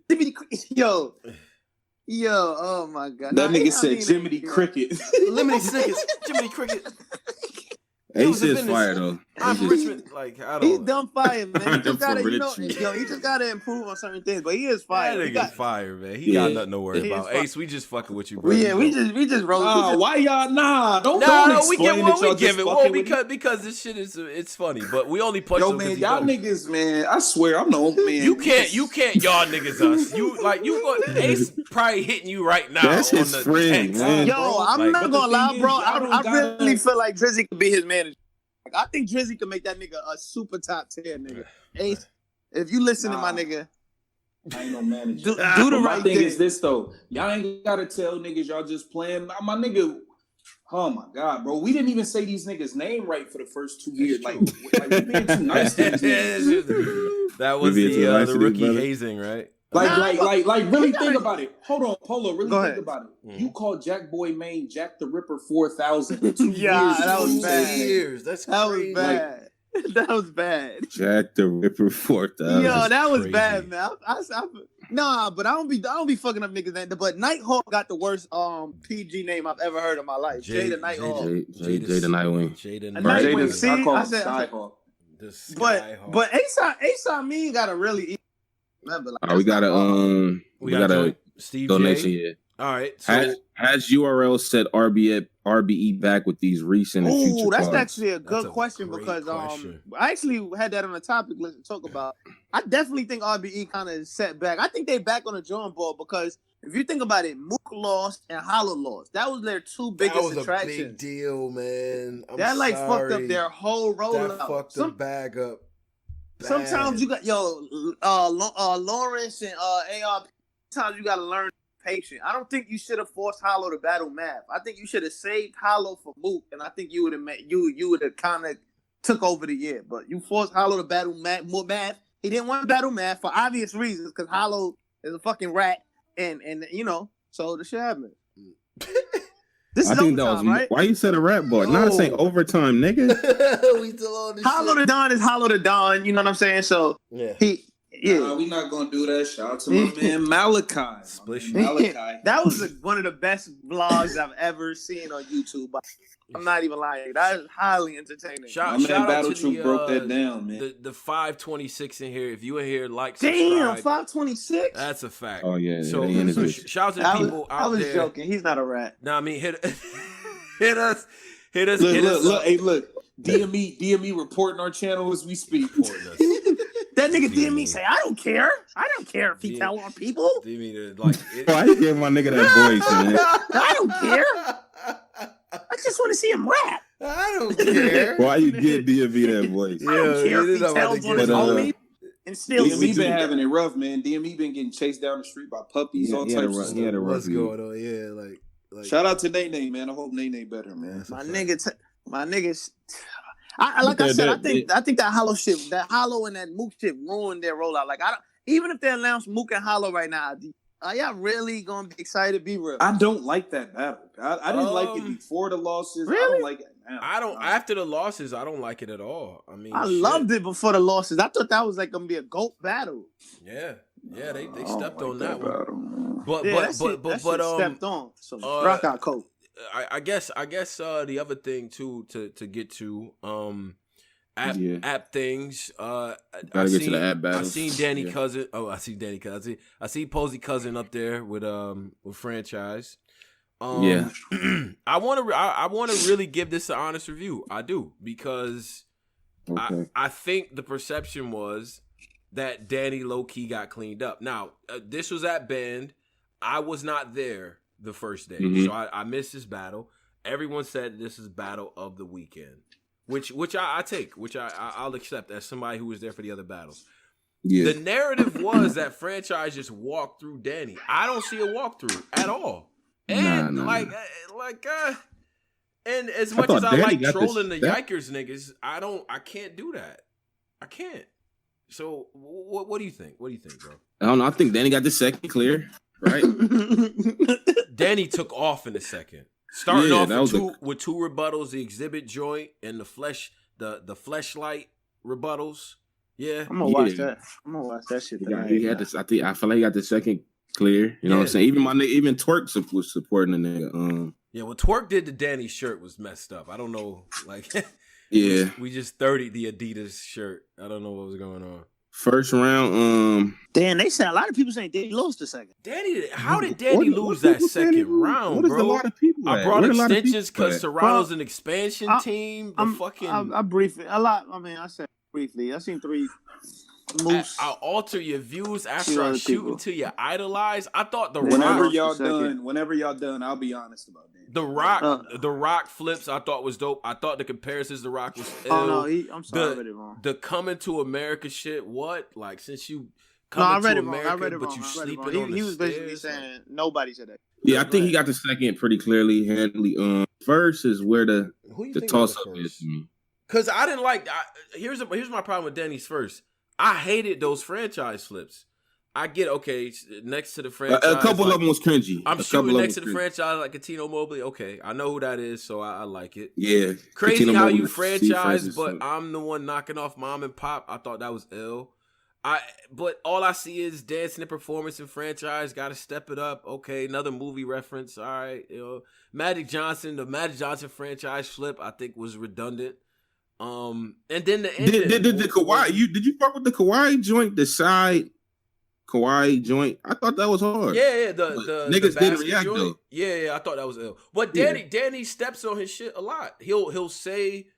oh my god. That nigga said Jiminy Cricket. Lemony Snickets, Jiminy Cricket. Ace is fire though. I'm Richmond. Like, I don't. He's done fire, man. He just gotta, he just gotta improve on certain things. But he is fire. That nigga's fire, man. He got nothing to worry about. Ace, we just fucking with you, bro. Yeah, we just roll. Why y'all don't we give it. Because this shit it's funny, but we only punch. Yo, man, y'all niggas, man. I swear, I'm the only man. You can't y'all niggas us. Ace probably hitting you right now. That's his friend, man. Yo, I'm not gonna lie, bro. I really feel like Drizzy could be his manager. I think Drizzy can make that nigga a super top tier nigga. Ace, if you listen to my nigga, I ain't no manager. Do the right thing. My thing is this though. Y'all ain't gotta tell niggas y'all just playing. My nigga, oh my god, bro. We didn't even say these niggas' name right for the first 2 years. Like we being too nice to these niggas. That was the rookie hazing, right? Like, really think about it. Hold on, Polo. Really think about it. Mm. You called Jack Boy Maine Jack the Ripper 4000 for 2 years. Yeah, that was bad. 2 years. That's crazy. That was bad. That was bad. Jack the Ripper 4000. Yo, that was crazy. bad, man. Nah, but I don't be fucking up niggas' name. But Nighthawk got the worst PG name I've ever heard in my life. Jay the Nighthawk. Jay the Nightwing. Nightwing. See, I call I him said, Skyhawk. but Aesop me got a really remember. Like, We got a Steve donation J. here. All right. So Has URL set RBE back with these recent and future oh, that's cards? actually a good question great because question. I actually had that on the topic list to talk about. I definitely think RBE kind of set back. I think they back on the drawing board because if you think about it, Mook lost and Hollow lost. That was their two biggest that was attractions. a big deal, man. That like fucked up their whole rollout. That fucked the bag up. Bad. Sometimes you got Lawrence and ARP. Sometimes you got to learn patient. I don't think you should have forced Hollow to battle Math. I think you should have saved Hollow for Mook, and I think you would have kind of took over the year. But you forced Hollow to battle Math. He didn't want to battle Math for obvious reasons because Hollow is a fucking rat, and so the shit happened. This is overtime, right? Why you said a rap boy? Not saying overtime, nigga. We still on this Hollow shit. the Don is Hollow the Don. You know what I'm saying? So Yeah. Nah, we not gonna do that. Shout out to my man Malachi. Splish Malachi. That was one of the best vlogs I've ever seen on YouTube. I'm not even lying. That is highly entertaining. My man Battle Troop broke that down, man. The 526 in here. If you in here, like, Damn, subscribe. 526. That's a fact. Oh yeah. So shout out to the people out I was there. joking. He's not a rat. Nah, I mean hit us. Look. DME reporting our channel as we speak. That nigga DME say, I don't care. I don't care if he tell on people. Why you give my nigga that voice, man? I don't care. I just want to see him rap. I don't care. Why you give DME that voice? I don't care if he tells on his homie and still DME been having it rough, man. DME been getting chased down the street by puppies, all types of stuff. What's going on? Yeah, like shout out to Nene, man. I hope Nene better, man. My niggas. I think that Hollow shit, that Hollow and that Mook shit ruined their rollout. Like even if they announce Mook and Hollow right now, are y'all really gonna be excited? Be real. I don't like that battle. I didn't like it before the losses. Really? I don't like it now. I don't. After the losses, I don't like it at all. I mean, I loved it before the losses. I thought that was like gonna be a GOAT battle. Yeah, they stepped on that one. Battle, But stepped on. So rock out coat. I guess the other thing too to get to app things. Gotta get to the app battles. I seen Danny Cousin. Oh, I see Danny Cousin. I see Posey Cousin up there with franchise. I want to really give this an honest review. I do because I think the perception was that Danny low key got cleaned up. Now this was at Bend. I was not there the first day, so I missed this battle. Everyone said this is battle of the weekend, which I take, which I'll accept as somebody who was there for the other battles. Yeah. The narrative was that franchise just walked through Danny. I don't see a walkthrough at all. And and as much as I like trolling the Yikers niggas, I can't do that. I can't. So what do you think? What do you think, bro? I don't know. I think Danny got the second clear. Right. Danny took off in the second. Starting off with two rebuttals, the exhibit joint and the fleshlight rebuttals. Yeah. I'm gonna watch that. I'm gonna watch that shit. He had this, I feel like he got the second clear. You know what I'm saying? Even Twerk was supporting the nigga. Yeah, what Twerk did to Danny's shirt was messed up. I don't know, like yeah. We just 30'd the Adidas shirt. I don't know what was going on. First round, damn, they said a lot of people saying Danny lost the second. How did Danny lose that second round, bro? A lot of people I brought extensions because Serrano's an expansion team. I briefly, I said briefly. I seen 3 moves. I'll alter your views after I shoot until you idolize. I thought whenever y'all done, I'll be honest about that. The Rock flips I thought was dope. I thought the comparisons to Rock was ill. Oh no, I'm sorry, I read it wrong. The coming to America shit. What? Like since you coming to America, but you sleeping on the stairs. He was basically saying nobody said that. Yeah, I think he got the second pretty clearly, handily. First is where the toss up is. Because I didn't like. Here's my problem with Danny's first. I hated those franchise flips. I get okay. Next to the franchise, a couple of them was cringy. I'm shooting next to the franchise like Katino Mobley. Okay, I know who that is, so I like it. Yeah, crazy how you franchise, but I'm the one knocking off mom and pop. I thought that was ill. But all I see is dancing and performance and franchise. Got to step it up. Okay, another movie reference. All right, Magic Johnson, the Magic Johnson franchise flip, I think was redundant. And then the Kawhi. Did you fuck with the Kawhi joint? The side Kawhi joint. I thought that was hard. Yeah. The niggas didn't react joint. Though. Yeah. I thought that was ill. But Danny steps on his shit a lot. He'll say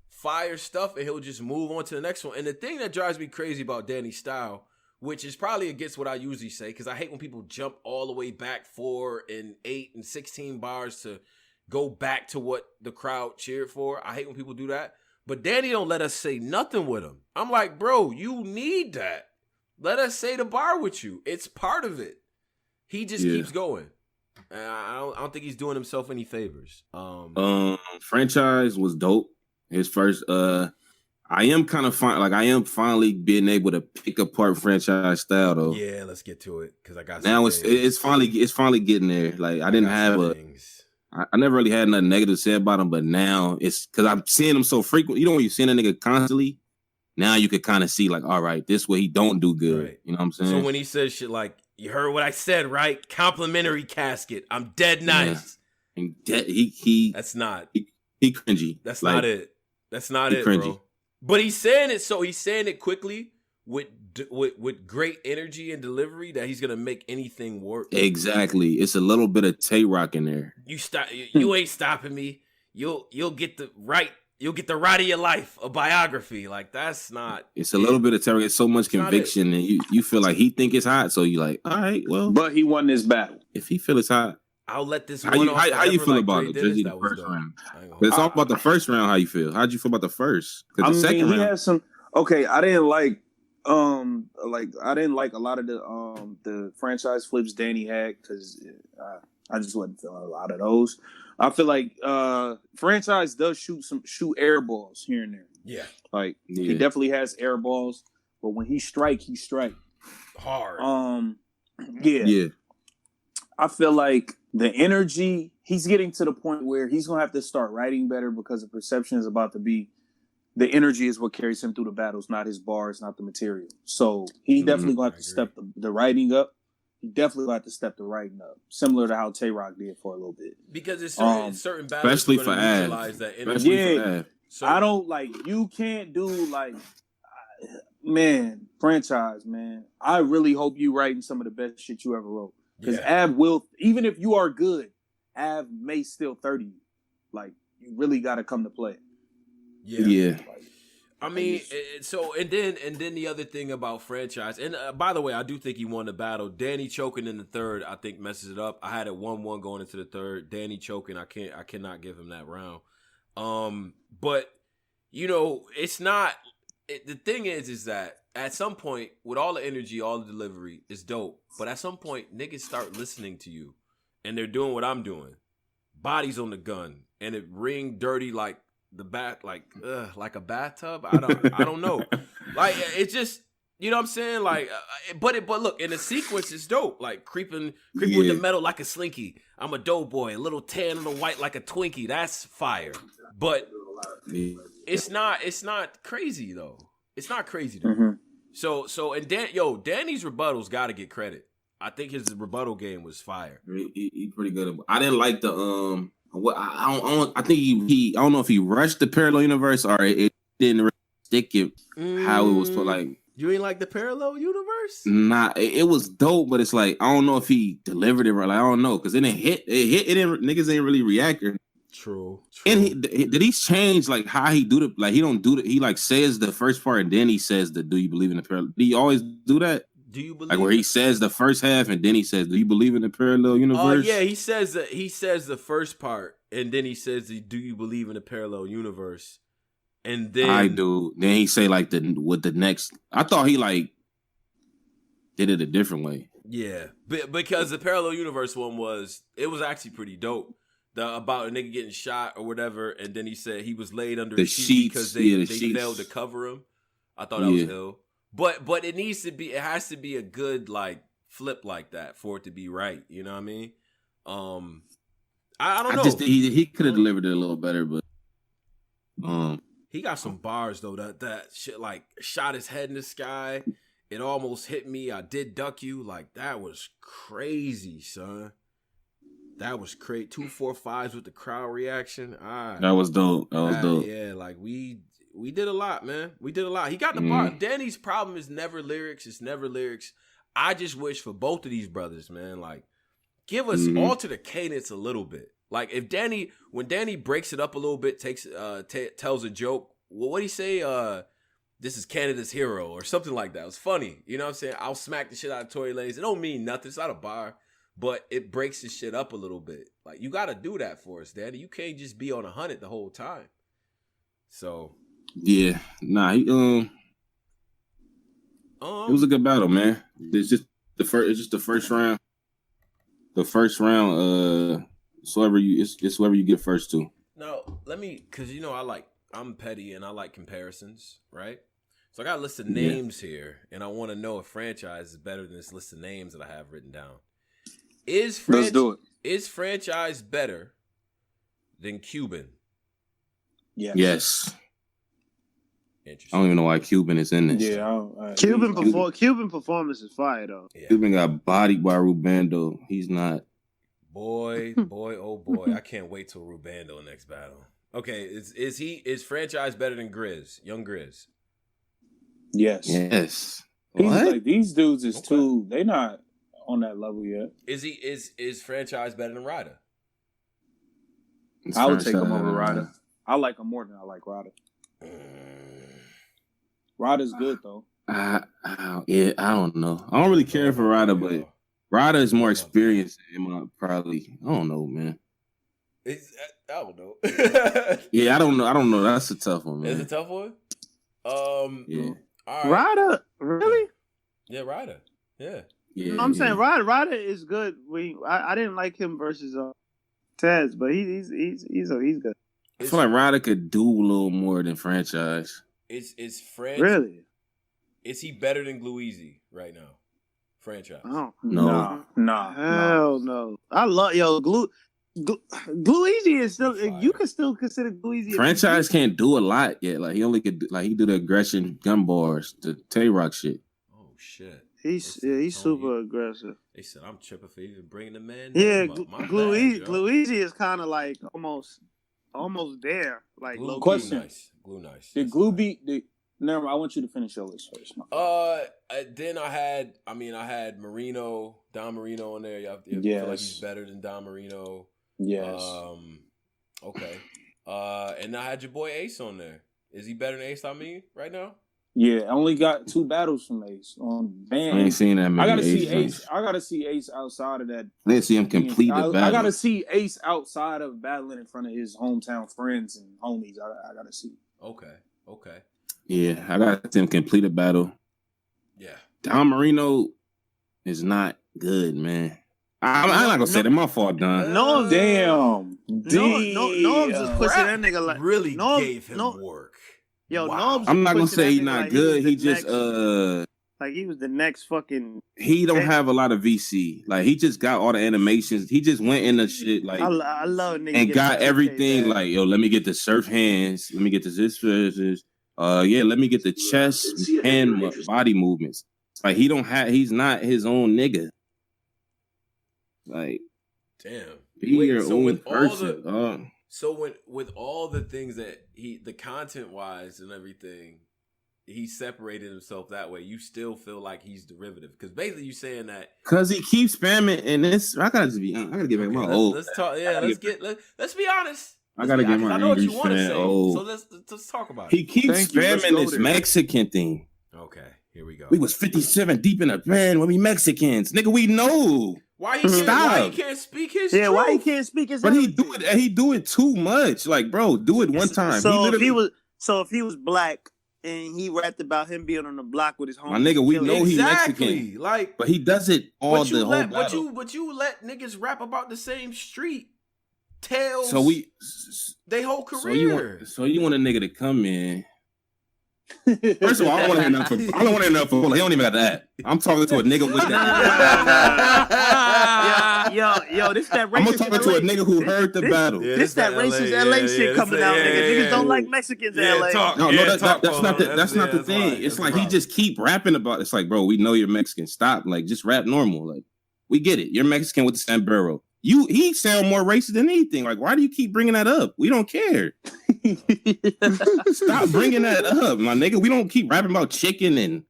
fire stuff and he'll just move on to the next one. And the thing that drives me crazy about Danny's style, which is probably against what I usually say, because I hate when people jump all the way back 4 and 8 and 16 bars to go back to what the crowd cheered for. I hate when people do that. But Danny don't let us say nothing with him. I'm like, bro, you need that. Let us say the bar with you. It's part of it. He just keeps going. I don't think he's doing himself any favors. Franchise was dope. His first. I am kind of I am finally being able to pick apart franchise style though. Yeah, let's get to it because I got now. It's finally getting there. Like I didn't have I never really had nothing negative to say about him, but now it's because I'm seeing him so frequent. You know when you're seeing a nigga constantly, now you could kind of see like, all right, this way he don't do good. Right. You know what I'm saying? So when he says shit like, you heard what I said, right? Complimentary casket. I'm dead nice. Yeah. And he that's not. He cringy. That's like, not it. That's not it, cringy. Bro. But he's saying it. So he's saying it quickly with great energy and delivery that he's gonna make anything work. Exactly. It's a little bit of Tay-Rock in there. You ain't stopping me. You'll get the right. You'll get the ride of your life, a biography. Like that's not. It's a little bit of Tay-Rock. It's so much conviction, and you feel like he think it's hot. So you like, all right, well. But he won this battle. If he feel it's hot, I'll let this. How you feel about it? Just the first round. Let's talk about the first round. How you feel? How'd you feel about the first? Because the second round, he had some. Okay, I didn't like a lot of the franchise flips Danny had because I just wasn't feeling a lot of those. I feel like franchise does shoot air balls here and there. Yeah, he definitely has air balls, but when he strike hard. Yeah. I feel like the energy he's getting to the point where he's gonna have to start writing better because the perception is about to be. The energy is what carries him through the battles, not his bars, not the material. So he definitely going to have to step the writing up. He definitely going to have to step the writing up, similar to how Tay-Rock did for a little bit. Because it's certain battles, especially for Av. That energy. Yeah, I don't you can't do man, franchise, man. I really hope you writing some of the best shit you ever wrote. Because Av will, even if you are good, Av may still 30 you. Like you really got to come to play. Yeah. I mean, and then the other thing about franchise, and by the way, I do think he won the battle. Danny choking in the third, I think messes it up. I had it 1-1 going into the third. Danny choking, I cannot give him that round. But it's not. The thing is that at some point, with all the energy, all the delivery, it's dope. But at some point, niggas start listening to you, and they're doing what I'm doing. Bodies on the gun, and it ring dirty like. The like a bathtub. I don't know. Like it's just what I'm saying. Like, but look, in the sequence it's dope. Like creeping with the metal like a slinky. I'm a doughboy, a little tan, a little white like a Twinkie. That's fire. But it's not crazy though. It's not crazy though. Mm-hmm. So and Danny's rebuttals got to get credit. I think his rebuttal game was fire. He pretty good. I didn't like the I think he I don't know if he rushed the parallel universe or it didn't really stick it how it was for like. You ain't like the parallel universe? Nah, it was dope, but it's like I don't know if he delivered it right. Like, I don't know because it didn't hit. It didn't. Niggas ain't really react. True. And did he change like how he do the like he don't do it? He like says the first part and then he says the do you believe in the parallel? Do you always do that? Do you believe like where he says the first half and then he says, "Do you believe in the parallel universe?" Yeah, he says the first part and then he says, "Do you believe in the parallel universe?" And then I do. Then he say like the next. I thought he like did it a different way. Yeah, because the parallel universe one was actually pretty dope. About a nigga getting shot or whatever, and then he said he was laid under the a sheet because they sheets. failed to cover him. I thought that was ill. But it needs to be. It has to be a good like flip like that for it to be right. You know what I mean? I don't know. He could have delivered it a little better, but he got some bars though. That shit like shot his head in the sky. It almost hit me. I did duck you. Like that was crazy, son. That was crazy. 2 4 5s with the crowd reaction. That was dope. That was dope. Yeah, like we did a lot, man. We did a lot. He got the bar. Danny's problem is never lyrics. It's never lyrics. I just wish for both of these brothers, man, like give us alter the cadence a little bit. Like if when Danny breaks it up a little bit, tells a joke. Well, what do he say? This is Canada's hero or something like that. It was funny. You know what I'm saying? I'll smack the shit out of Tory Lanez. It don't mean nothing. It's not a bar, but it breaks the shit up a little bit. Like you got to do that for us, Danny. You can't just be on 100 the whole time. So yeah, nah. It was a good battle, man. It's just the first round. The first round, it's whoever you get first to. No, because I'm petty and I like comparisons, right? So I got a list of names here, and I want to know if franchise is better than this list of names that I have written down. Let's do it. Is franchise better than Cuban? Yes. Interesting. I don't even know why Cuban is in this. Yeah, Cuban performance is fire though. Yeah. Cuban got bodied by Rubando. He's not. Boy, oh boy! I can't wait till Rubando next battle. Okay, is franchise better than Grizz? Young Grizz? Yes. Yes. Like these dudes is too. They not on that level yet. Is franchise better than Ryder? I would take him over Ryder. I like him more than I like Ryder. Ryder's good though. I don't know. I don't really care for Ryder, but Ryder is more experienced in probably. I don't know, man. I don't know. Yeah, I don't know. That's a tough one, man. It's a tough one. Yeah. All right. Ryder, really? Yeah, Ryder. Yeah. Yeah. I'm saying Ryder is good. I didn't like him versus Taz, but he's good. I feel like Ryder could do a little more than franchise. Is French really? Is he better than Gluezy right now? Franchise? Oh no. Hell no. I love Gluezy is still. Fire. You can still consider Gluezy. Franchise can't do a lot yet. Like he only could he do the aggression gun bars, the Tay-Rock shit. Oh shit. He's super aggressive. They said I'm tripping for even bringing the man. Yeah, Gluezy is kind of like almost there. Like Glue, question. Glue nice. Did Glue beat? Never mind, I want you to finish your list first. Then I had Marino, Don Marino in there. You feel like he's better than Don Marino. Yes. Okay. And I had your boy Ace on there. Is he better than Ace right now? Yeah, I only got 2 battles from Ace on band. I ain't seen that many. I gotta see Ace outside of that. I didn't see him complete the battle. I gotta see Ace outside of battling in front of his hometown friends and homies. I gotta see. Okay. Yeah, I got to see him complete a battle. Yeah. Don Marino is not good, man. I'm not gonna say that. My fault, Don. No, damn. No, just pushing that nigga like really gave him work. Yo, wow. I'm not gonna say he's not good. He just like he was the next fucking. He don't have a lot of VC. Like he just got all the animations. He just went in the shit like I love nigga and got everything like yo. Let me get the surf hands. Let me get this. Let me get the chest and body movements. Like he's not his own nigga. Like damn. Be your own person. So with all the things that the content wise and everything, he separated himself that way. You still feel like he's derivative because basically you saying that because he keeps spamming and this. I gotta get back my old. Let's talk. Yeah, let's be honest. I gotta get my angry fan old. So let's talk about it. He keeps spamming this Mexican thing. Okay, here we go. We was 57 deep in a band when we Mexicans, nigga. We know. Why he can't speak his truth? Why he can't speak his? But he do it too much. Like, bro, do it one time. So if he was black and he rapped about him being on the block with his homies, my nigga, we know he exactly. Mexican. Like, but he does it all the whole battle. But you let niggas rap about the same street tales. So they whole career. So you want a nigga to come in First of all, I don't want to hear nothing. I don't want to hear nothing. He don't even got that. I'm talking to a nigga with that. Yo, this that racist. I'm talking to a nigga who heard the battle. Yeah, this that racist LA shit coming out, nigga. Niggas don't like Mexicans in LA. That's not the thing. It's like he just keep rapping about. It's like, bro, we know you're Mexican. Stop. Like, just rap normal. Like, we get it. You're Mexican with the sombrero. He sound more racist than anything. Like, why do you keep bringing that up? We don't care. Stop bringing that up, my nigga. We don't keep rapping about chicken and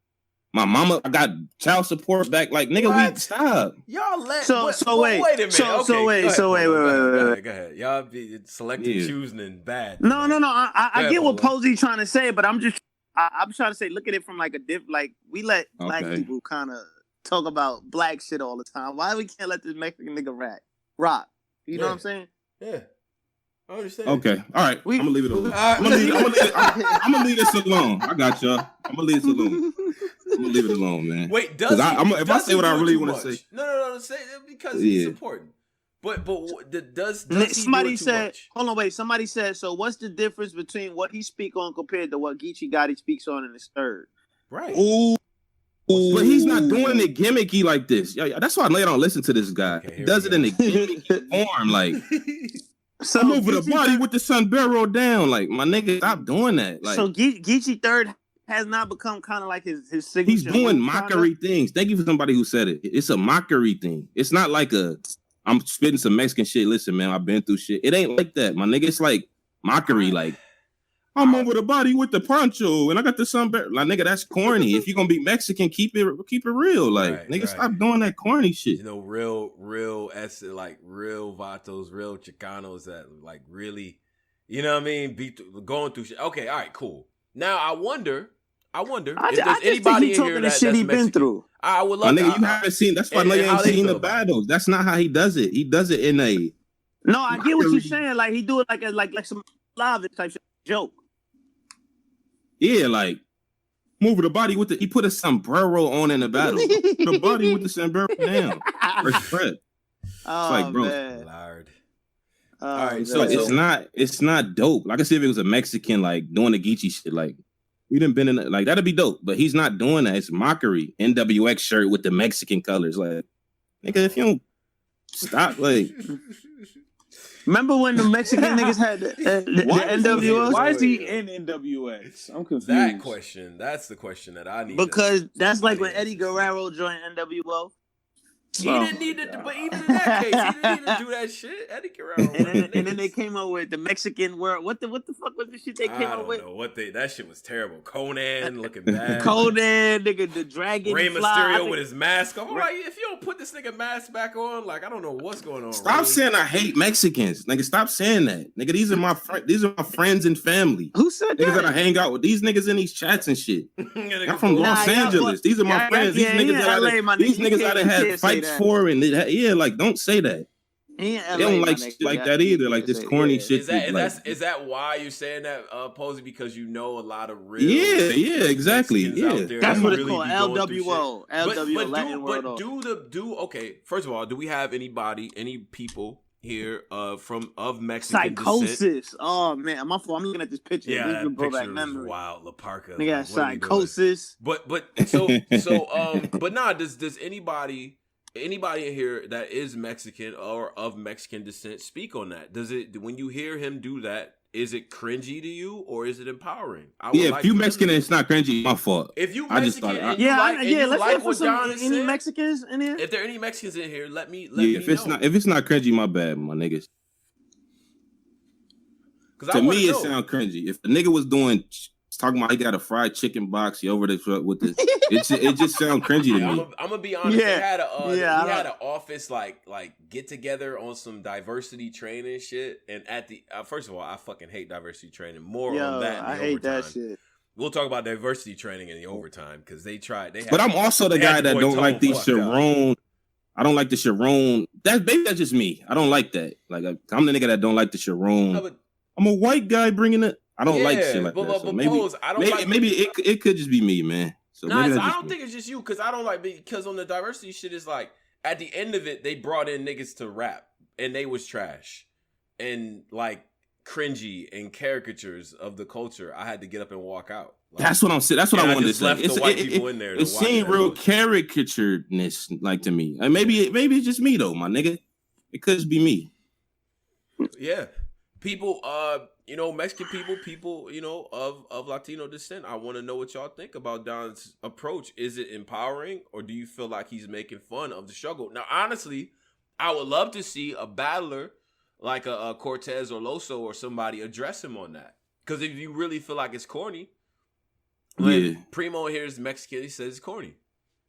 my mama. I got child support back. Like, nigga, we stop. Y'all let. So wait. Wait a minute. Wait. Go ahead. Y'all be selective choosing and bad. No. I get what Posey trying to say, but I'm trying to say, look at it from like a like we let black people kind of talk about black shit all the time. Why we can't let this Mexican nigga rock? You know what I'm saying? Yeah. I understand. Okay. All right. I'm gonna leave it alone. I'm gonna leave this alone. I got y'all. I'm gonna leave this alone. I'm gonna leave it alone, man. Wait, if I say what I really want to say. No. Say it because it's important. But does somebody said? Hold on, wait. Somebody said. So what's the difference between what he speak on compared to what Geechee Gotti speaks on in his third? Right. Ooh. But he's not doing it gimmicky like this. Yeah, that's why I don't listen to this guy. He does it in a gimmicky form, like. So I'm over the body with the sombrero down, like my nigga. Stop doing that. Like, so Geechee third has not become kind of like his signature. He's doing mockery things. Thank you for somebody who said it. It's a mockery thing. It's not like I'm spitting some Mexican shit. Listen, man, I've been through shit. It ain't like that, my nigga. It's like mockery. Like, I'm over the body with the poncho, and I got the sombrero. Like, nigga, that's corny. If you're gonna be Mexican, keep it real. Like, nigga, stop doing that corny shit. You know, real like real vatos, real Chicanos that like really, you know what I mean, going through shit. Okay, all right, cool. Now I wonder if there's anybody in here that's he been through. I would love. My nigga, you haven't seen. That's why you ain't seen the battles. That's not how he does it. He does it in a. No, I get what you're saying. Like he do it like some live type shit, joke. Yeah, like move the body with he put a sombrero on in the battle. The body with the sombrero down. Respect. Oh, like, bro. Lord. All right, so it's not dope. Like I said, if it was a Mexican like doing the Geechee shit, like we done been in like that'd be dope. But he's not doing that. It's mockery. NWX shirt with the Mexican colors. Like, nigga, if you don't stop, like. Remember when the Mexican niggas had the NWX? Why is he in NWX? I'm confused. That's the question that I need. Because that's like when Eddie Guerrero joined NWO. He didn't need to, but even in that case, he didn't need to do that shit. Eddie Guerrero. And then they came up with the Mexican world. What the fuck was the shit they came up with? I don't know that shit was terrible. Conan looking bad. Conan, nigga, the dragon. Rey Mysterio with his mask on. I'm like, if you don't put this nigga mask back on, like I don't know what's going on. Stop saying I hate Mexicans, nigga. Stop saying that, nigga. These are my friends and family. Who said that? Niggas that I hang out with. These niggas in these chats and shit. I'm from Los Angeles. These are my friends. These niggas that I had fights for and like don't say that. They don't like shit like that either. Like this corny shit. Is that why you're saying that, Posey? Because you know a lot of real. Yeah, exactly. Yeah, that's what it's called. LWO. Latin world. But okay. First of all, do we have any people here of Mexican psychosis descent? Oh man, my fault. I'm looking at this picture. Yeah, that picture was wild. La Parka. Nigga got psychosis. But nah. Does anybody in here that is Mexican or of Mexican descent speak on that? Does it, when you hear him do that, is it cringy to you or is it empowering? If you Mexican and it's not cringy, my fault. If you Mexican, let's hear from any Mexicans in here. If there are any Mexicans in here, let me know. If it's not cringy, my bad, my niggas. To me, it sound cringy. If the nigga was talking about he got a fried chicken box, he over the truck with this. It just sound cringy to me. I'm gonna be honest. We had an office like get together on some diversity training shit. And at the first of all, I fucking hate diversity training. More on that. I hate that shit. We'll talk about diversity training in the overtime because they tried. But I'm also the guy that don't like these Sharon. I don't like the Sharon. That's just me. I don't like that. Like I'm the nigga that don't like the Sharon. I'm a white guy bringing it. I don't like shit like that. So maybe it could just be me, man. So I don't think it's just you because I don't like because on the diversity shit is like at the end of it they brought in niggas to rap and they was trash and like cringy and caricatures of the culture, I had to get up and walk out. Like, that's what I'm saying. That's what I wanted to say. Left the white people in there. It seemed real caricaturedness, like to me. And maybe it's just me though, my nigga. It could just be me. Yeah, people, Mexican people, of Latino descent. I want to know what y'all think about Don's approach. Is it empowering, or do you feel like he's making fun of the struggle? Now, honestly, I would love to see a battler like a Cortez or Loso or somebody address him on that. Because if you really feel like it's corny, Primo here is Mexican, he says it's corny.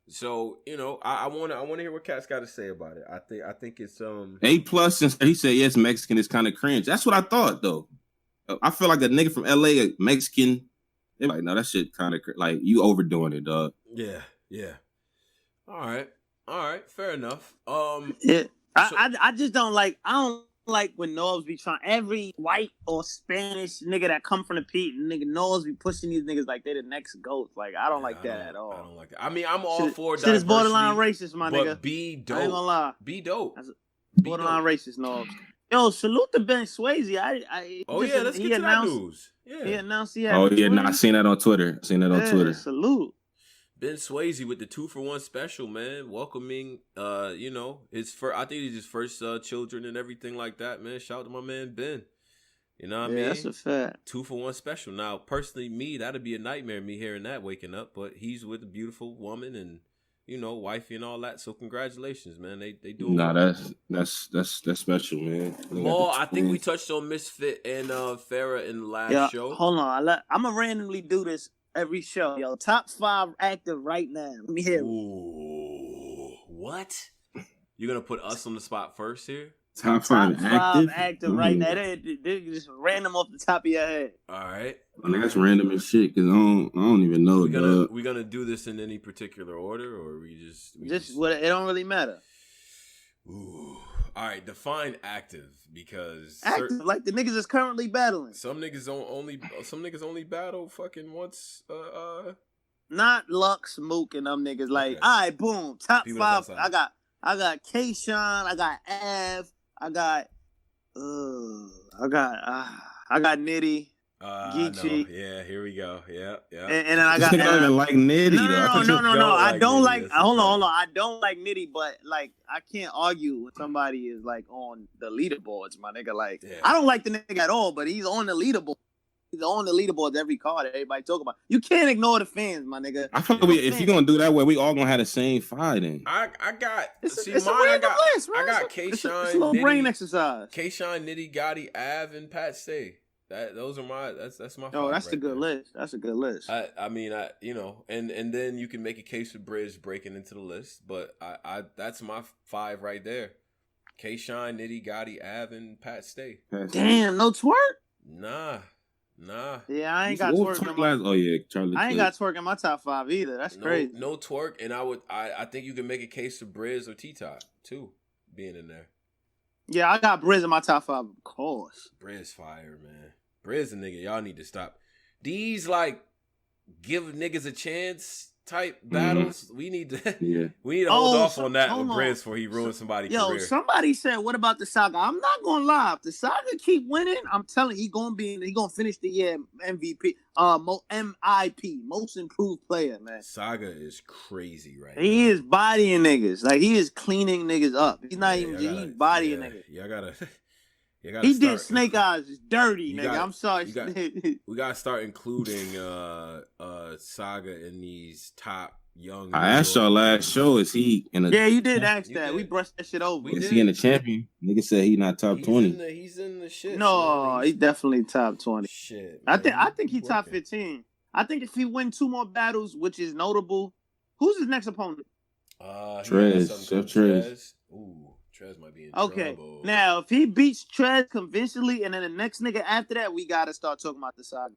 So, I want to hear what Cat's got to say about it. I think it's A+, since he said yes, Mexican is kind of cringe. That's what I thought though. I feel like a nigga from LA, a Mexican, they're like, no, that shit kind of like you overdoing it, dog. Yeah. All right, fair enough. Yeah. I just don't like. I don't like when Norbs be trying. Every white or Spanish nigga that come from the Pete, nigga Norbs be pushing these niggas like they're the next GOAT. Like I don't like that at all. I don't like that. I mean, I'm all for diversity. Shit is borderline racist, my nigga. But be dope. I ain't gonna lie. Be dope. Borderline racist, Norbs. Yo, salute to Ben Swayze. Let's get to that news. Yeah. He announced he had. I seen that on Twitter. Twitter. Salute. Ben Swayze with the 2-for-1 special, man. Welcoming, his first. I think it's his first children and everything like that, man. Shout out to my man Ben. You know what I mean? That's a fact. 2-for-1 special. Now, personally, me, that'd be a nightmare. Me hearing that, waking up, but he's with a beautiful woman and wifey and all that. So congratulations, man. They do. Nah, that's special, man. More, I think we touched on Misfit and Farrah in the last show. Hold on, I'm gonna randomly do this every show. Yo, top 5 active right now. Let me hear. Ooh, what? You're gonna put us on the spot first here? Top 5 active right now. They're just random off the top of your head. All right. I mean, that's random as shit because I don't even know. We gonna do this in any particular order, or we just it don't really matter. Ooh. All right, define active because active like the niggas is currently battling. Some niggas only battle fucking once. Not Lux, Mook, and them niggas. Like, all right, boom, top people 5. I got K-Shine, I got Av, I got Nitty, Geechee. Yeah, here we go. Yeah. And then I got. I don't even like Nitty. No. I don't like. Hold on. I don't like Nitty, but like I can't argue when somebody is like on the leaderboards, my nigga. Like I don't like the nigga at all, but he's on the leaderboard. He's on the leaderboards every card that everybody talk about. You can't ignore the fans, my nigga. I feel like if you're gonna do that way, we all gonna have the same fight then. I got list, I got K-Shine, it's a little brain exercise. K-Shine, Nitty, Gotti, Av, and Pat Stay. Those are my that's my. Oh, that's a good list. That's a good list. I mean, and then you can make a case for Bridge breaking into the list, but I that's my 5 right there. K-Shine, Nitty, Gotti, Av, and Pat Stay. Damn, no twerk? Nah. Yeah, I ain't got twerk. Charlie. I ain't got twerk in my top 5 either. That's crazy. No twerk, and I think you can make a case for Briz or T-Top too being in there. Yeah, I got Briz in my top 5, of course. Briz fire, man. Briz a nigga. Y'all need to stop these like give niggas a chance type battles. We need to hold off on that with Briz before he ruins somebody's career. Somebody said, what about the Saga? I'm not gonna lie. If the Saga keep winning, I'm telling you, he gonna finish the year MVP, MIP, most improved player, man. Saga is crazy right now. He is bodying niggas. Like he is cleaning niggas up. He's not even he's bodying niggas. Y'all gotta he did Snake Eyes dirty, nigga. I'm sorry. We gotta start including Saga in these top young. I asked y'all last show, is he in the? Yeah, you did ask that. We brushed that shit over. Is he in the champion? Nigga said he not top 20. He's in the shit. No, he's definitely top 20. Shit. Man. I think he top 15. I think if he win 2 more battles, which is notable, who's his next opponent? Trez. Ooh. Trez might be in trouble. Now if he beats Trez convincingly, and then the next nigga after that, we gotta start talking about the Saga.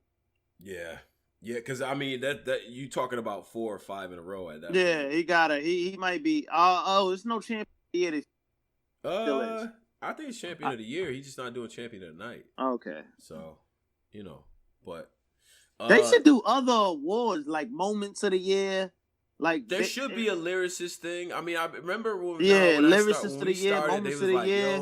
Yeah, because I mean that you talking about 4 or 5 in a row at that. Yeah, point. He might be. There's no champion yet. I think it's champion of the year. He's just not doing champion of the night. Okay. So, but they should do other awards like moments of the year. Like there should be a lyricist thing. I mean, I remember when lyricist of the year, moments of the year.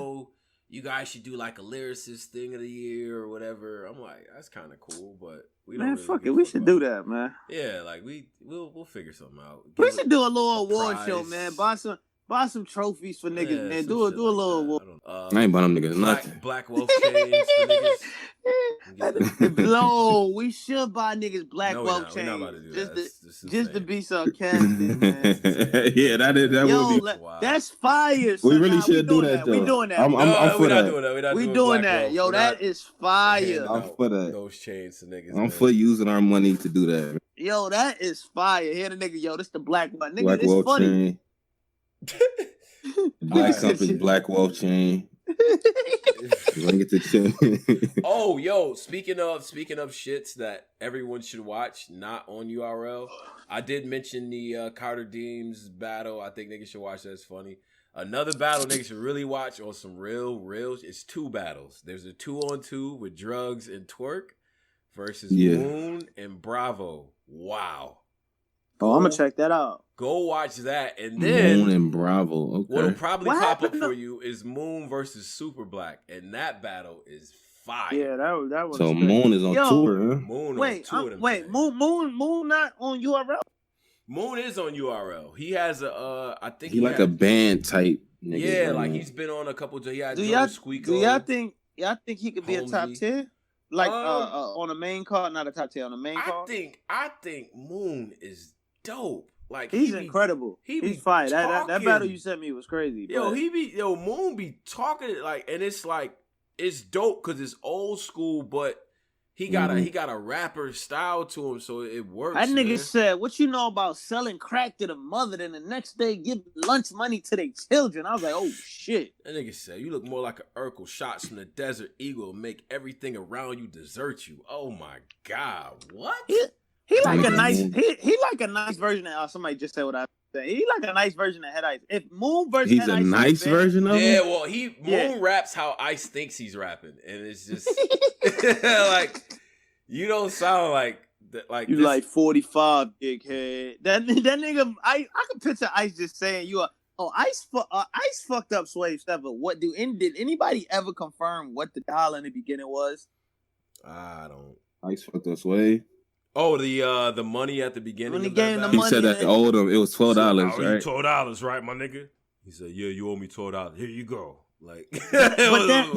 you guys should do like a lyricist thing of the year or whatever. I'm like, that's kind of cool, but we Man, don't really fuck give it. We a fuck should about do that, man. Yeah, like we'll figure something out. We Give should it do a little a award show, prize. man. Buy some trophies for niggas, Yeah, man. some Do a shit little like award. that. I ain't buying them niggas nothing. Black wealth chains for niggas. No, we should buy niggas black No, wealth we're not chains about to do just that. just to be sarcastic, man. Yeah, that Yo, would be. that's fire. We son. really Nah, should do that, though. We doing that. I'm for we're not that. doing that. We're not We doing doing black that. wealth. Yo, We're that not is fire. handing I'm out for that. Those chains to niggas. I'm man. for using our money to do that. Yo, that is fire. Here the nigga, yo, this the black one. Nigga, Black it's Wolf funny. chain. Black Compass, Black Wolf chain. Bring it to chin. Oh, yo, speaking of shits that everyone should watch, not on URL. I did mention the Carter Deems battle. I think niggas should watch that. It's funny. Another battle niggas should really watch on some real. It's 2 battles. There's a 2-on-2 with Drugs and Twerk versus Moon and Bravo. Wow. Oh, I'm gonna check that out. Go watch that, and then Moon and Bravo. Okay. what'll probably What pop up happened for you is Moon versus Superblack, and that battle is fire. Yeah, that was. So Moon is on tour, huh? Moon Wait, on two of them wait, things. Moon not on URL. Moon is on URL. He has a I think He like a band type nigga. yeah, like he's been on a couple. He had Do Joe y'all Squeako. do y'all think he could be a top Holmesy. tier? Like on the main card, not a top tier on the main I card. think Moon is dope. Like He's he be, incredible. he be He's fire. That talking. battle you sent me was crazy. Yo, but- Moon be talking like, and it's like it's dope because it's old school, but he got a rapper style to him, so it works. That nigga man. said, "What you know about selling crack to the mother, then the next day give lunch money to their children?" I was like, "Oh shit!" That nigga said, "You look more like an Urkel. Shots from the desert eagle make everything around you desert you." Oh my god, what? He like a nice he like a nice version of somebody just said what I said. He like a nice version of Head Ice. If Moon versus He's Head a Ice nice version of Yeah, him. well, Moon raps how Ice thinks he's rapping, and it's just like you don't sound like You this. like 45, dickhead. that nigga, I can picture Ice just saying you are. Oh, Ice fucked up Swave stuff. But did anybody ever confirm what the dollar in the beginning was? I don't. Ice fucked us way. Oh, the money at the beginning. When he of gave him that the He battle? said that they owed him. It was $12, right? $12, right, my nigga? He said, "Yeah, you owe me $12. Here you go." Like, But that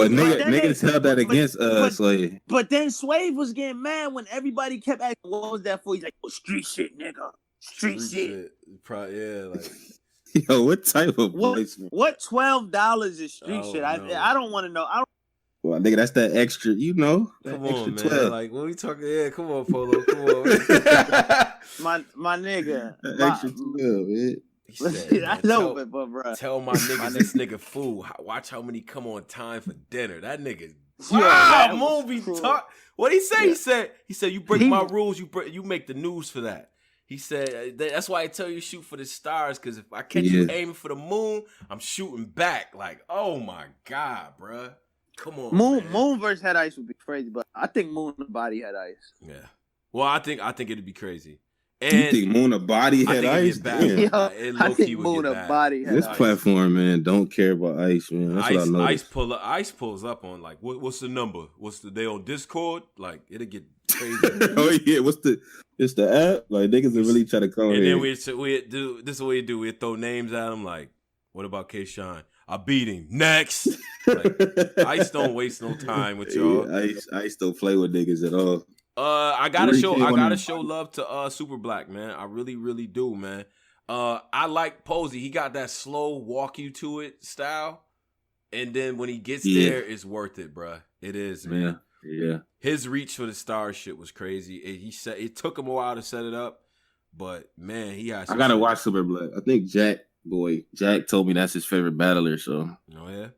niggas held that against Slay. But then Swave was getting mad when everybody kept asking, "What was that for?" He's like, "Oh, street shit, nigga. Street shit." Yeah, like. Yo, what type of voice? What $12 is street Oh, shit? no. I don't want to know. Well, nigga, that's that extra, you know. That Come extra on, man. 12. Like, what we talking? Yeah, come on, Polo. Come on. My nigga. That extra 12, man. He said, I man, know, but bro. tell my niggas this nigga fool. Watch how many come on time for dinner. That nigga. Yo, Wow, that Moon was be cruel. talk. What he say? Yeah. He said you break my rules. You make the news for that. He said that's why I tell you shoot for the stars, because if I catch you aiming for the moon, I'm shooting back. Like, oh my god, bruh. Come on, man. Moon versus Head Ice would be crazy, but I think Moon and Body Head Ice. Yeah. Well, I think it'd be crazy. You And think Moon a body I head think it'd ice? get bad. Damn. Yo, It I low-key think would Moon get a bad. Body Head This Ice. platform, man, don't care about ice, man. That's what I know. Ice pulls up on like what's the number? They on Discord? Like it'll get crazy. Oh yeah, it's the app? Like niggas will really try to come And in. then we do this is what we do. We throw names at him like, what about K-Shine? I beat him. Next. Like, Ice don't waste no time with y'all. Yeah, ice don't play with niggas at all. I gotta show love to Superblack, man. I really, really do, man. I like Posey. He got that slow walk you to it style. And then when he gets there, it's worth it, bruh. It is, man. Yeah. His reach for the stars shit was crazy. It took him a while to set it up, but man, he has. I gotta watch Superblack. I think Jack told me that's his favorite battler, so Oh yeah.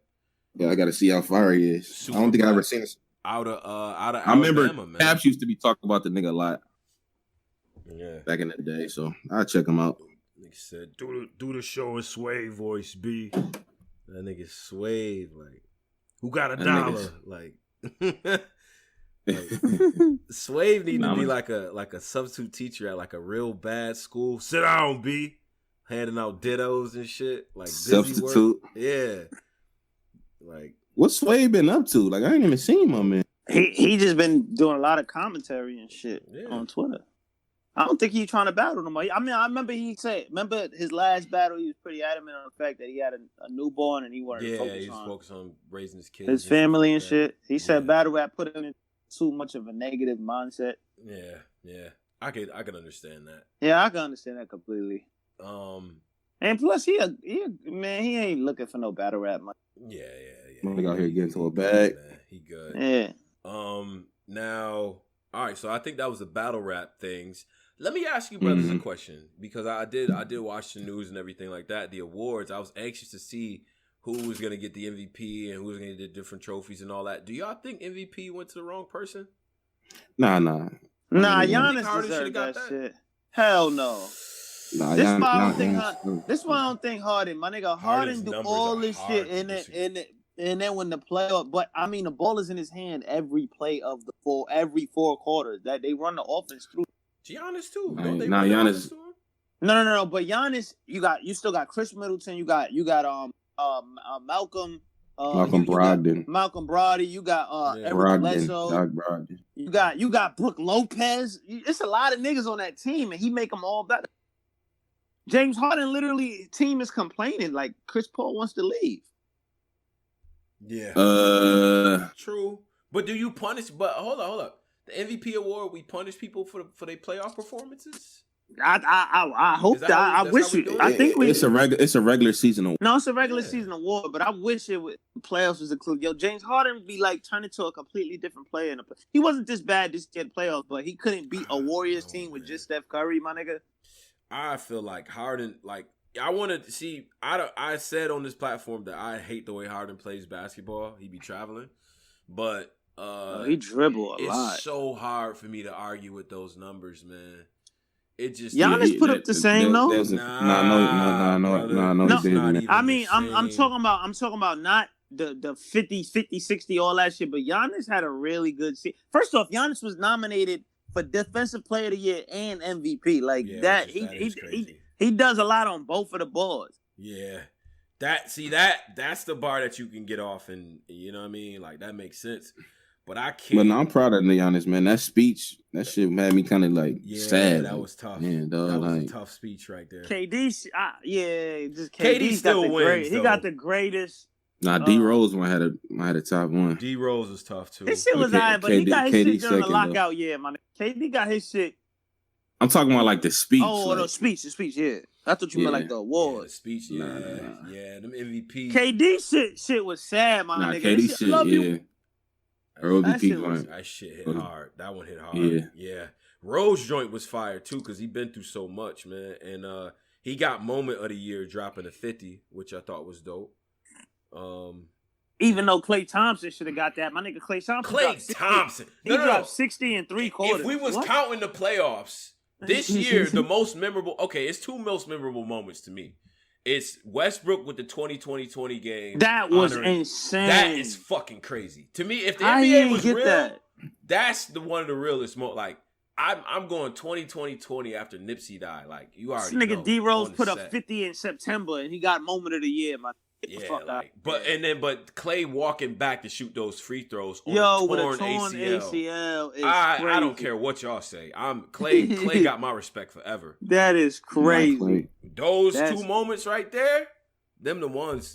Yeah, I gotta see how far he is. I don't think I ever seen this. Out of I remember Alabama, man. Caps used to be talking about the nigga a lot Yeah. back in the day, so I'll check him out. Nigga said, do the show in Sway voice, B. That nigga Sway, like, who got a That dollar? nigga's- Like, Swave need to be like a substitute teacher at like a real bad school. Sit down, B. Handing out dittos and shit. Like busy work. Substitute. Yeah. Like What's Sway been up to? Like I ain't even seen my man. He just been doing a lot of commentary and shit on Twitter. I don't think he's trying to battle no more. I mean, I remember his last battle, he was pretty adamant on the fact that he had a newborn and he wanted to focus on raising his kids, his family and shit. He said battle rap put him in too much of a negative mindset. Yeah. I can understand that. Yeah, I can understand that completely. And plus he ain't looking for no battle rap money. Yeah. Nigga out here getting to a bag. Man, he good. Yeah. Now, all right, so I think that was the battle rap things. Let me ask you brothers a question, because I did watch the news and everything like that, the awards. I was anxious to see who was gonna get the MVP and who was gonna get the different trophies and all that. Do y'all think MVP went to the wrong person? Nah. Giannis deserved that shit. Hell no. Nah, this why I don't think Harden. My nigga Harden do all this shit and then when the playoff, but I mean the ball is in his hand every play of every 4 quarters that they run the offense through. Giannis too. Giannis. No. But Giannis, you still got Chris Middleton. You got Malcolm. Malcolm Brogdon. Malcolm Brogdon. You got Eric Bledsoe. You got Brook Lopez. It's a lot of niggas on that team, and he make them all better. James Harden literally team is complaining like Chris Paul wants to leave. Yeah. True. But do you punish? But hold up. The MVP award, we punish people for their playoff performances. I hope that. I wish it. I think it's a regular season award. No, it's a regular season award, but I wish playoffs was included. Yo, James Harden would be like turned into a completely different player in the play. He wasn't this bad this year in playoffs, but he couldn't beat a Warriors team with just Steph Curry, my nigga. I feel like Harden, like I wanted to see. I said on this platform that I hate the way Harden plays basketball. He be traveling, but he dribble a lot. It's so hard for me to argue with those numbers, man. It just Giannis put up the same though. No. I mean, I'm talking about not the 50, 60, all that shit. But Giannis had a really good season. First off, Giannis was nominated for Defensive Player of the Year and MVP. Like that, he does a lot on both of the boards. Yeah, that's the bar that you can get off, and you know what I mean. Like that makes sense. But I can't. But no, I'm proud of Giannis, man. That speech, that shit had me kind of like sad. That was tough. Yeah, dog, that was a tough speech right there. KD still wins. He got the greatest. Nah, D Rose had a top one. D Rose was tough too. His shit was alright, but he got his shit during the lockout year, man. KD got his shit. I'm talking about like the speech. Oh, the speech, yeah. I thought you meant like the award. Yeah, the speech, yeah, them MVP. KD shit was sad, my nigga. KD shit, yeah. That shit hit hard. That one hit hard. Yeah. Rose joint was fire too because he been through so much, man. And he got moment of the year dropping a 50, which I thought was dope. Even though Klay Thompson should have got that, my nigga Klay Thompson. He dropped 60 in 3 quarters. If we was counting the playoffs this year, the most memorable. Okay, it's 2 most memorable moments to me. It's Westbrook with the 20-20-20 game. That was insane. That is fucking crazy. To me, if the NBA was real, that's one of the realest moments. Like, I'm going 20-20-20 after Nipsey died. Like, you already know. This nigga D-Rose put up 50 in September, and he got moment of the year, man. But Klay walking back to shoot those free throws on with a torn ACL is I don't care what y'all say. Klay got my respect forever. That is crazy. Those 2 moments right there, them the ones.